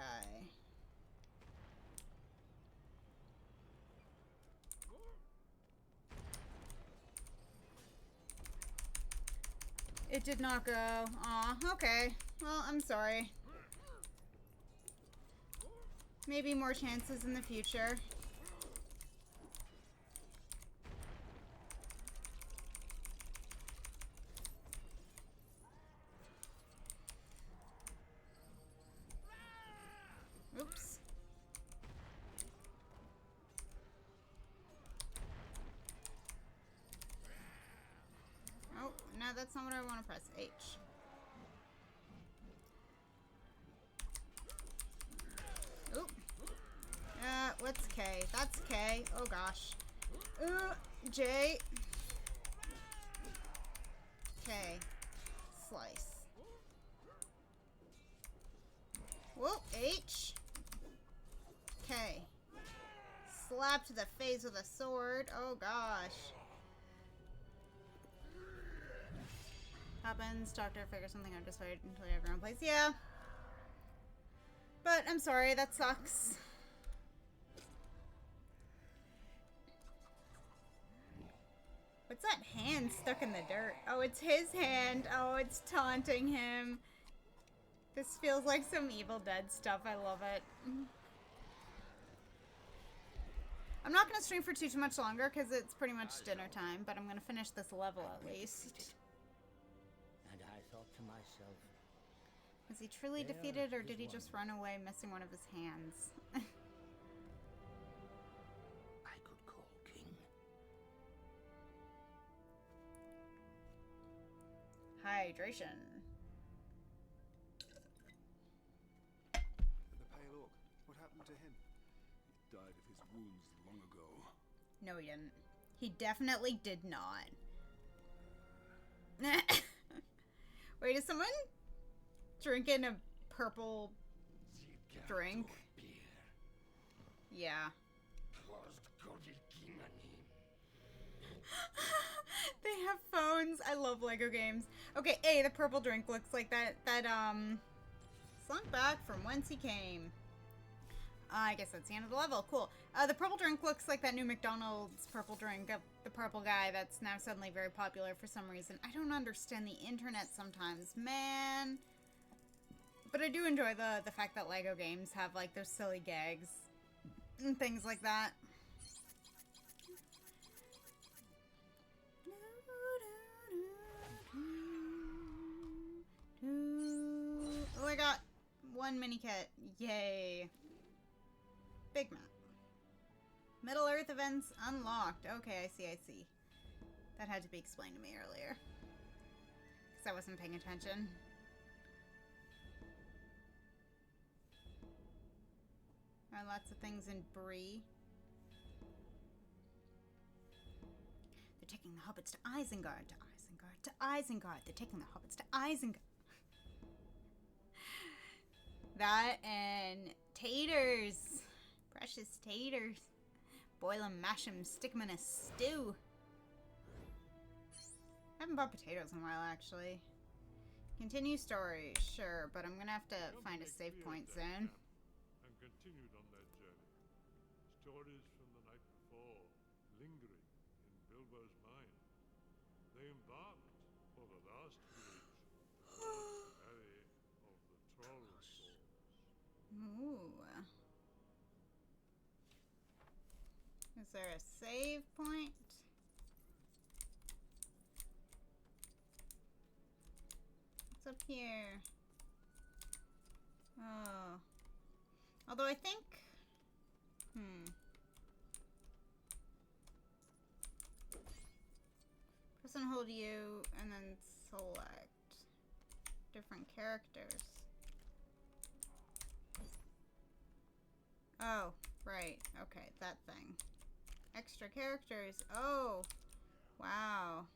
It did not go. Aw, okay. Well, I'm sorry. Maybe more chances in the future. Oops. Oh, no, that's not what I want to press. H. Oop. What's K? That's K. Oh, gosh. J. K. Slice. Whoa, H. K. Slap to the face with a sword. Oh, gosh. Happens. Doctor figure something out. Just wait until everyone plays. Yeah. But I'm sorry. That sucks. What's that hand stuck in the dirt? Oh, it's his hand. Oh, it's taunting him. This feels like some Evil Dead stuff. I love it. I'm not going to stream for too much longer because it's pretty much dinner time, but I'm going to finish this level at least. And I thought to myself, was he truly defeated or did he just run away missing one of his hands? I could call king. Hydration. The Pale Orc, what happened to him? He died of his wounds long ago. No, he didn't. He definitely did not. Wait, is someone drinking a purple drink? Yeah. They have phones. I love Lego games. Okay, A, the purple drink looks like that slunk back from whence he came. I guess that's the end of the level. Cool. The purple drink looks like that new McDonald's purple drink of the purple guy that's now suddenly very popular for some reason. I don't understand the internet sometimes, man. But I do enjoy the fact that Lego games have, like, those silly gags and things like that. Oh, I got one mini kit. Yay. Big map. Middle Earth events unlocked. Okay, I see. That had to be explained to me earlier. Because I wasn't paying attention. There are lots of things in Bree. They're taking the hobbits to Isengard, to Isengard. They're taking the hobbits to Isengard. That and taters. Precious taters. Boil 'em, mash 'em, stick 'em in a stew. I haven't bought potatoes in a while, actually. Continue story, sure, but I'm gonna have to find a save point soon. And continued on their journey. Stories from the night before lingering in Bilbo's mind. They embarked for the last village towards the valley of the Troll Swords. Ooh. Is there a save point? What's up here? Oh. Although I think... Press and hold U and then select different characters. Oh, right. Okay, that thing. Extra characters. Oh, wow.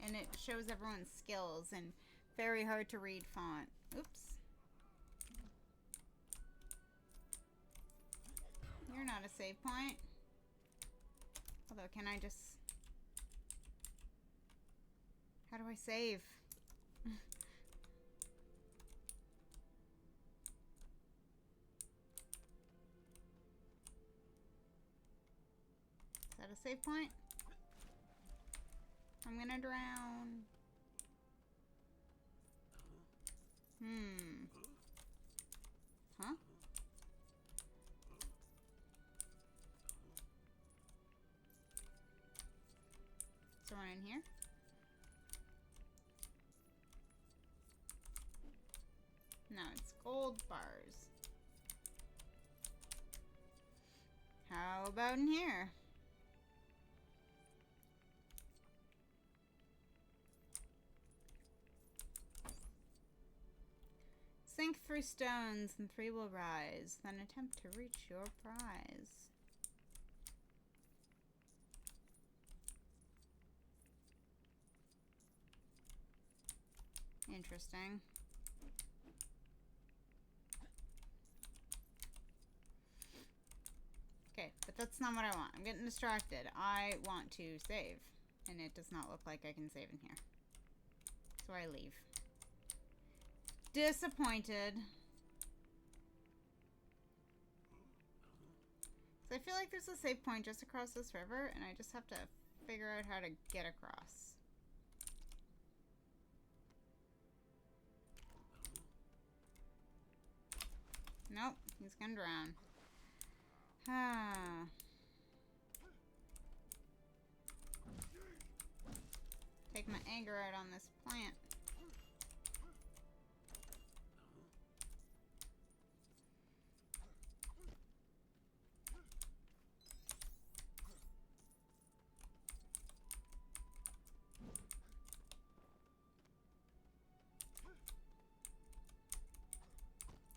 And it shows everyone's skills in very hard to read font. Oops. You're not a save point. Although, can I just... How do I save? Is that a save point? I'm gonna drown. Huh? Is there one in here? No, it's gold bars. How about in here? Sink 3 stones and 3 will rise. Then attempt to reach your prize. Interesting. Okay, but that's not what I want. I'm getting distracted. I want to save. And it does not look like I can save in here. So I leave. Disappointed. So I feel like there's a save point just across this river, and I just have to figure out how to get across. Nope, he's gonna drown. Take my anger out on this plant.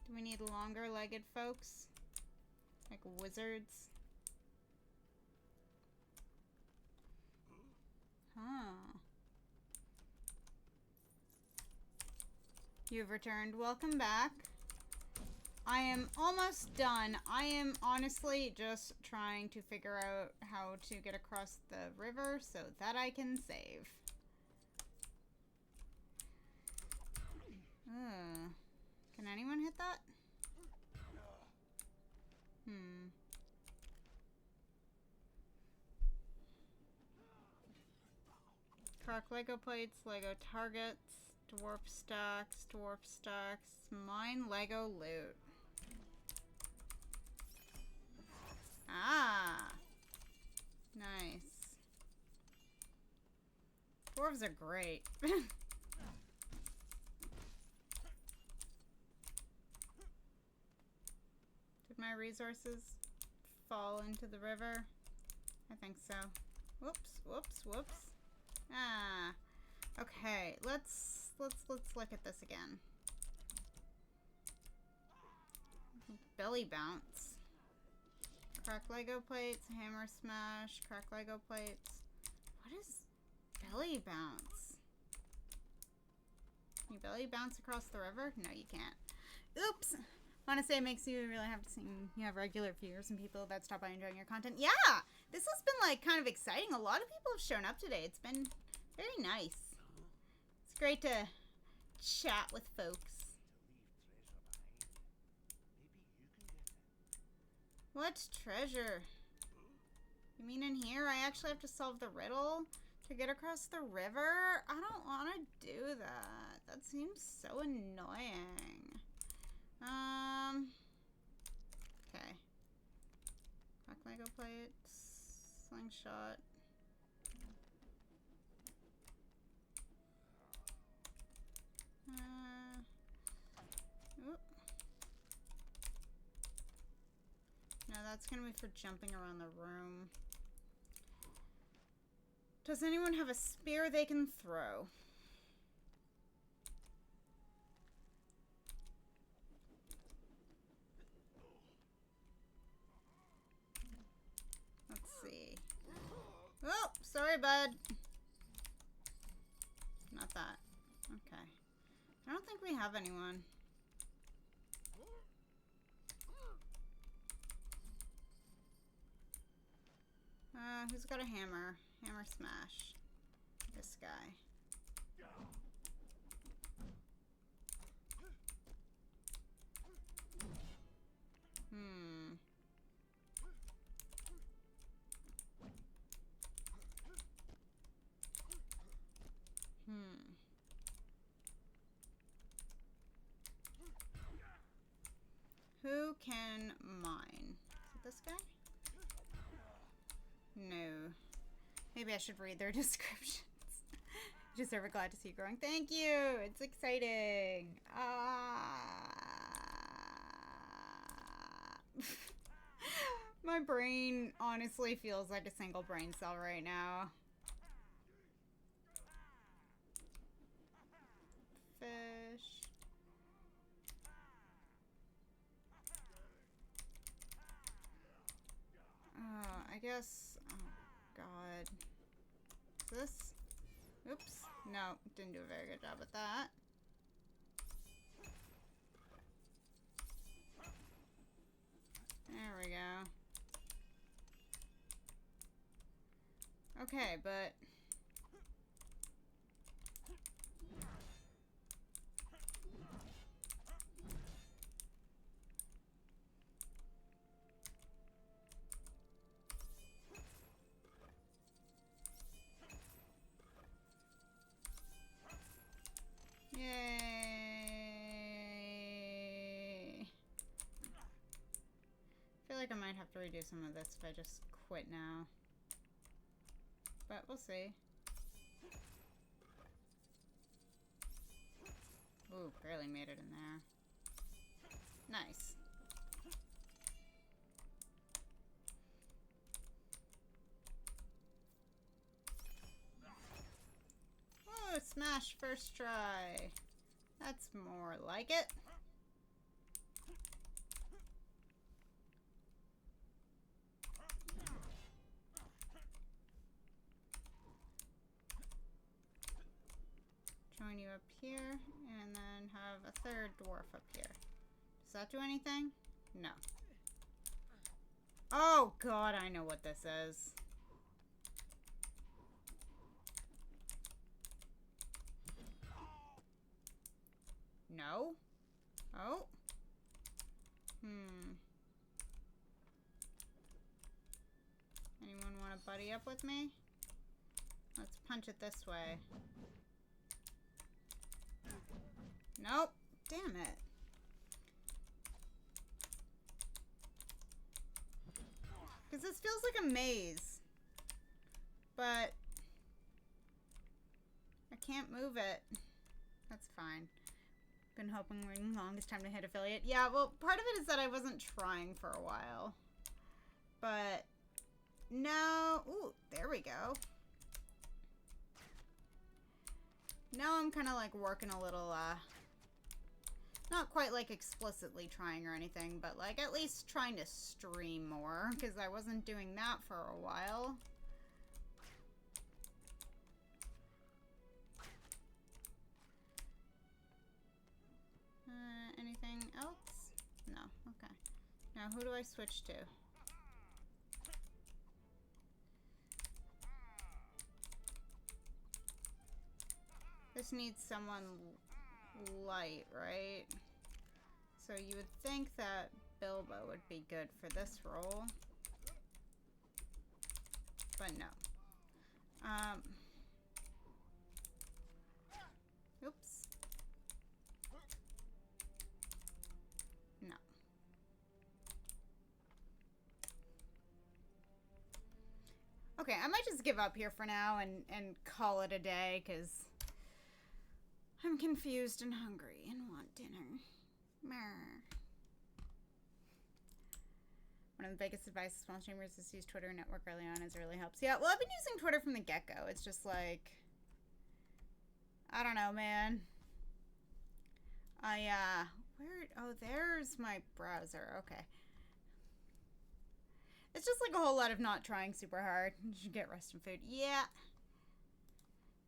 Do we need longer-legged folks? Like wizards? Huh. You've returned. Welcome back. I am almost done. I am honestly just trying to figure out how to get across the river so that I can save. Can anyone hit that? Crack Lego plates, Lego targets, dwarf stacks, mine Lego loot. Ah! Nice. Dwarves are great. Did my resources fall into the river? I think so. Whoops, whoops, whoops. Ah. Okay, let's look at this again. Belly bounce. Crack Lego plates, hammer smash, crack Lego plates. What is belly bounce? Can you belly bounce across the river? No, you can't. Oops! I want to say it makes you really have to sing. You have regular viewers and people that stop by enjoying your content. Yeah! This has been, like, kind of exciting. A lot of people have shown up today. It's been very nice. It's great to chat with folks. What treasure? You mean in here? I actually have to solve the riddle to get across the river? I don't want to do that. That seems so annoying. Okay. Crack Lego plates. Slingshot. Oop. No, that's gonna be for jumping around the room. Does anyone have a spear they can throw? Let's see. Oh, sorry, bud. Not that. Okay. I don't think we have anyone. Who's got a hammer? Hammer smash. This guy. Who can mine? Is it this guy? No. Maybe I should read their descriptions. Just ever glad to see you growing. Thank you. It's exciting. My brain honestly feels like a single brain cell right now. Fish. I guess. Oh, God. This? Oops. No, didn't do a very good job at that. There we go. Okay, but. Yay! I feel like I might have to redo some of this if I just quit now. But we'll see. Ooh, barely made it in there. Nice. Oh, smash first try. That's more like it. join you up here, and then have a third dwarf up here. Does that do anything? No. Oh god, I know what this is. No? Oh? Anyone want to buddy up with me? Let's punch it this way. Nope. Damn it. Because this feels like a maze. But I can't move it. That's fine. Been hoping we're in the longest time to hit affiliate. Yeah, well, part of it is that I wasn't trying for a while. But no. Ooh, there we go. Now I'm kind of like working a little, not quite like explicitly trying or anything, but like at least trying to stream more, because I wasn't doing that for a while. Anything else? No, okay. Now who do I switch to? This needs someone light, right? So you would think that Bilbo would be good for this role. But no. Oops. No. Okay, I might just give up here for now and call it a day, because I'm confused and hungry and want dinner. Mer. One of the biggest advice to small streamers is to use Twitter network early on, as it really helps. Yeah, well, I've been using Twitter from the get-go. It's just like, I don't know, man. Where, oh, there's my browser. Okay. It's just like a whole lot of not trying super hard. You should get rest and food. Yeah.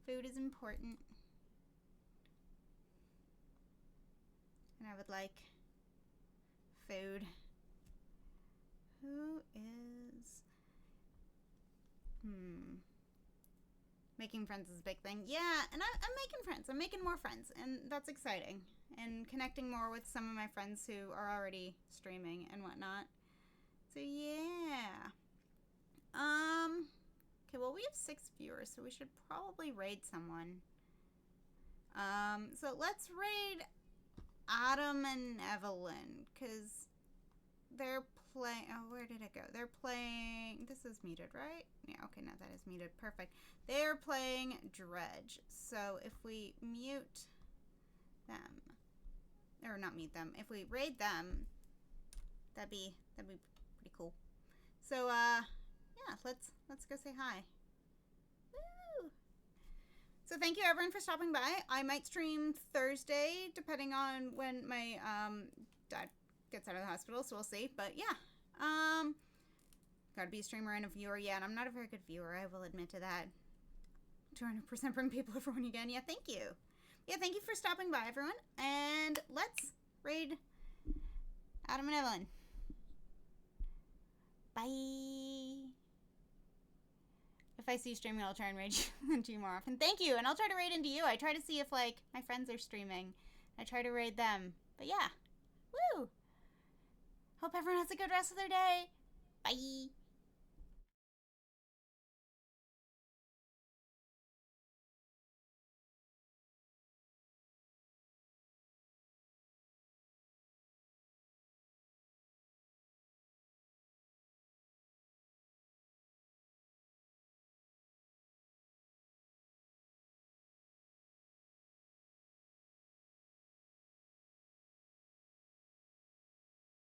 Food is important. And I would like food. Who is... Making friends is a big thing. Yeah, and I'm making friends. I'm making more friends, and that's exciting. And connecting more with some of my friends who are already streaming and whatnot. So yeah. Okay, well, we have 6 viewers, so we should probably raid someone. So let's raid Adam and Evelyn, because they're playing... Oh, where did it go? They're playing... This is muted, right? Yeah, okay, no, that is muted. Perfect. They're playing Dredge. So if we mute them... Or not mute them. If we raid them, that'd be pretty cool. So, yeah, let's go say hi. Woo! So thank you everyone for stopping by. I might stream Thursday, depending on when my dad gets out of the hospital, so we'll see. But yeah, gotta be a streamer and a viewer. Yeah, and I'm not a very good viewer, I will admit to that. 200% bring people over when you can. Yeah, thank you. Yeah, thank you for stopping by, everyone. And let's raid Adam and Evelyn. Bye. If I see you streaming, I'll try and raid you into you more often. Thank you, and I'll try to raid into you. I try to see if, like, my friends are streaming. I try to raid them. But yeah. Woo! Hope everyone has a good rest of their day. Bye.